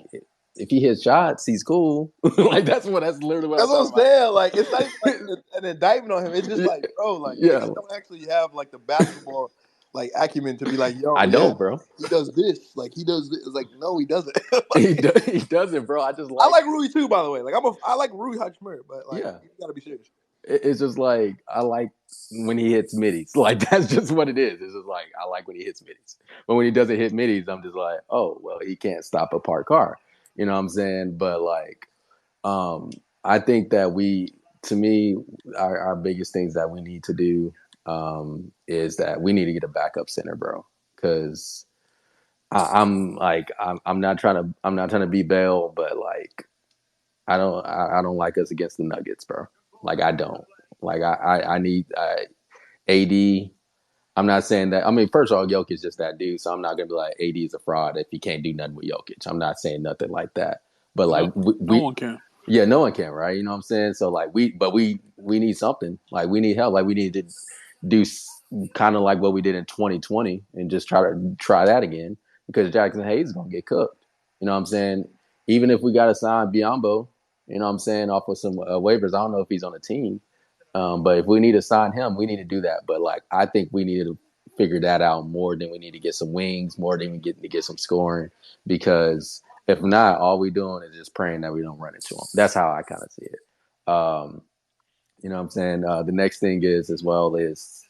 if he hits shots, he's cool. Like that's literally what I That's what thought I'm about. saying. Like, it's not even like an indictment on him. It's just Yeah, like, bro, like yeah, niggas don't actually have like the basketball like acumen to be like, yo, I yeah, don't, bro. he does this. Like he does this. It's like, no, he doesn't. He doesn't, bro. I just I like, like Rui too, by the way. Like I like Rui Hachimura, but like yeah. you gotta be serious. It's just like I like when he hits middies. Like that's just what it is. It's just like I like when he hits middies. But when he doesn't hit middies, I'm just like, oh well, he can't stop a parked car. You know what I'm saying? But like, um, I think that to me, our biggest things that we need to do is that we need to get a backup center, bro. Because I'm not trying to be Bell, but like I don't like us against the Nuggets, bro. Like I don't. Like I need AD. I'm not saying that. I mean, first of all, Jokic is just that dude, so I'm not gonna be like AD is a fraud if he can't do nothing with Jokic. I'm not saying nothing like that. But like No one can. yeah, no one can, right? You know what I'm saying? So like we need something. Like we need help. Like we need to do kind of like what we did in 2020 and just try that again because Jackson Hayes is gonna get cooked. You know what I'm saying? Even if we got to sign Biombo, you know what I'm saying, off of some waivers. I don't know if he's on the team, but if we need to sign him, we need to do that. But like I think we need to figure that out more than we need to get some wings, more than we get to get some scoring because if not, all we doing is just praying that we don't run into them. That's how I kind of see it. You know what I'm saying? The next thing is as well is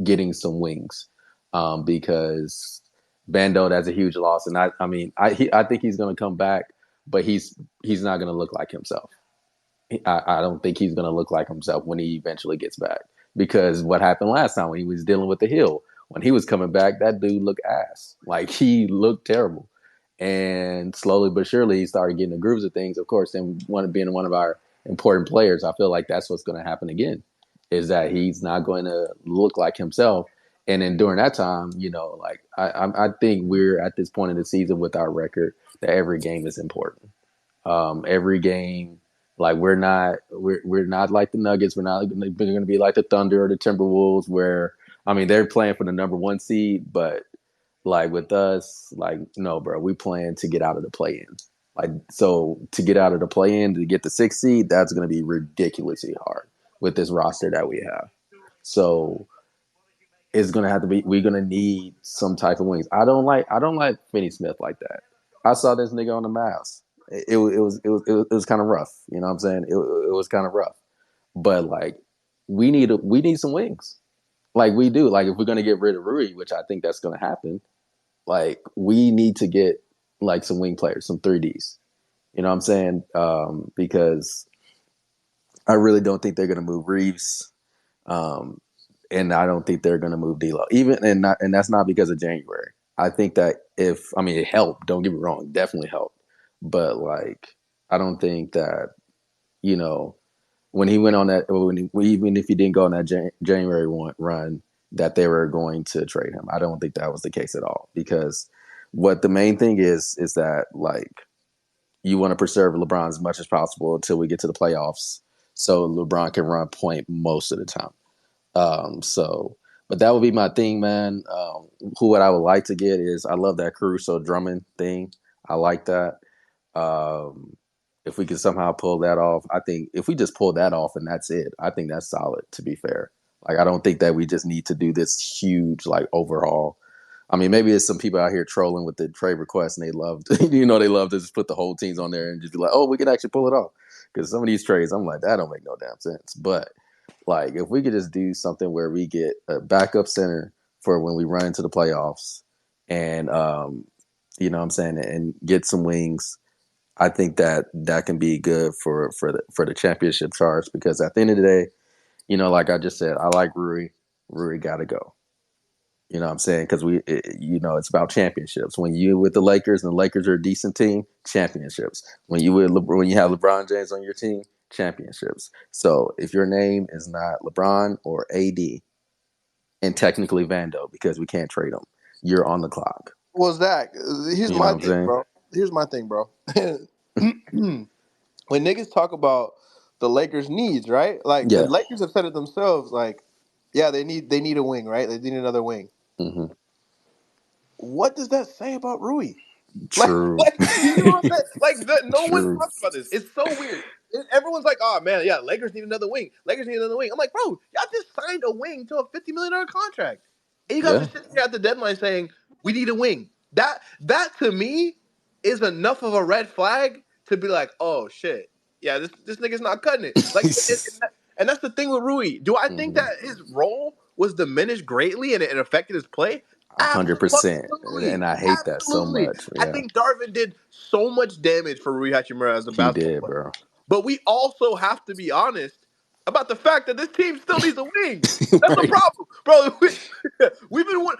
getting some wings because Bando, that's a huge loss. And I mean, I think he's going to come back, but he's not going to look like himself. I don't think he's going to look like himself when he eventually gets back. because what happened last time when he was dealing with the heel. When he was coming back, that dude looked ass. Like he looked terrible. And slowly but surely he started getting the grooves of things. Of course, and being one of our important players, I feel like that's what's going to happen again. Is that he's not going to look like himself. And then during that time, like I think we're at this point in the season with our record that every game is important. Every game, like we're not like the Nuggets. We're not going to be like the Thunder or the Timberwolves, where they're playing for the number one seed, but like with us, like no, bro, we plan to get out of the play-in. Like so, to get out of the play-in to get the sixth seed, that's going to be ridiculously hard with this roster that we have. So it's gonna have to be. We're gonna need some type of wings. I don't like Finney Smith like that. I saw this nigga on the mask. It was kind of rough. You know what I'm saying? It was kind of rough. But like we need some wings. Like we do. Like if we're gonna get rid of Rui, which I think that's gonna happen, like we need to get like some wing players, some 3Ds. You know what I'm saying? Because I really don't think they're gonna move Reeves. And I don't think they're going to move D'Lo. And that's not because of January. I think that it helped. Don't get me wrong, definitely helped. But like, I don't think that when he went on that, even if he didn't go on that January run, that they were going to trade him. I don't think that was the case at all. Because what the main thing is that like you want to preserve LeBron as much as possible until we get to the playoffs, so LeBron can run point most of the time. But that would be my thing, man. What I would like to get is I love that Caruso Drummond thing. I like that. If we can somehow pull that off, I think if we just pull that off and that's it, I think that's solid, to be fair. Like, I don't think that we just need to do this huge, like, overhaul. Maybe there's some people out here trolling with the trade requests and they love, they love to just put the whole teams on there and just be like, oh, we can actually pull it off. Because some of these trades, I'm like, that don't make no damn sense. But like, if we could just do something where we get a backup center for when we run into the playoffs and, you know what I'm saying, and get some wings, I think that can be good for the championship charge, because at the end of the day, like I just said, I like Rui. Rui got to go. You know what I'm saying? Because it's about championships. When you with the Lakers and the Lakers are a decent team, championships. When you have LeBron James on your team, championships. So if your name is not LeBron or AD, and technically Vando, because we can't trade them, you're on the clock. Well, Zach, here's You know my what I'm thing, saying? bro. Here's my thing, bro. When niggas talk about the Lakers' needs, right? Like the Yeah. Lakers have said it themselves. Like, yeah, they need a wing, right? They need another wing. Mm-hmm. What does that say about Rui? Like, True. like you know what I'm saying? Like, no one True. talks about this. It's so weird. Everyone's like, "Oh man, yeah, Lakers need another wing. Lakers need another wing." I'm like, bro, y'all just signed a wing to a $50 million contract, and you guys are Yeah. sitting here at the deadline saying we need a wing. That to me is enough of a red flag to be like, "Oh shit, yeah, this nigga's not cutting it." Like, and that's the thing with Rui. Do I think Mm-hmm. that his role was diminished greatly and it affected his play? 100%. Absolutely. And I hate that so Absolutely. much. I Yeah. think Darvin did so much damage for Rui Hachimura as a He basketball did, player. bro. But we also have to be honest about the fact that this team still needs a wing. That's the Right. problem, bro.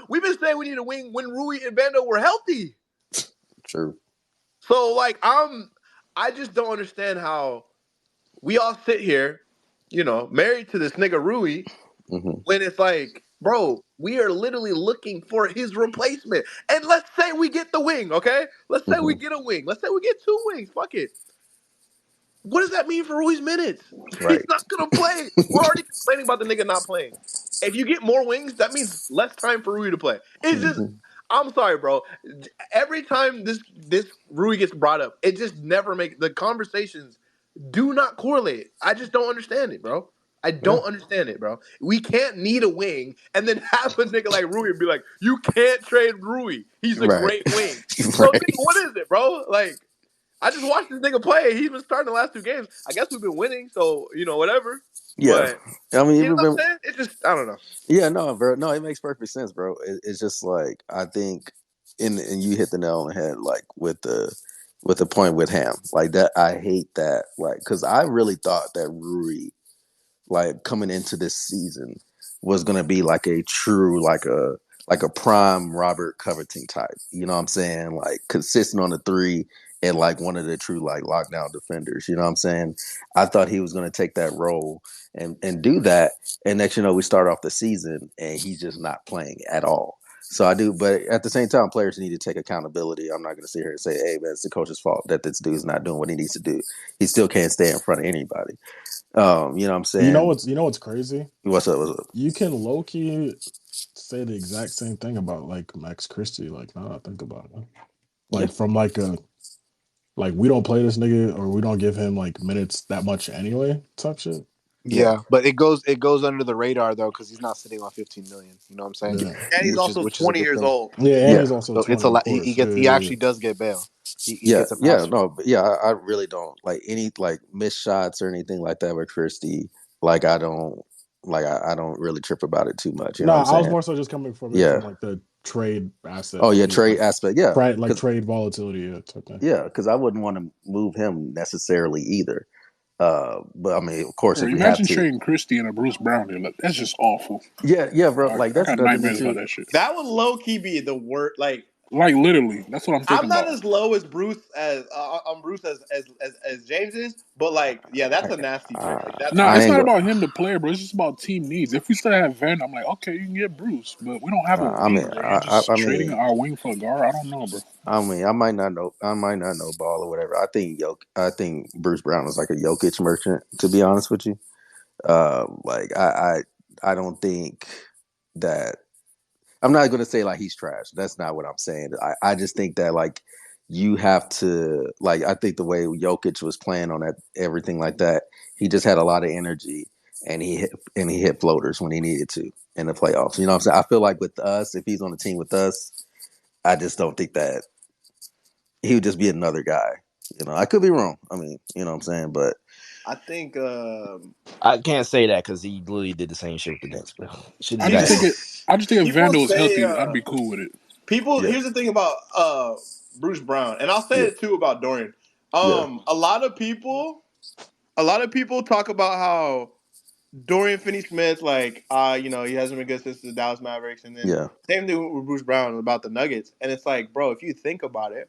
We've been saying we need a wing when Rui and Vando were healthy. True. So like I just don't understand how we all sit here, married to this nigga Rui, Mm-hmm. when it's like, bro, we are literally looking for his replacement. And let's say we get the wing, okay? Let's say we Mm-hmm. get a wing. Let's say we get two wings. Fuck it. What does that mean for Rui's minutes? He's Right. not gonna play. We're already complaining about the nigga not playing. If you get more wings, that means less time for Rui to play. It's just, Mm-hmm. I'm sorry, bro. Every time this Rui gets brought up, it just never makes the conversations do not correlate. I just don't understand it, bro. I Yeah. don't understand it, bro. We can't need a wing and then have a nigga like Rui be like, you can't trade Rui. He's a Right. great wing. So, Right. nigga, what is it, bro? Like, I just watched this nigga play. He's been starting the last two games. I guess we've been winning, so whatever. Yeah. But you know what I'm Even saying? It's just I don't know. yeah, no, bro. No, it makes perfect sense, bro. It's just like I think, and you hit the nail on the head, like with the point with Ham, like that. I hate that, like, because I really thought that Rui like coming into this season was gonna be like a true like a prime Robert Covington type. You know what I'm saying? Like consistent on the three and like one of the true like lockdown defenders. You know what I'm saying? I thought he was gonna take that role and do that. And next, we start off the season and he's just not playing at all. So I do, but at the same time, players need to take accountability. I'm not going to sit here and say, "Hey, man, it's the coach's fault that this dude's not doing what he needs to do." He still can't stay in front of anybody. You know what I'm saying? You know what's crazy? What's up? What's up? You can low key say the exact same thing about like Max Christie. Like now that I think about it, Yeah, like from like we don't play this nigga or we don't give him like minutes that much anyway type shit. yeah, Yeah, but it goes under the radar though because he's not sitting on 15 million. You know what I'm saying? Yeah, And he's also Which is a 20 good years thing. old. yeah, and yeah, he's also So it's 20, a of lot. course. He Yeah. actually does get bail. He yeah, gets a yeah. pass rate. No, but yeah, I really don't like any like missed shots or anything like that with Christie. Like I don't I don't really trip about it too much. You No, know what I'm I was saying? more so just coming from it Yeah. from like the trade asset Oh yeah, value, trade aspect. Yeah, right? Like because trade volatility, yeah, type thing. yeah, because I wouldn't want to move him necessarily either. But I mean, of course, Bro, if we have imagine to, trading Christie and a Bruce Brown deal. Like, that's just awful. yeah, yeah, bro. Like I that's got another thing nightmares about too. that shit. That would low key be the worst. Like, Like literally, that's what I'm I'm thinking not about. as low as Bruce as James is, but like, yeah, that's a nasty trade. Like, that's No, I it's ain't not go. about him the player, bro. It's just about team needs. If we still have Van, I'm like, okay, you can get Bruce, but we don't have a I mean, wing, bro. You're just I trading mean, our wing for a guard. I don't know, bro. I mean, I might not know. I might not know ball or whatever. I think Bruce Brown is like a Jokic merchant. To be honest with you, like I don't think that. I'm not going to say like he's trash. That's not what I'm saying. I just think that like you have to like I think the way Jokic was playing on that everything like that, he just had a lot of energy and he hit floaters when he needed to in the playoffs. You know what I'm saying? I feel like with us, if he's on the team with us, I just don't think that he would just be another guy. I could be wrong. I mean, you know what I'm saying, but I think. I can't say that because he literally did the same shit with the Knicks, bro. Shit I is just bad. think People it. I just think if people Vandal was say healthy, I'd be cool with it. people. yeah, Here's the thing about Bruce Brown, and I'll say yeah, it too about Dorian. yeah, A lot of people talk about how Dorian Finney-Smith, like, he hasn't been good since the Dallas Mavericks, and then yeah, same thing with Bruce Brown about the Nuggets. And it's like, bro, if you think about it,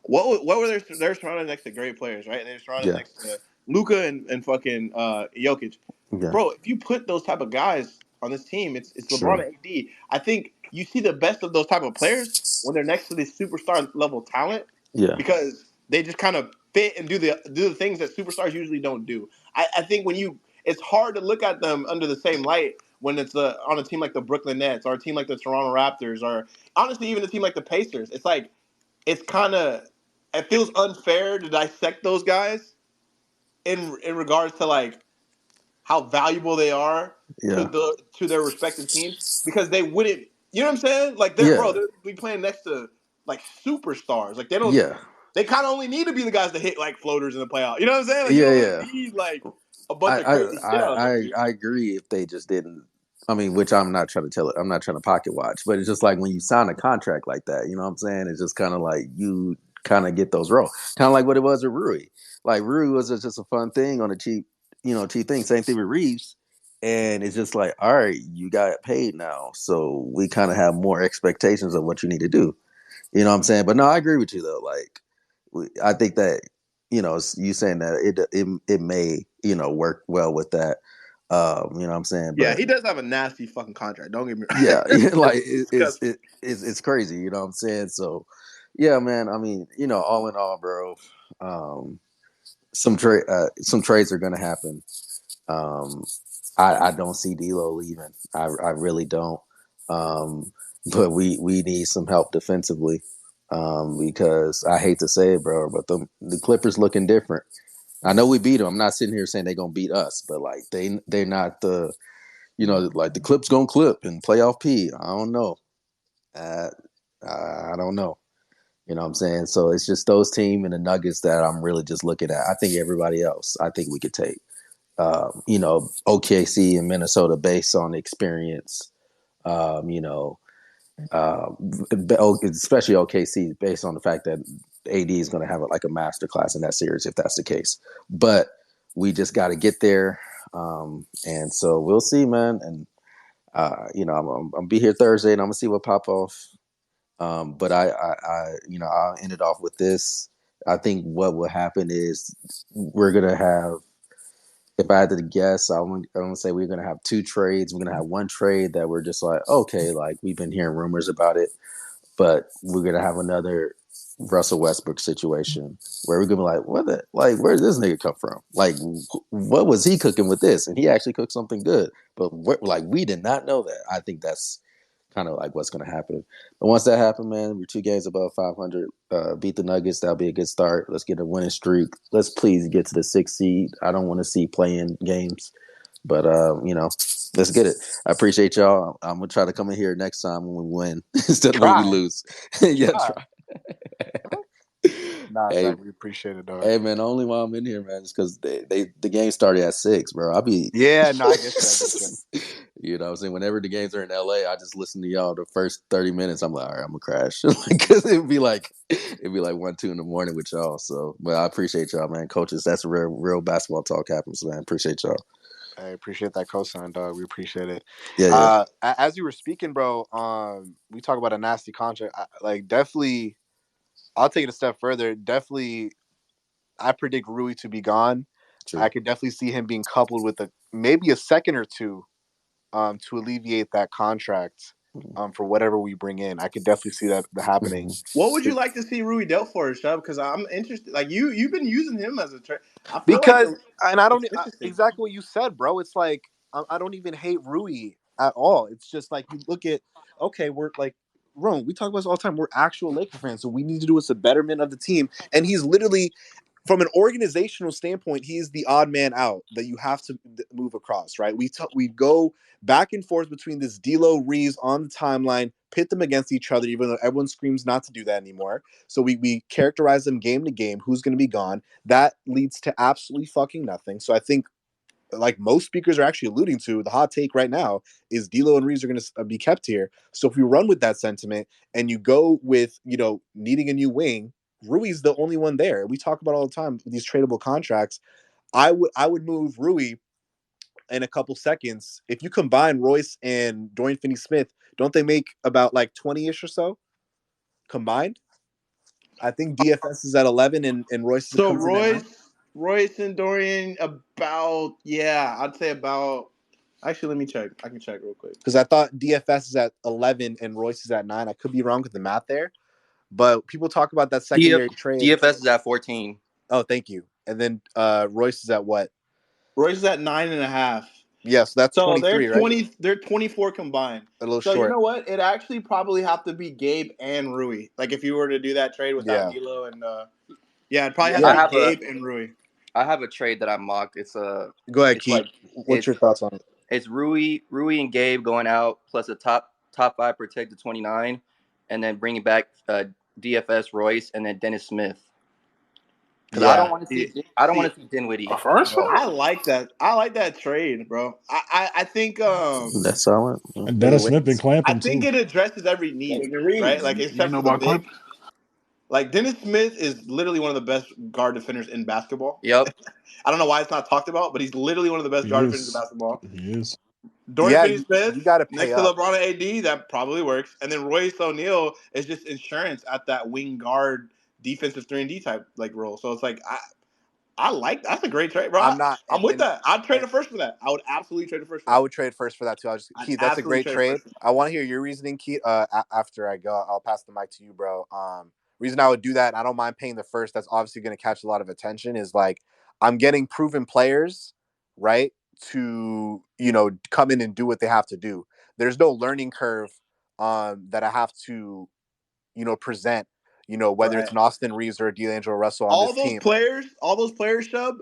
what were they're surrounded next to great players, right? And they're surrounded yeah, next to Luca and fucking Jokic. yeah. Bro, if you put those type of guys on this team, it's LeBron True. and AD. I think you see the best of those type of players when they're next to this superstar level talent Yeah, because they just kind of fit and do the things that superstars usually don't do. I think it's hard to look at them under the same light when it's on a team like the Brooklyn Nets or a team like the Toronto Raptors or honestly even a team like the Pacers. It's like it's kind of it feels unfair to dissect those guys in regards to like how valuable they are yeah, to their respective teams because they wouldn't. You know what I'm saying? Like yeah, they're be playing next to like superstars. Like yeah. they kind of only need to be the guys that hit like floaters in the playoff. You know what I'm saying? Like you Yeah, don't really yeah. need like a bunch I, of I, crazy shit I, out of I their team. I agree. If they just didn't, I mean, which I'm not trying to tell it. I'm not trying to pocket watch, but it's just like when you sign a contract like that. You know what I'm saying? It's just kind of like you kind of get those roles, kind of like what it was with Rui. Like Rui was just a fun thing on a cheap, cheap thing. Same thing with Reeves, and it's just like, all right, you got paid now, so we kind of have more expectations of what you need to do. You know what I'm saying? But no, I agree with you though. Like, I think that you saying that it may work well with that. You know what I'm saying? Yeah, But he does have a nasty fucking contract. Don't get me wrong. yeah, like It's disgusting. it's crazy. You know what I'm saying? So yeah, man. I mean, all in all, bro, um, some trades are gonna happen. Um, I don't see D'Lo leaving. I really don't. Um, but we need some help defensively. Because I hate to say it, bro, but the Clippers looking different. I know we beat them. I'm not sitting here saying they're gonna beat us, but like they're not like the Clips gonna clip and playoff P. I don't know. Uh, I don't know. You know what I'm saying? So it's just those team and the Nuggets that I'm really just looking at. I think everybody else, I think we could take. OKC and Minnesota based on experience. Um, you know, especially OKC based on the fact that AD is going to have like a master class in that series if that's the case. But we just got to get there. And so we'll see, man. And I'm be here Thursday, and I'm gonna see what pop off. But I'll end it off with this. I think what will happen is we're gonna have. If I had to guess, I'm gonna say we're gonna have 2 trades. We're gonna have one trade that we're just like, okay, like we've been hearing rumors about it, but we're gonna have another Russell Westbrook situation where we're gonna be like, where did this nigga come from? Like, what was he cooking with this? And he actually cooked something good, but we did not know that. I think that's kind of like what's gonna happen. But once that happens, man, we're 2 games above 500. Beat the Nuggets. That'll be a good start. Let's get a winning streak. Let's please get to the 6th seed. I don't want to see play-in games, but let's get it. I appreciate y'all. I'm gonna try to come in here next time when we win instead of when we Try. lose. Yeah, Try. try. Nah, Hey, son, we appreciate it, dog. hey, man. The only why I'm in here, man, is because the game started at 6, bro. I'll be. Yeah, no, I get you. I get you. You know what I'm saying? Whenever the games are in LA, I just listen to y'all the first 30 minutes. I'm like, all right, I'm gonna crash. Because it'd be like 1, 2 in the morning with y'all. So, but I appreciate y'all, man. Coaches, that's real basketball talk happens, man. Appreciate y'all. I appreciate that cosign, dog. We appreciate it. Yeah. As you were speaking, bro, we talk about a nasty contract. Definitely, I'll take it a step further. Definitely, I predict Rui to be gone. True. I could definitely see him being coupled with maybe a second or two, to alleviate that contract, for whatever we bring in. I could definitely see that happening. What would you like to see Rui dealt for, Shub? Because I'm interested. Like you've been using him as a trade. I feel like Because, and I don't it's interesting. exactly what you said, bro. It's like I don't even hate Rui at all. It's just like you look at, okay, we're like, Rome. We talk about this all the time. We're actual Laker fans, so we need to do what's the betterment of the team. And he's literally, from an organizational standpoint, he's the odd man out that you have to move across, right? We go back and forth between this D'Lo Reeves on the timeline, pit them against each other, even though everyone screams not to do that anymore. So we characterize them game to game, who's going to be gone. That leads to absolutely fucking nothing. So I think, like most speakers are actually alluding to, the hot take right now is D'Lo and Reeves are going to be kept here. So if we run with that sentiment and you go with, needing a new wing, Rui's the only one there. We talk about all the time these tradable contracts. I would move Rui in a couple seconds. If you combine Royce and Dorian Finney-Smith, don't they make about like 20-ish or so combined? I think DFS is at 11 and Royce So comes in at 9. Royce and Dorian I'd say about. Actually, let me check. I can check real quick. Because I thought DFS is at 11 and Royce is at 9. I could be wrong with the math there. But people talk about that secondary trade. DFS is at 14. Oh, thank you. And then Royce is at what? Royce is at 9.5. Yes, that's So they're 23, right? 20. They're 24 combined. A little So you short. know what? It actually probably have to be Gabe and Rui. Like if you were to do that trade without Yeah. D'Lo and it'd probably I have have to be Gabe and Rui. I have a trade that I mocked. It's Go ahead, Keith. What's your thoughts on it? It's Rui and Gabe going out plus a top 5 protected 29, and then bringing back DFS Royce and then Dennis Smith. Because I don't want to see Dinwiddie. First one? I like that. I like that trade, bro. I think That's solid. And Dennis Smith been clamping too. it addresses every need, right? Like You except know for the about big. Clemson? Like Dennis Smith is literally one of the best guard defenders in basketball. Yep. I don't know why it's not talked about, but he's literally one of the best He guard defenders in is. basketball. He is. Dorian Yeah, Finney-Smith you got to next pay to up. LeBron and AD, that probably works. And then Royce O'Neal is just insurance at that wing guard defensive 3-and-D type like role. So it's like I like that's a great trade, bro. I'm not. I'm with that. I'd trade a first for that. I would absolutely trade a first for that. I would trade first for that too. I'd Keith, that's a absolutely great trade trade. first for that. I want to hear your reasoning, Keith. After I go, I'll pass the mic to you, bro. Reason I would do that, and I don't mind paying the first. That's obviously going to catch a lot of attention. Is like I'm getting proven players, right, to come in and do what they have to do. There's no learning curve that I have to present. Whether it's an Austin Reeves or a D'Angelo Russell on this team. All those players, Shub,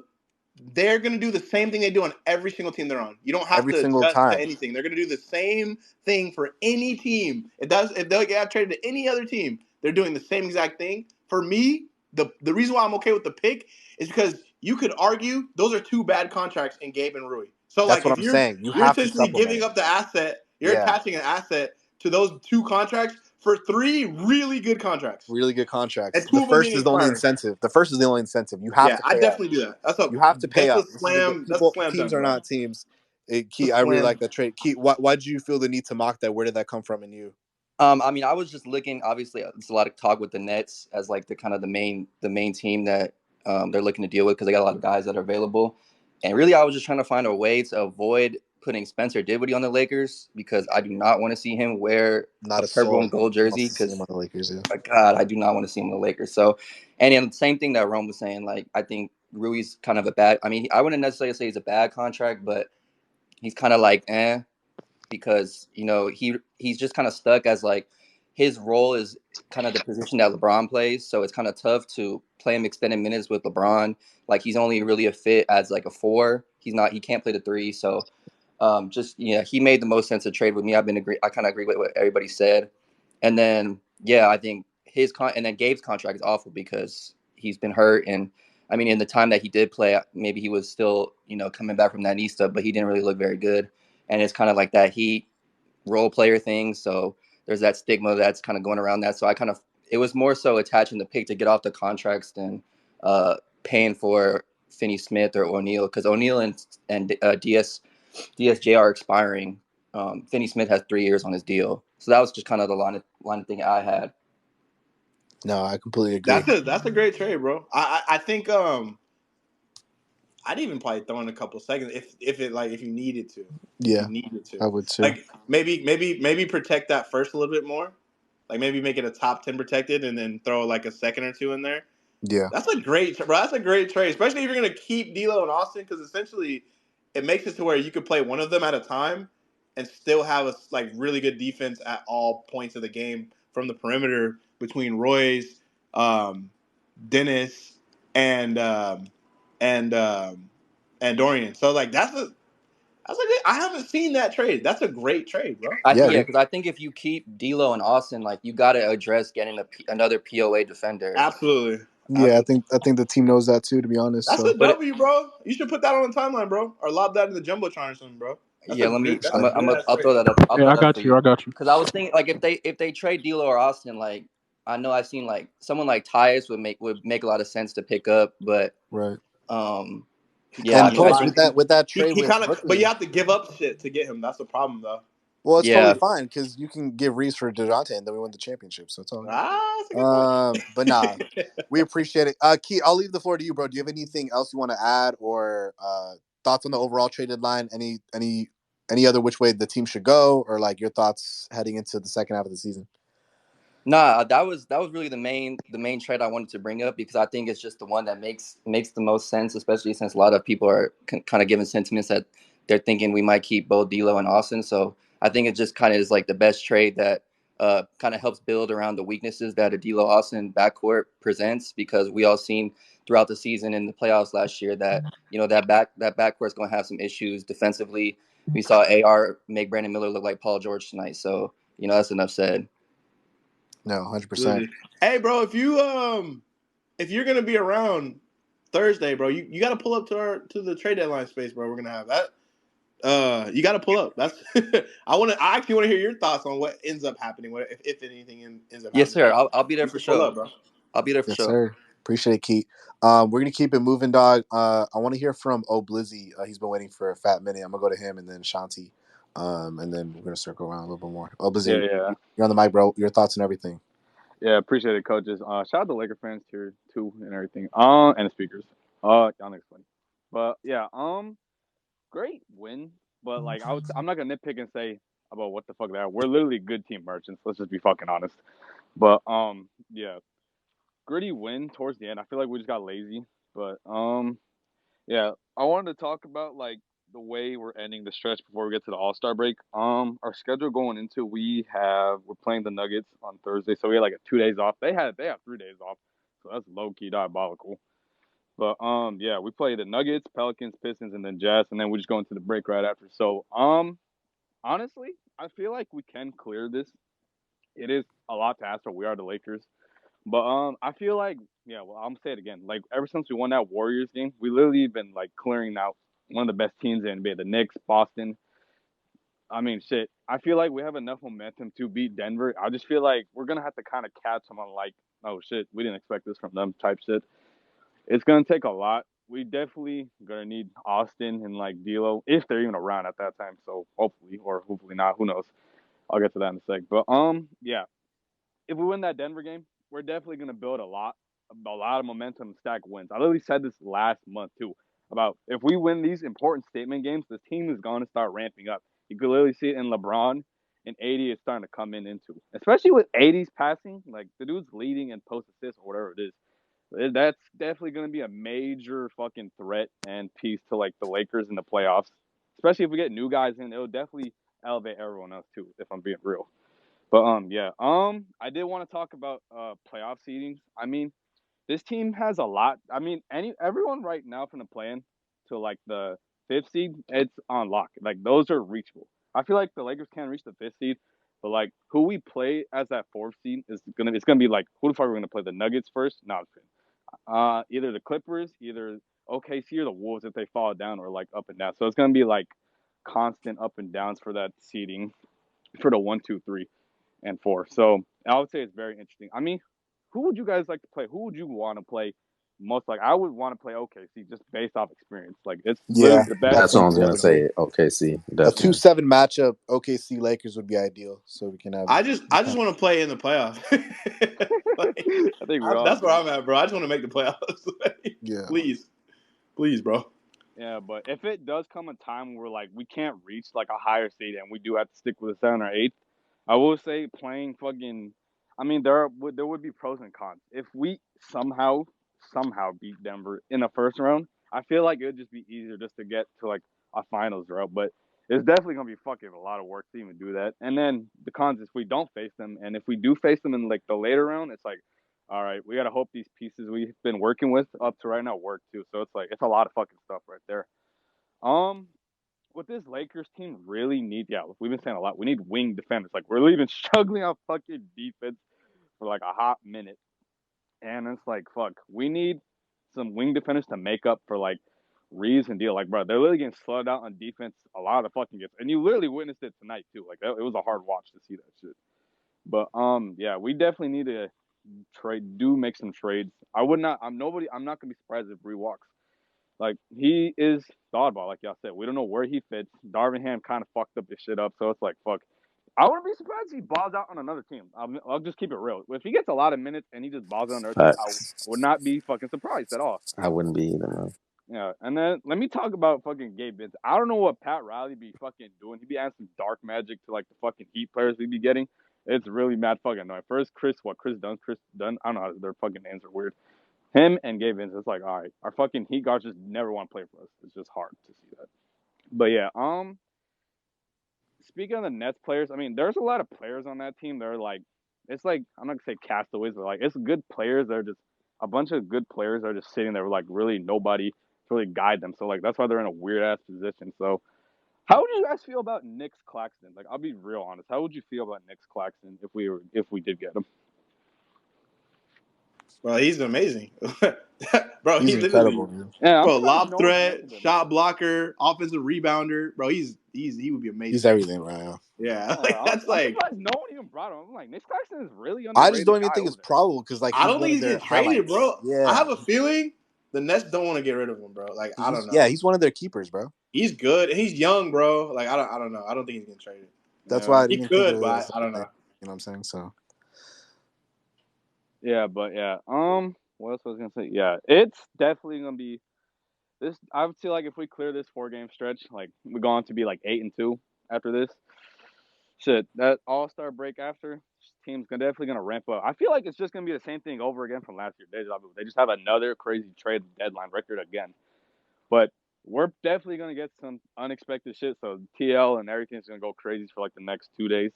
they're going to do the same thing they do on every single team they're on. You don't have Every to single adjust to time. anything. They're going to do the same thing for any team. If they get traded to any other team, they're doing the same exact thing. For me, the reason why I'm okay with the pick is because you could argue those are 2 bad contracts in Gabe and Rui. So That's like what if I'm you're saying. You you're have to essentially supplement giving it. up the asset, you're attaching an asset to those 2 contracts for 3 really good contracts. Really good contracts. And 2 The of them first being is the only expiring. incentive. The first is the only incentive. You have Yeah, to I pay up. definitely do that. You have to pay That's a up. This is the slam. That's a people. slam Teams dunk, are bro. not teams. That's Keith, a I really slam. like that trade. Keith, why did you feel the need to mock that? Where did that come from in you? I mean, I was just looking. Obviously, there's a lot of talk with the Nets as like the kind of the main team that they're looking to deal with because they got a lot of guys that are available. And really, I was just trying to find a way to avoid putting Spencer Dinwiddie on the Lakers because I do not want to see him wear Not a a purple soul and gold wants jersey to see him because, on the Lakers. Yeah. my God, I do not want to see him on the Lakers. So, and then the same thing that Rome was saying, like I think Rui's kind of a bad. I mean, I wouldn't necessarily say he's a bad contract, but he's kind of like because he's just kind of stuck as like his role is kind of the position that LeBron plays, so it's kind of tough to play him extended minutes with LeBron. Like he's only really a fit as like a 4. He can't play the 3, so just yeah, he made the most sense to trade with me. I kind of agree with what everybody said, and then yeah, I think and then Gabe's contract is awful because he's been hurt, and I mean in the time that he did play, maybe he was still coming back from that knee stuff, but he didn't really look very good, and it's kind of like that Heat role player thing. So there's that stigma that's kind of going around that. So it was more so attaching the pick to get off the contracts than paying for Finney Smith or O'Neal because O'Neal and DSJ are expiring. Finney Smith has 3 years on his deal, so that was just kind of the line of thing I had. No, I completely agree. That's a great trade, bro. I think I'd even probably throw in a couple seconds if you needed to. If Yeah, you needed to. I would too. Like maybe protect that first a little bit more. Like maybe make it a top 10 protected and then throw like a second or two in there. Yeah. That's a great bro. That's a great trade, especially if you're gonna keep D'Lo and Austin, because essentially it makes it to where you could play one of them at a time and still have a like really good defense at all points of the game from the perimeter between Royce, Dennis, and and um, and Dorian. So like I haven't seen that trade. That's a great trade, bro. Yeah, dude. Because I think if you keep D'Lo and Austin, like you got to address getting another POA defender. Absolutely. Yeah, I think the team knows that too, to be honest. That's So a W, bro. You should put that on the timeline, bro, or lob that in the jumbotron or something, bro. That's Yeah, a good. That's a good ass I'll trade. throw that up. I'll Yeah, throw I that up got for you. you. I got you. Because I was thinking, like, if they trade D'Lo or Austin, like, I know I've seen like someone like Tyus would make a lot of sense to pick up, but right. yeah, I And mean, I plus think with that trade He with kind of, but Brooklyn, you have to give up shit to get him. That's the problem, though. well, it's totally yeah, fine because you can give Reese for DeJounte and then we win the championship. So it's all good. That's a good point. But nah, we appreciate it. Key, I'll leave the floor to you, bro. Do you have anything else you want to add or thoughts on the overall trade deadline? Any other which way the team should go, or like your thoughts heading into the second half of the season? nah, that was really the main trade I wanted to bring up because I think it's just the one that makes the most sense, especially since a lot of people are kind of giving sentiments that they're thinking we might keep both D'Lo and Austin. So I think it just kind of is like the best trade that kind of helps build around the weaknesses that a D'Lo Austin backcourt presents because we all seen throughout the season in the playoffs last year that that backcourt is going to have some issues defensively. We saw AR make Brandon Miller look like Paul George tonight. So that's enough said. No, 100%. Absolutely. Hey, bro, if you're gonna be around Thursday, bro, you got to pull up to the trade deadline space, bro. We're gonna have that. You got to pull up. That's I actually want to hear your thoughts on what ends up happening. What if anything ends up Yes, happening? sir. I'll be there You for should pull sure. up, bro. I'll be there for Yes, sure. sir. Appreciate it, Keith. We're gonna keep it moving, dog. I want to hear from Blizzy. He's been waiting for a fat minute. I'm gonna go to him and then Shanti, and then we're gonna circle around a little bit more. Blizzy, Yeah. you're on the mic, bro. Your thoughts and everything. Yeah, appreciate it, coaches. Shout out to Laker fans here too and everything. And the speakers. Y'all niggas funny. But yeah, great win. But like I'm not gonna nitpick and say about what the fuck they are. We're literally good team merchants. Let's just be fucking honest. But yeah, gritty win towards the end. I feel like we just got lazy. But yeah, I wanted to talk about like the way we're ending the stretch before we get to the All-Star break. Our schedule going into we're playing the Nuggets on Thursday, so we had like 2 days off. They have 3 days off, so that's low key diabolical. But yeah, we play the Nuggets, Pelicans, Pistons, and then Jazz, and then we just go into the break right after. So honestly, I feel like we can clear this. It is a lot to ask for. We are the Lakers. But I feel like I'm gonna say it again. Like ever since we won that Warriors game, we literally been like clearing out one of the best teams in the NBA, the Knicks, Boston. I mean, shit. I feel like we have enough momentum to beat Denver. I just feel like we're gonna have to kind of catch them on like, oh shit, we didn't expect this from them type shit. It's gonna take a lot. We definitely gonna need Austin and like D'Lo if they're even around at that time. So hopefully, or hopefully not. Who knows? I'll get to that in a sec. But yeah. If we win that Denver game, we're definitely gonna build a lot of momentum and stack wins. I literally said this last month too about if we win these important statement games, this team is going to start ramping up. You could literally see it in LeBron, and AD is starting to come in into, especially with AD's passing. Like the dude's leading in post assists or whatever it is. That's definitely going to be a major fucking threat and piece to like the Lakers in the playoffs. Especially if we get new guys in, it'll definitely elevate everyone else too. If I'm being real. But yeah, I did want to talk about playoff seedings. I mean, this team has a lot. I mean, everyone right now from the play-in to like the fifth seed, it's on lock. Like those are reachable. I feel like the Lakers can't reach the fifth seed, but like who we play as that fourth seed it's gonna be like who the fuck are we gonna play? The Nuggets first? No, I'm kidding. Either the Clippers, either OKC or the Wolves if they fall down or like up and down. So it's gonna be like constant up and downs for that seeding for the 1, 2, 3 and 4. So I would say it's very interesting. I mean, who would you guys like to play? Who would you want to play most? Like, I would want to play OKC just based off experience. Like, it's literally Yeah, the best I That's what I team think was to gonna ever do it. say. OKC, a definitely. 2-7 matchup, OKC Lakers would be ideal. So we can have. I just want to play in the playoffs. Like, I think we all that's where do. I'm at, bro. I just want to make the playoffs. Like, Yeah. please, bro. Yeah, but if it does come a time where like we can't reach like a higher seed and we do have to stick with a 7 or 8, I will say playing fucking. I mean, there would be pros and cons. If we somehow beat Denver in the first round, I feel like it would just be easier just to get to like a finals route. But it's definitely gonna be fucking a lot of work to even do that. And then the cons is we don't face them, and if we do face them in like the later round, it's like, all right, we gotta hope these pieces we've been working with up to right now work too. So it's like it's a lot of fucking stuff right there. Um, what this Lakers team really needs, yeah, we've been saying a lot. We need wing defenders. Like we're really been struggling on fucking defense for like a hot minute, and it's like fuck, we need some wing defenders to make up for like Reeves and Deal. Like bro, they're literally getting slowed out on defense a lot of the fucking games, and you literally witnessed it tonight too. Like it was a hard watch to see that shit. But yeah, we definitely need to make some trades. I'm not gonna be surprised if Bree walks. Like he is thought about, like y'all said. We don't know where he fits. Darvin Ham kind of fucked up his shit up, so it's like fuck. I wouldn't be surprised if he balls out on another team. I'll just keep it real. If he gets a lot of minutes and he just balls out on another team, I Facts. would not be fucking surprised at all. I wouldn't be either, man. Yeah, and then let me talk about fucking Gabe Vincent. I don't know what Pat Riley be fucking doing. He be adding some dark magic to like the fucking Heat players we be getting. It's really mad fucking annoying. First, Chris Dunn. I don't know how their fucking names are weird. Him and Gabe Vincent. It's like, all right, our fucking Heat guards just never want to play for us. It's just hard to see that. But yeah, speaking of the Nets players, I mean, there's a lot of players on that team. They're like, it's like I'm not gonna say castaways, but like it's good players. They're just a bunch of good players are just sitting there with like really nobody to really guide them. So like that's why they're in a weird ass position. So how would you guys feel about Nick's Claxton? Like I'll be real honest. How would you feel about Nick's Claxton if we did get him? Bro, he's amazing. Bro, He's he literally, incredible, dude. Yeah, I'm bro, surprised lob no one's threat, mentioned him. shot blocker, offensive rebounder. Bro, he would be He's amazing. everything right now. Yeah, Yeah, like I'm that's like surprised no one even brought him. I'm like, Nick Claxton is really I just underrated don't even guy think over it's there. probable because like I he's don't one think of he's their getting traded, highlights. bro. I Yeah, have a feeling the Nets don't want to get rid of him, bro. Like I don't know. he's one of their keepers, bro. He's good and he's young, bro. Like I don't know. I don't think he's getting traded. That's why Yeah. I He didn't think of could, it but as I like don't a thing. know. You know what I'm saying? So Yeah, but yeah. What else was I gonna say? Yeah, it's definitely gonna be this. I would feel like if we clear this 4 game stretch, like we're going to be like 8-2 after this. Shit, that All-Star break after team's definitely gonna ramp up. I feel like it's just gonna be the same thing over again from last year. They just have another crazy trade deadline record again. But we're definitely gonna get some unexpected shit. So TL and everything's gonna go crazy for like the next 2 days.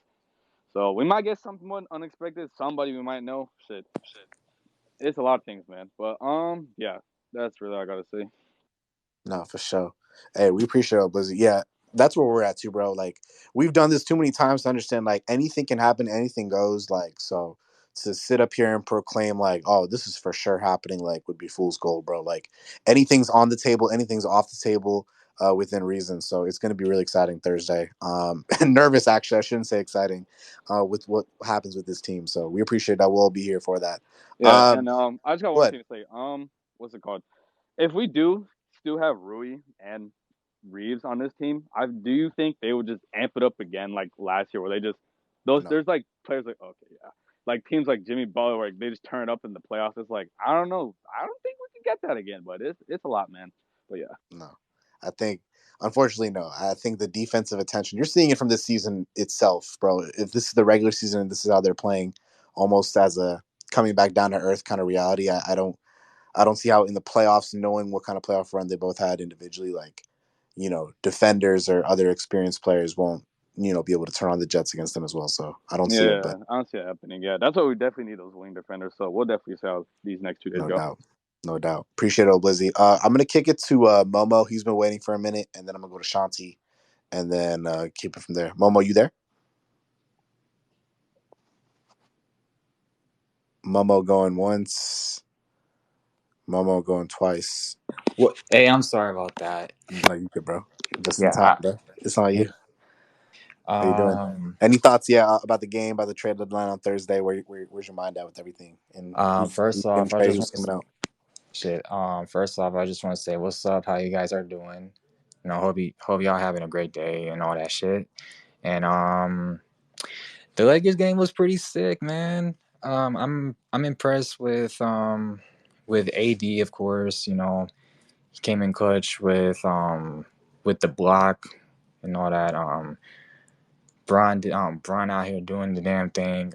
So we might get something unexpected. Somebody we might know. Shit. It's a lot of things, man. But yeah, that's really all I gotta say. no, for sure. Hey, we appreciate it, Blizzy. Yeah, that's where we're at too, bro. Like we've done this too many times to understand like anything can happen, anything goes. Like so to sit up here and proclaim like, oh, this is for sure happening, like would be fool's gold, bro. Like anything's on the table, anything's off the table. within reason. So it's going to be really exciting Thursday. And nervous, actually. I shouldn't say exciting with what happens with this team. So we appreciate that. We'll all be here for that. Yeah, and I just got one What? thing to say. What's it called? If we do still have Rui and Reeves on this team, do you think they would just amp it up again like last year, where they just No. there's like players like okay, yeah, like teams like Jimmy Butler where they just turn up in the playoffs. It's like I don't know, I don't think we can get that again, but it's a lot, man. But yeah, No. I think, unfortunately, no. I think the defensive attention, you're seeing it from this season itself, bro. If this is the regular season and this is how they're playing, almost as a coming back down to earth kind of reality, I don't see how in the playoffs, knowing what kind of playoff run they both had individually, like, defenders or other experienced players won't, be able to turn on the Jets against them as well. So I don't see it, yeah, but I don't see it happening. Yeah, that's why we definitely need those wing defenders. So we'll definitely see how these next 2 days no go. doubt. No doubt. Appreciate it, Blizzy. I'm going to kick it to Momo. He's been waiting for a minute, and then I'm going to go to Shanti and then keep it from there. Momo, you there? Momo going once. Momo going twice. What? Hey, I'm sorry about that. No, you good, bro. Just in time, Yeah. bro. It's on you. I, How you doing? um. Any thoughts, about the game, about the trade deadline on Thursday? Where's your mind at with everything? And who's First getting off, I traded? just Who's want to coming out? shit. First off, I just want to say what's up. How you guys are doing? Hope y'all having a great day and all that shit. And the Lakers game was pretty sick, man. I'm impressed with AD, of course. He came in clutch with the block and all that. Bron out here doing the damn thing.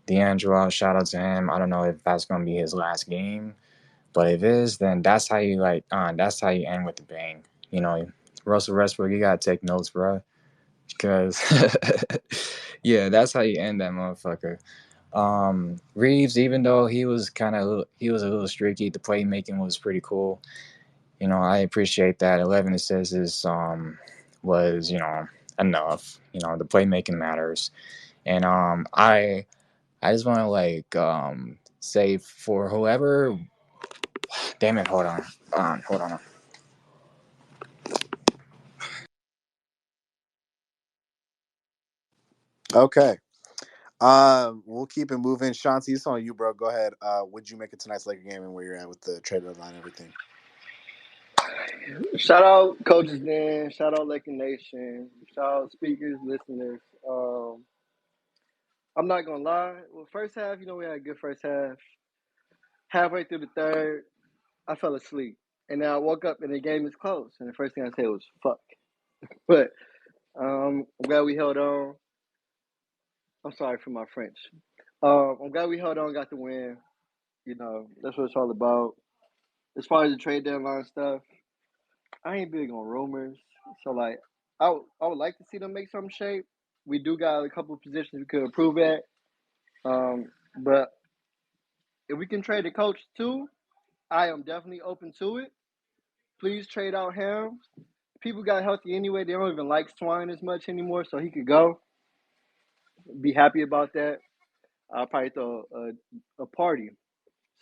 D'Angelo, shout out to him. I don't know if that's gonna be his last game, but if it is, then that's how you that's how you end with the bang. Russell Westbrook, you gotta take notes, bro, because yeah, that's how you end that motherfucker. Reeves, even though he was a little streaky, the playmaking was pretty cool. I appreciate that. 11 assists was enough. The playmaking matters, and I just want to say for whoever. Damn it! Hold on. Okay. We'll keep it moving. Shanti, it's on you, bro. Go ahead. What'd you make of tonight's Laker game and where you're at with the trade deadline and everything? Shout out Coaches Dan. Shout out Laker Nation. Shout out speakers, listeners. I'm not gonna lie. Well, first half, we had a good first half. Halfway through the third, I fell asleep, and then I woke up and the game is close. And the first thing I said was "fuck." But I'm glad we held on. I'm sorry for my French. I'm glad we held on, got the win. That's what it's all about. As far as the trade deadline stuff, I ain't big on rumors. So like, I would like to see them make some shape. We do got a couple of positions we could improve at. But if we can trade the coach too, I am definitely open to it. Please trade out him. People got healthy anyway. They don't even like Swine as much anymore, so he could go. Be happy about that. I'll probably throw a party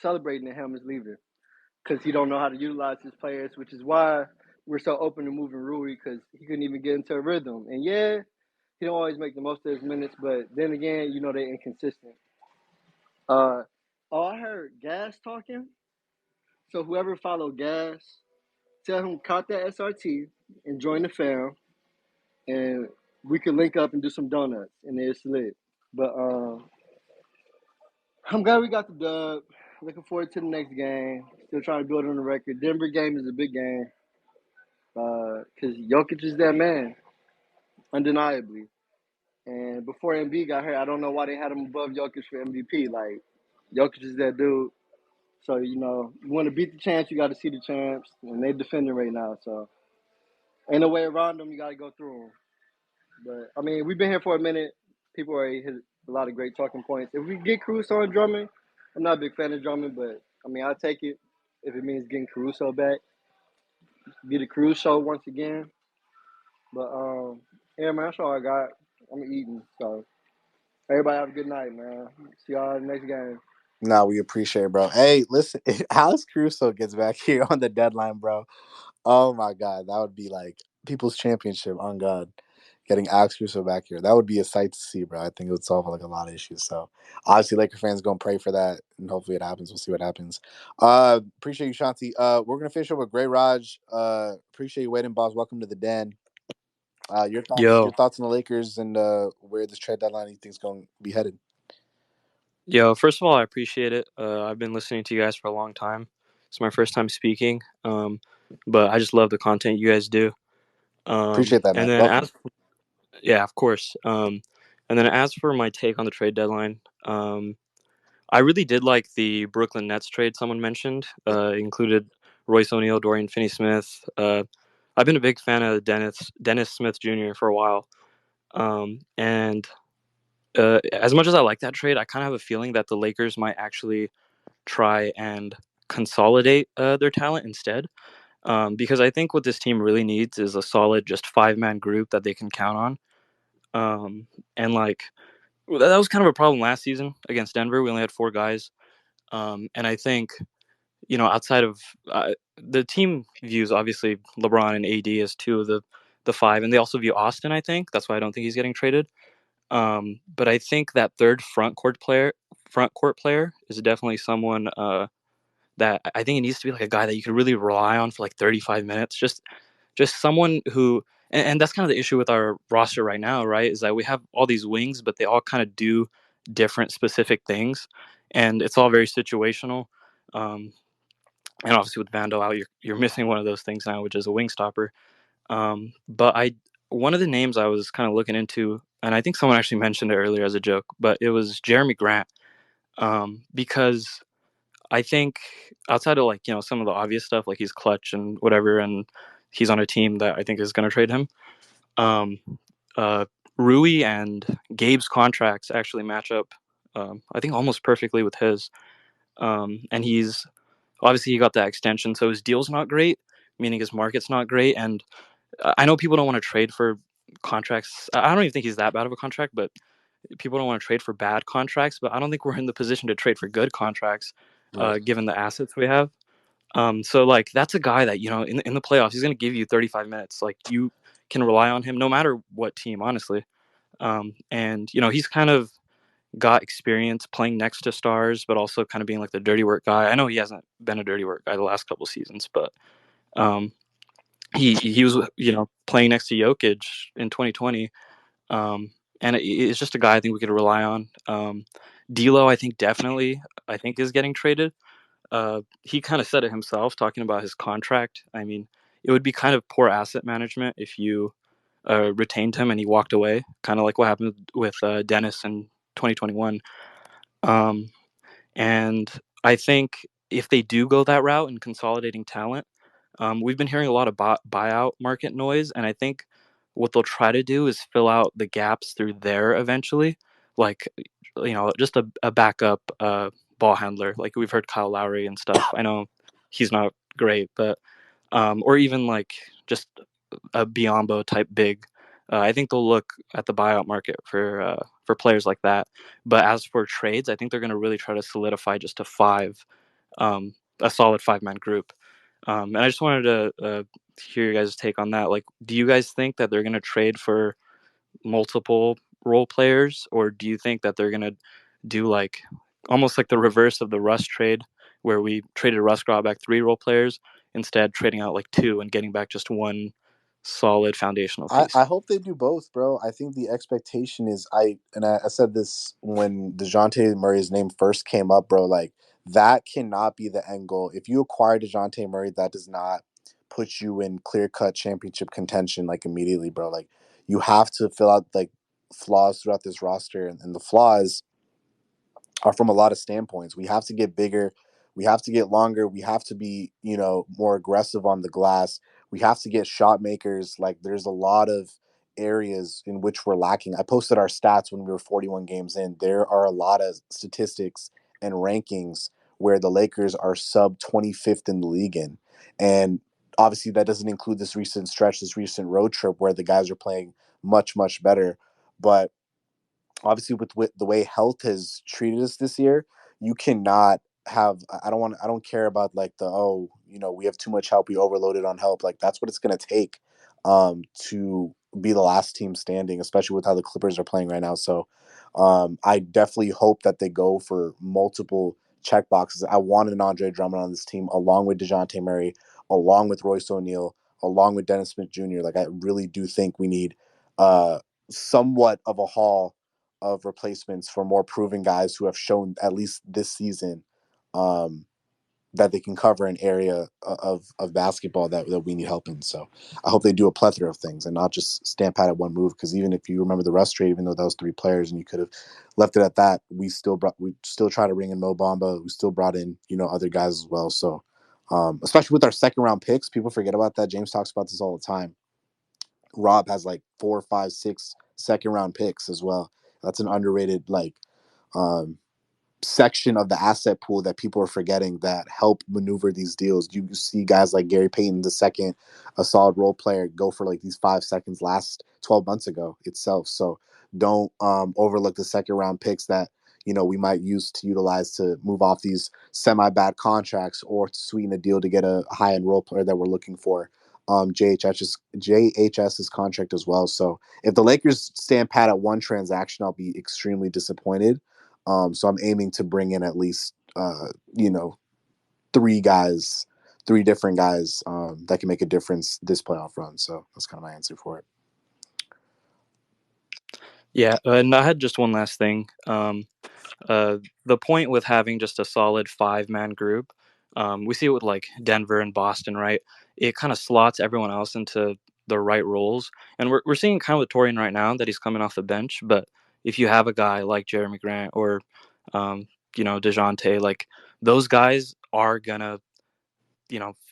celebrating that him is leaving because he don't know how to utilize his players, which is why we're so open to moving Rui because he couldn't even get into a rhythm. And yeah, he don't always make the most of his minutes, but then again, they're inconsistent. Oh, I heard Gas talking. So whoever followed Gas, tell him caught that SRT and join the fam, and we could link up and do some donuts, and it's lit. But I'm glad we got the dub. Looking forward to the next game. Still trying to build on the record. Denver game is a big game because Jokic is that man, undeniably. And before MB got hurt, I don't know why they had him above Jokic for MVP. Like, Jokic is that dude. So, you want to beat the champs, you got to see the champs. And they defending right now. So, ain't no way around them. You got to go through them. But, I mean, we've been here for a minute. People already hit a lot of great talking points. If we get Caruso and Drummond, I'm not a big fan of Drummond, but, I mean, I'll take it if it means getting Caruso back. Be the Caruso once again. But, yeah, man, that's all I got. I'm eating. So, everybody have a good night, man. See y'all in the next game. No, we appreciate it, bro. Hey, listen, Alex Caruso gets back here on the deadline, bro. Oh my God, that would be like people's championship. On God, getting Alex Caruso back here, that would be a sight to see, bro. I think it would solve like a lot of issues. So obviously, Laker fans gonna pray for that, and hopefully it happens. We'll see what happens. Appreciate you, Shanti. We're gonna finish up with Gray Raj. Appreciate you waiting, boss. Welcome to the den. Your thoughts, Yo, your thoughts on the Lakers and where this trade deadline you think is going to be headed. yo. First of all, I appreciate it. I've been listening to you guys for a long time. It's my first time speaking, but I just love the content you guys do. Appreciate that, And man. then Welcome. yeah, of course. And then as for my take on the trade deadline, I really did like the Brooklyn Nets trade someone mentioned. It included Royce O'Neal, Dorian Finney-Smith. I've been a big fan of Dennis Smith Jr. for a while, and as much as I like that trade, I kind of have a feeling that the Lakers might actually try and consolidate their talent instead. Because I think what this team really needs is a solid, just 5-man group that they can count on. And like that was kind of a problem last season against Denver. We only had 4 guys, and I think outside of the team views obviously LeBron and AD as 2 of the 5, and they also view Austin. I think that's why I don't think he's getting traded. But I think that third front court player is definitely someone that I think it needs to be like a guy that you could really rely on for like 35 minutes. Just someone who, and that's kind of the issue with our roster right now, right? Is that we have all these wings, but they all kind of do different specific things, and it's all very situational. Um, and obviously with Vando out, you're missing one of those things now, which is a wing stopper. But one of the names I was kind of looking into, and I think someone actually mentioned it earlier as a joke, but it was Jeremy Grant, because I think outside of like some of the obvious stuff, like he's clutch and whatever, and he's on a team that I think is going to trade him. Um, uh, Rui and Gabe's contracts actually match up, I think almost perfectly with his. And he's obviously he got that extension, so his deal's not great, meaning his market's not great. And I know people don't want to trade for contracts. I don't even think he's that bad of a contract, but people don't want to trade for bad contracts. But I don't think we're in the position to trade for good contracts, Right. given the assets we have. So like that's a guy that in the playoffs he's going to give you 35 minutes. Like you can rely on him no matter what team, honestly. And he's kind of got experience playing next to stars, but also kind of being like the dirty work guy. I know he hasn't been a dirty work guy the last couple of seasons, but um, he was playing next to Jokic in 2020, and it's just a guy I think we could rely on. D'Lo, I think is getting traded. He kind of said it himself, talking about his contract. I mean, it would be kind of poor asset management if you retained him and he walked away, kind of like what happened with Dennis in 2021. Um, and I think if they do go that route in consolidating talent, we've been hearing a lot of buyout market noise, and I think what they'll try to do is fill out the gaps through there eventually, like just a backup ball handler. Like we've heard Kyle Lowry and stuff. I know he's not great, but or even like just a Biombo type big. I think they'll look at the buyout market for players like that. But as for trades, I think they're going to really try to solidify just a solid 5-man group. And I just wanted to hear your guys' take on that. Like, do you guys think that they're going to trade for multiple role players, or do you think that they're going to do like almost like the reverse of the Russ trade, where we traded Russ, got back 3 role players, instead trading out like 2 and getting back just one solid foundational piece? I hope they do both, bro. I think the expectation is I said this when DeJounte Murray's name first came up, bro. Like that cannot be the end goal. If you acquire DeJounte Murray, that does not put you in clear cut championship contention like immediately, bro. Like you have to fill out like flaws throughout this roster, and the flaws are from a lot of standpoints. We have to get bigger. We have to get longer. We have to be, more aggressive on the glass. We have to get shot makers. Like there's a lot of areas in which we're lacking. I posted our stats when we were 41 games in. There are a lot of statistics and rankings where the Lakers are sub 25th in the league in. And obviously that doesn't include this recent stretch, this recent road trip where the guys are playing much, much better. But obviously with the way health has treated us this year, you cannot have I don't care about like the we have too much help. We overloaded on help. Like that's what it's going to take to be the last team standing, especially with how the Clippers are playing right now. So I definitely hope that they go for multiple check boxes. I want an Andre Drummond on this team, along with DeJounte Murray, along with Royce O'Neal, along with Dennis Smith Jr. Like I really do think we need somewhat of a haul of replacements for more proven guys who have shown at least this season that they can cover an area of basketball that we need help in. So I hope they do a plethora of things and not just stamp out at one move. Because even if you remember the Russ trade, even though that was 3 players and you could have left it at that, we still try to bring in Mo Bamba. We still brought in other guys as well. So especially with our second round picks, people forget about that. James talks about this all the time. Rob has like 4, 5, 6 second round picks as well. That's an underrated section of the asset pool that people are forgetting that help maneuver these deals. You see guys like Gary Payton the second, a solid role player, go for like these 5 seconds last 12 months ago itself. So don't overlook the second round picks that we might use to utilize to move off these semi-bad contracts or to sweeten a deal to get a high-end role player that we're looking for. JHS's contract as well. So if the Lakers stand pat at one transaction, I'll be extremely disappointed. So I'm aiming to bring in at least 3 different guys that can make a difference this playoff run. So that's kind of my answer for it. Yeah, and I had just one last thing. The point with having just a solid 5-man group, we see it with like Denver and Boston, right? It kind of slots everyone else into the right roles, and we're seeing kind of with Torian right now that he's coming off the bench. But if you have a guy like Jeremy Grant or DeJounte, like those guys are gonna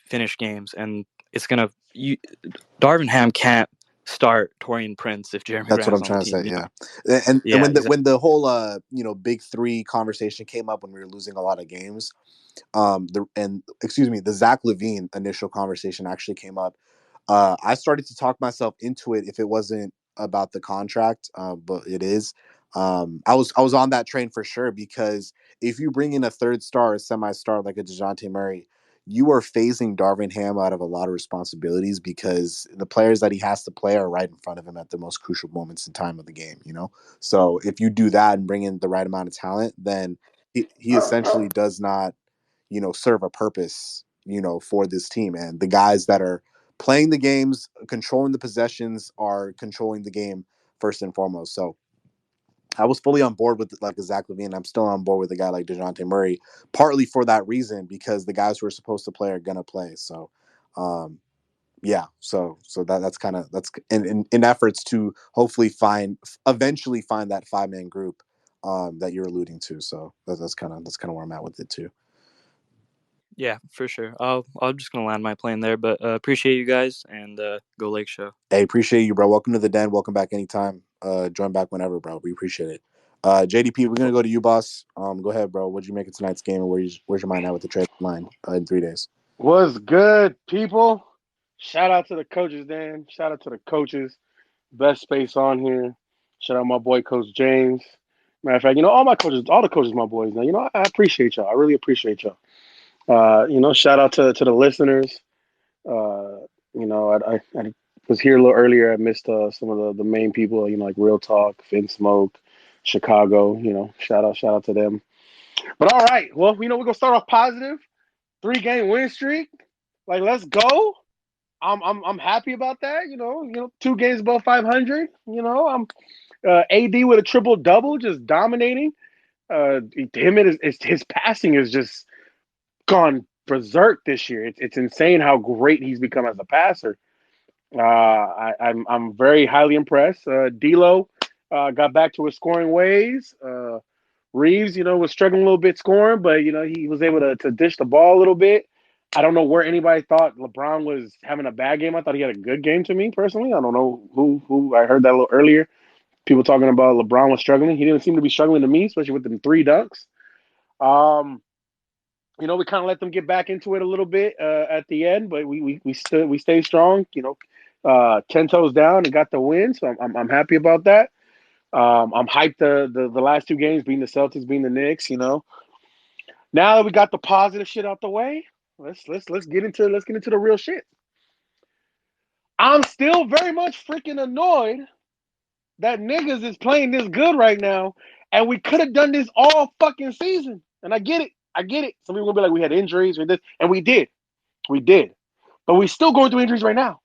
finish games, and it's gonna Darvin Ham can't start Torian Prince if Jeremy That's what Grant's I'm on the trying to team. say. Yeah, and Yeah, when the exactly. when the whole big 3 conversation came up when we were losing a lot of games, the Zach LaVine initial conversation actually came up. I started to talk myself into it if it wasn't about the contract, but it is. I was on that train for sure because if you bring in a third star, a semi-star like a DeJounte Murray, you are phasing Darvin Ham out of a lot of responsibilities because the players that he has to play are right in front of him at the most crucial moments in time of the game. So if you do that and bring in the right amount of talent, then he essentially does not serve a purpose for this team. And the guys that are playing the games, controlling the possessions, are controlling the game first and foremost. So I was fully on board with like Zach LaVine. I'm still on board with a guy like DeJounte Murray, partly for that reason, because the guys who are supposed to play are gonna play. So yeah, so that's in efforts to hopefully eventually find that 5-man group that you're alluding to. So that's kind of where I'm at with it too. Yeah, for sure. I'm just gonna land my plane there, but appreciate you guys and go Lake Show. Hey, appreciate you, bro. Welcome to the den. Welcome back anytime. Join back whenever, bro. We appreciate it. JDP, we're gonna go to you, boss. Go ahead, bro. What'd you make of tonight's game, and where's your mind at with the trade line in 3 days? What's good, people? Shout out to the coaches, Dan. Shout out to the coaches. Best space on here. Shout out my boy, Coach James. Matter of fact, all my coaches, all the coaches, my boys. Now, I appreciate y'all. I really appreciate y'all. Shout out to the listeners. I was here a little earlier. I missed some of the main people. Like Real Talk, Finn Smoke, Chicago. Shout out to them. But all right, well, we're gonna start off positive. 3-game win streak. Like, let's go. I'm happy about that. 2 games above 500. I'm AD with a triple double, just dominating. Him and his passing is just gone berserk this year. It's insane how great he's become as a passer. I'm very highly impressed. D'Lo got back to his scoring ways. Reeves, was struggling a little bit scoring, but he was able to dish the ball a little bit. I don't know where anybody thought LeBron was having a bad game. I thought he had a good game to me personally. I don't know who I heard that a little earlier. People talking about LeBron was struggling. He didn't seem to be struggling to me, especially with them 3 dunks. We kind of let them get back into it a little bit at the end, but we stayed strong. 10 toes down and got the win, so I'm happy about that. I'm hyped the last 2 games, being the Celtics, being the Knicks. Now that we got the positive shit out the way, let's get into the real shit. I'm still very much freaking annoyed that niggas is playing this good right now, and we could have done this all fucking season. And I get it. Some people gonna be like, we had injuries or this, and we did, but we still going through injuries right now.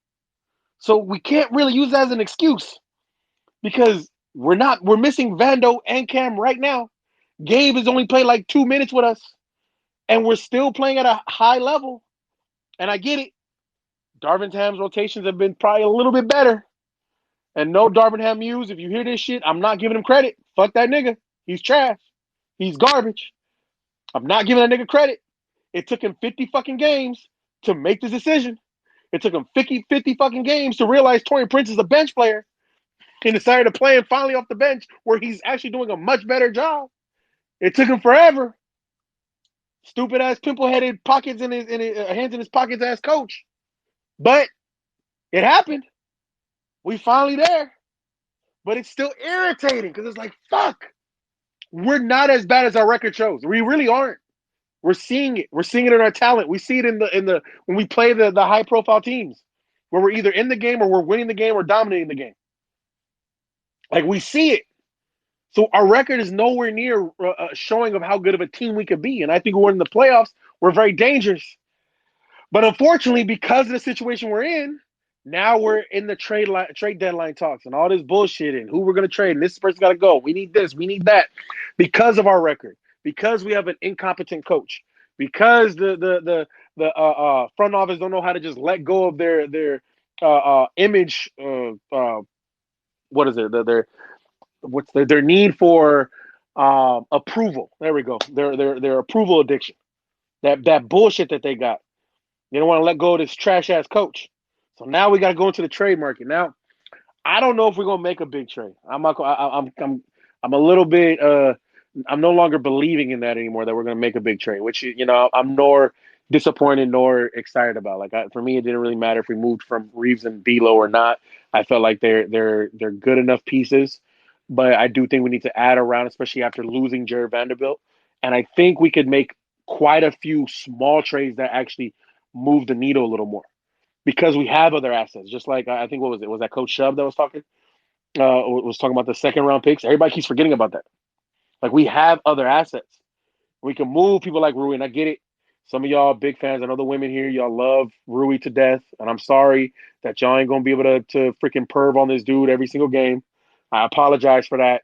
So we can't really use that as an excuse because we're missing Vando and Cam right now. Gabe has only played like 2 minutes with us, and we're still playing at a high level. And I get it. Darvin Ham's rotations have been probably a little bit better. And no Darvin Ham Muse, if you hear this shit, I'm not giving him credit. Fuck that nigga. He's trash. He's garbage. I'm not giving that nigga credit. It took him 50 fucking games to make this decision. It took him 50 fucking games to realize Torian Prince is a bench player and decided to play him finally off the bench where he's actually doing a much better job. It took him forever. Stupid ass pimple headed pockets in his hands in his pockets ass coach. But it happened. We finally there. But it's still irritating because it's like, fuck. We're not as bad as our record shows. We really aren't. We're seeing it. We're seeing it in our talent. We see it in the when we play the high profile teams where we're either in the game or we're winning the game or dominating the game. Like we see it. So our record is nowhere near showing of how good of a team we could be. And I think when we're in the playoffs, we're very dangerous. But unfortunately, because of the situation we're in, now we're in the trade deadline talks and all this bullshit and who we're going to trade. And this person got to go. We need this. We need that. Because of our record. Because we have an incompetent coach. Because the front office don't know how to just let go of their image. What is it? What's their need for approval? There we go. Their approval addiction. That bullshit that they got. They don't want to let go of this trash ass coach. So now we got to go into the trade market. Now, I don't know if we're gonna make a big trade. I'm a little bit. I'm no longer believing in that anymore. That we're gonna make a big trade, which I'm nor disappointed nor excited about. Like for me, it didn't really matter if we moved from Reeves and D'Lo or not. I felt like they're good enough pieces, but I do think we need to add around, especially after losing Jared Vanderbilt. And I think we could make quite a few small trades that actually move the needle a little more because we have other assets. Just like I think what was it? Was that Coach Shub that was talking? Was talking about the second round picks. Everybody keeps forgetting about that. Like we have other assets. We can move people like Rui, and I get it. Some of y'all big fans. I know the women here, y'all love Rui to death, and I'm sorry that y'all ain't gonna be able to freaking perv on this dude every single game. I apologize for that.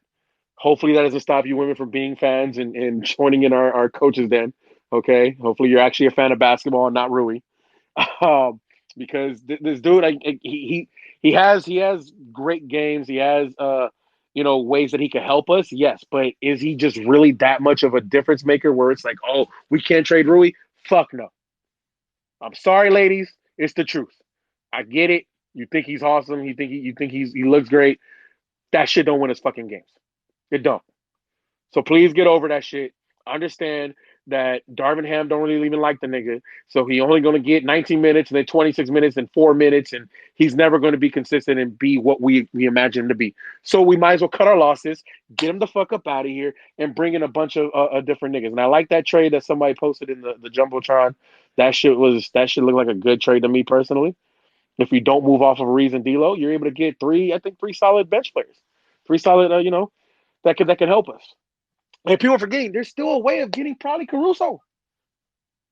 Hopefully that doesn't stop you women from being fans and joining in our coaches then. Okay. Hopefully you're actually a fan of basketball and not Rui. Um, because this dude, he has great games. He has ways that he can help us. Yes, but is he just really that much of a difference maker? Where it's like, oh, we can't trade Rui? Fuck no. I'm sorry, ladies. It's the truth. I get it. You think he's awesome. You think he looks great. That shit don't win us fucking games. It don't. So please get over that shit. Understand that Darvin Ham don't really even like the nigga. So he only going to get 19 minutes and then 26 minutes and 4 minutes. And he's never going to be consistent and be what we imagine him to be. So we might as well cut our losses, get him the fuck up out of here and bring in a bunch of different niggas. And I like that trade that somebody posted in the Jumbotron. That shit looked like a good trade to me personally. If we don't move off of Reeves and D'Lo, you're able to get three solid bench players. Three solid, that can help us. And people are forgetting there's still a way of getting probably Caruso.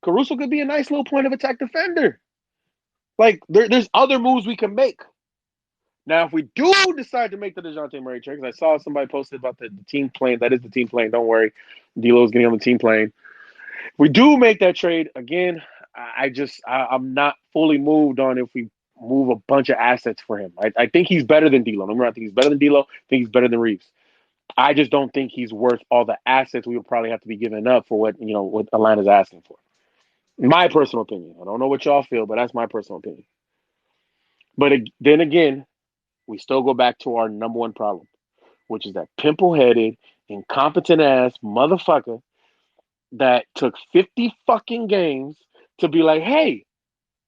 Caruso could be a nice little point of attack defender. Like there's other moves we can make. Now, if we do decide to make the DeJounte Murray trade, because I saw somebody posted about the team plane. That is the team plane. Don't worry. D'Lo's getting on the team plane. If we do make that trade, again, I'm not fully moved on if we move a bunch of assets for him. I think he's better than D'Lo. I think he's better than D'Lo. I think he's better than Reeves. I just don't think he's worth all the assets we would probably have to be giving up for what Atlanta's asking for. My personal opinion. I don't know what y'all feel, but that's my personal opinion. But then again, we still go back to our number one problem, which is that pimple-headed, incompetent-ass motherfucker that took 50 fucking games to be like, hey,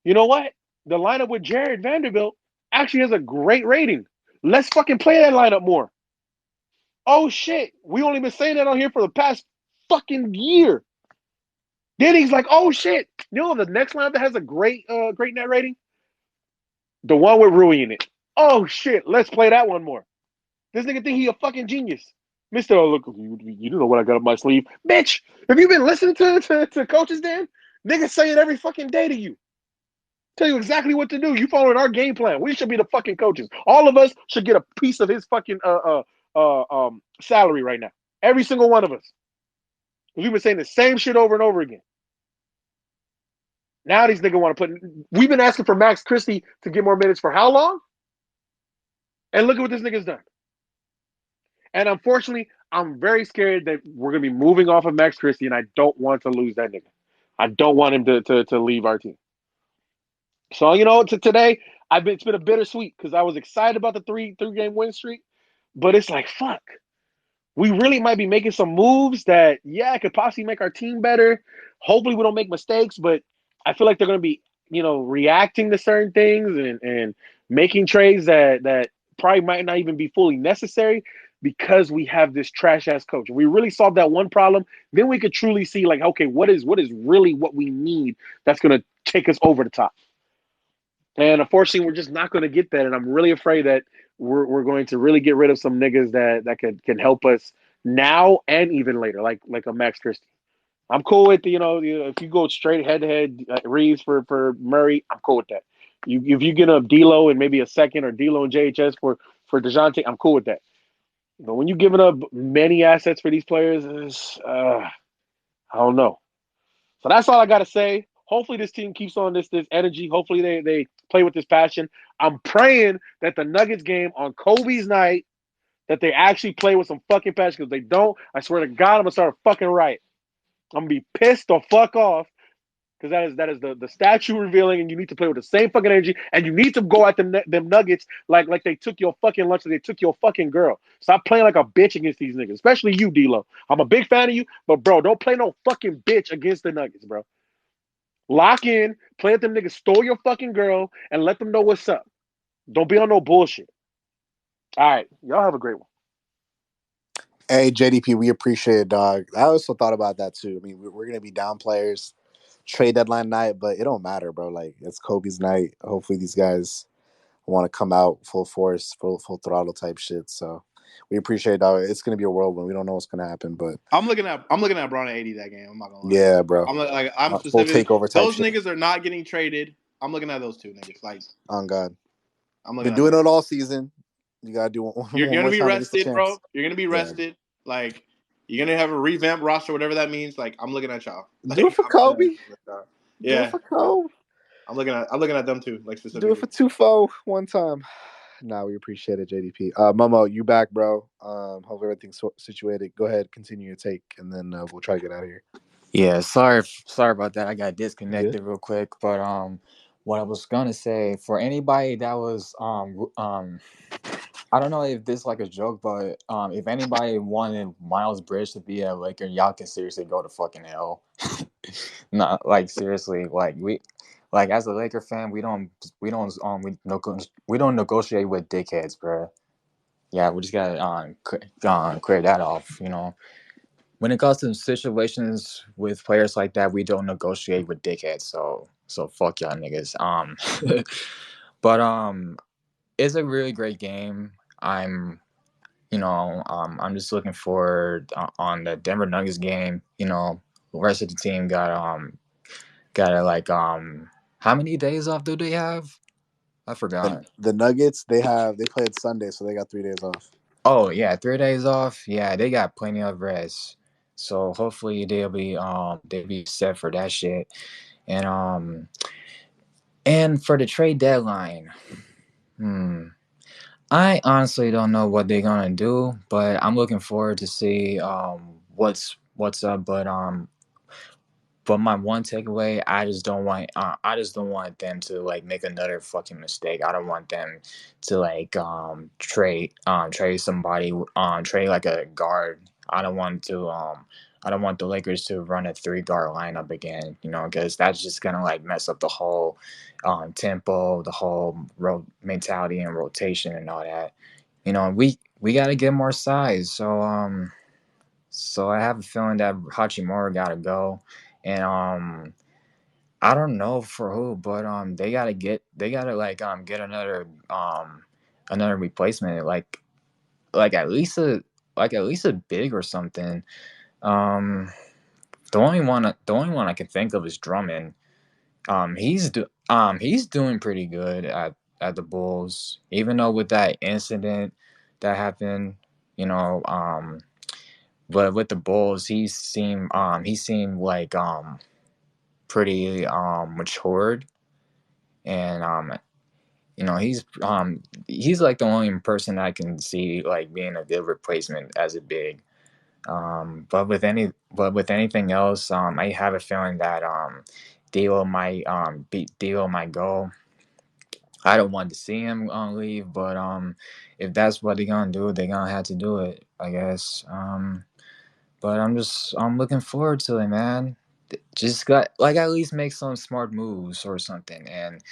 you know what? The lineup with Jared Vanderbilt actually has a great rating. Let's fucking play that lineup more. Oh, shit. We only been saying that on here for the past fucking year. Then he's like, oh shit. You know the next line that has a great net rating? The one with Rui in it. Oh shit, let's play that one more. This nigga think he a fucking genius. Mr. Oh, look, you don't know what I got up my sleeve. Bitch, have you been listening to coaches, Dan? Niggas say it every fucking day to you. Tell you exactly what to do. You following our game plan. We should be the fucking coaches. All of us should get a piece of his fucking salary right now. Every single one of us. Because we've been saying the same shit over and over again. Now these niggas want to put. We've been asking for Max Christie to get more minutes for how long? And look at what this nigga's done. And unfortunately, I'm very scared that we're gonna be moving off of Max Christie, and I don't want to lose that nigga. I don't want him to leave our team. So today it's been a bittersweet because I was excited about the three game win streak, but it's like fuck. We really might be making some moves that could possibly make our team better. Hopefully we don't make mistakes, but I feel like they're gonna be reacting to certain things and making trades that probably might not even be fully necessary because we have this trash ass coach. If we really solve that one problem, then we could truly see like, okay, what is really what we need that's gonna take us over the top. And unfortunately, we're just not going to get that. And I'm really afraid that we're going to really get rid of some niggas that can help us now and even later, like a Max Christie. I'm cool with if you go straight head to head Reeves for Murray, I'm cool with that. If you get a D'Lo and maybe a second or D'Lo and JHS for DeJounte, I'm cool with that. But when you're giving up many assets for these players, I don't know. So that's all I got to say. Hopefully this team keeps on this energy. Hopefully they play with this passion. I'm praying that the Nuggets game on Kobe's night, that they actually play with some fucking passion. Because they don't, I swear to God, I'm going to start a fucking riot. I'm going to be pissed the fuck off. Because that is the statue revealing, and you need to play with the same fucking energy, and you need to go at them Nuggets like they took your fucking lunch, and they took your fucking girl. Stop playing like a bitch against these niggas, especially you, D'Lo. I'm a big fan of you, but bro, don't play no fucking bitch against the Nuggets, bro. Lock in, play at them niggas stole your fucking girl, and let them know what's up. Don't be on no bullshit. All right, y'all have a great one. Hey, JDP, we appreciate it, dog. I also thought about that too. I mean, we're gonna be down players, trade deadline night, but it don't matter, bro. Like it's Kobe's night. Hopefully, these guys want to come out full force, full throttle type shit. So we appreciate it, dog. It's gonna be a whirlwind. We don't know what's gonna happen, but I'm looking at Braun at 80 that game. I'm not gonna lie. yeah, bro. I'm Full specific. takeover type Those shit. niggas are not getting traded. I'm looking at those two niggas. Like on God, I'm looking been at doing them. it all season. You gotta do one You're gonna more be time to get the rested, bro. chance. You're gonna be Yeah. rested. Like you're gonna have a revamped roster, whatever that means. Like I'm looking at y'all. Like, Do it for Kobe. Yeah. Do it for Kobe. I'm looking at them too. Like specifically. Do it for 2-4 one time. Nah, we appreciate it, JDP. Momo, you back, bro. Hope everything's situated. Go ahead, continue your take, and then we'll try to get out of here. Yeah, sorry about that. I got disconnected real quick. But what I was gonna say for anybody that was I don't know if this is like a joke, but if anybody wanted Miles Bridges to be a Laker, y'all can seriously go to fucking hell. Not like seriously, like as a Laker fan, we don't negotiate with dickheads, bro. Yeah, we just gotta clear that off. When it comes to situations with players like that, we don't negotiate with dickheads. So fuck y'all niggas. But it's a really great game. I'm just looking forward on the Denver Nuggets game. The rest of the team got like how many days off do they have? I forgot. The Nuggets they played Sunday, so they got 3 days off. Oh yeah, 3 days off. Yeah, they got plenty of rest. So hopefully they'll be set for that shit. And for the trade deadline, I honestly don't know what they're gonna do, but I'm looking forward to see what's up. But my one takeaway, I just don't want them to like make another fucking mistake. I don't want them to like trade somebody trade like a guard. I don't want the Lakers to run a 3-guard lineup again, because that's just gonna like mess up the whole tempo, the whole mentality and rotation and all that. We gotta get more size. So I have a feeling that Hachimura gotta go. and I don't know for who, but they gotta like get another replacement, like at least a big or something. Um, the only one I can think of is Drummond. He's doing pretty good at the Bulls, even though with that incident that happened, you know. But with the Bulls, he seemed like pretty matured, and you know, he's like the only person I can see like being a good replacement as a big. But with anything else, I have a feeling that D'Lo might go. I don't want to see him leave, but if that's what they're gonna do, they're gonna have to do it, I guess. But I'm looking forward to it, man. Just got like at least make some smart moves or something, and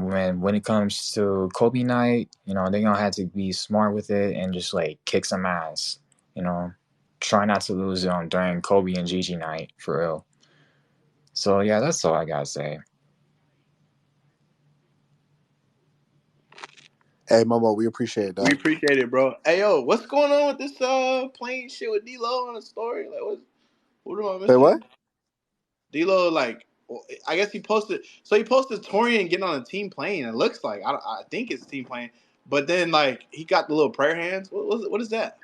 when it comes to Kobe night, you know, they're gonna have to be smart with it and just like kick some ass, you know. Try not to lose during Kobe and Gigi night for real. So yeah, that's all I gotta say. Hey, Momo, we appreciate it, We dog. appreciate it, bro. Hey, yo, what's going on with this playing shit with D-Lo on the story? Like, what am I Say what? missing? D-Lo, like, I guess he posted. So he posted Torian getting on a team plane. It looks like I think it's team plane, but then like he got the little prayer hands. What is that?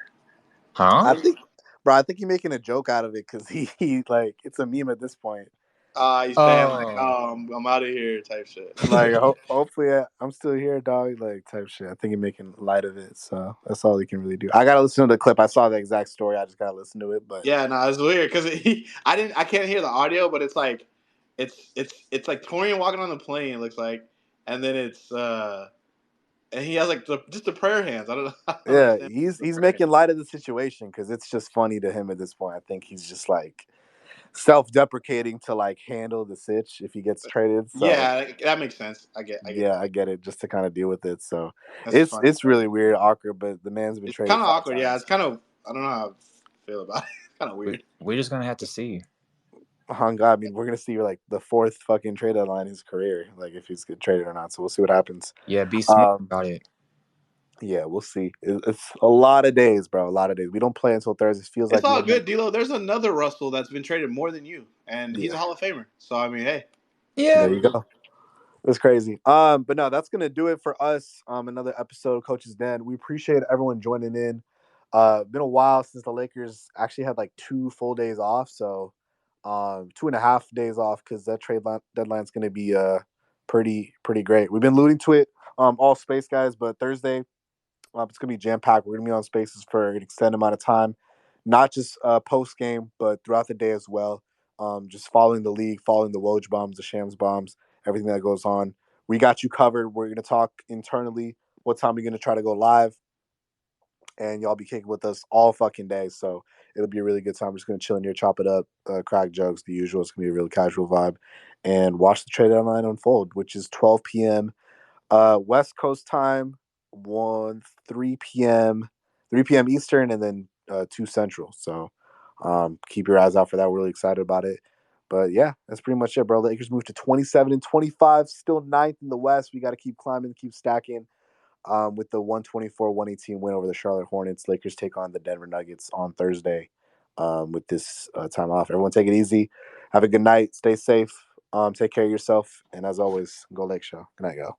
Huh? I think, bro, I think he's making a joke out of it because he like it's a meme at this point. He's saying like, Oh. "Oh, I'm out of here," type shit. Like, hopefully, I'm still here, dog. Like, type shit. I think he's making light of it, so that's all he can really do. I gotta listen to the clip. I saw the exact story. I just gotta listen to it. But Yeah, no, it's weird because I can't hear the audio, but it's like, it's like Torian walking on the plane. It looks like, and then and he has like just the prayer hands. I don't yeah, understand the he's prayer hands. making light of the situation because it's just funny to him at this point. I think he's just like self-deprecating to like handle the sitch if he gets traded. So Yeah, that makes sense. I get yeah, that. I get it. Just to kind of deal with it. So That's funny. it's really weird, awkward. But the man's been It's traded kind of 5 awkward. Yeah, times. it's kind of I don't know how I feel about it. It's kind of weird. We're just gonna have to see. Oh God, I mean, we're gonna see like the 4th fucking trade deadline in his career, like if he's get traded or not. So we'll see what happens. Yeah, be smart Um, about it. yeah, we'll see. It's a lot of days, bro. A lot of days. We don't play until Thursday. It feels It's like all midnight. good, D'Lo. There's another Russell that's been traded more than you, and he's Yeah, a Hall of Famer. So I mean, hey, there Yeah. you go. That's crazy. But no, that's gonna do it for us. Another episode of Coach's Den. We appreciate everyone joining in. Been a while since the Lakers actually had like 2 full days off, so 2.5 days off because that deadline's gonna be pretty great. We've been alluding to it all space guys, but Thursday it's gonna be jam packed. We're gonna be on spaces for an extended amount of time, not just post game, but throughout the day as well. Just following the league, following the Woj bombs, the Shams bombs, everything that goes on. We got you covered. We're gonna talk internally. What time we're gonna try to go live, and y'all be kicking with us all fucking day. So it'll be a really good time. We're just gonna chill in here, chop it up, crack jokes, the usual. It's gonna be a really casual vibe, and watch the trade deadline unfold, which is 12 p.m. West Coast time, 3 p.m. 3 p.m. Eastern, and then 2 Central. So keep your eyes out for that. We're really excited about it. But yeah, that's pretty much it, bro. The Lakers moved to 27 and 25, still ninth in the West. We got to keep climbing, keep stacking. With the 124-118 win over the Charlotte Hornets, Lakers take on the Denver Nuggets on Thursday with this time off. Everyone take it easy. Have a good night. Stay safe. Take care of yourself. And as always, go Lake Show. Good night, go.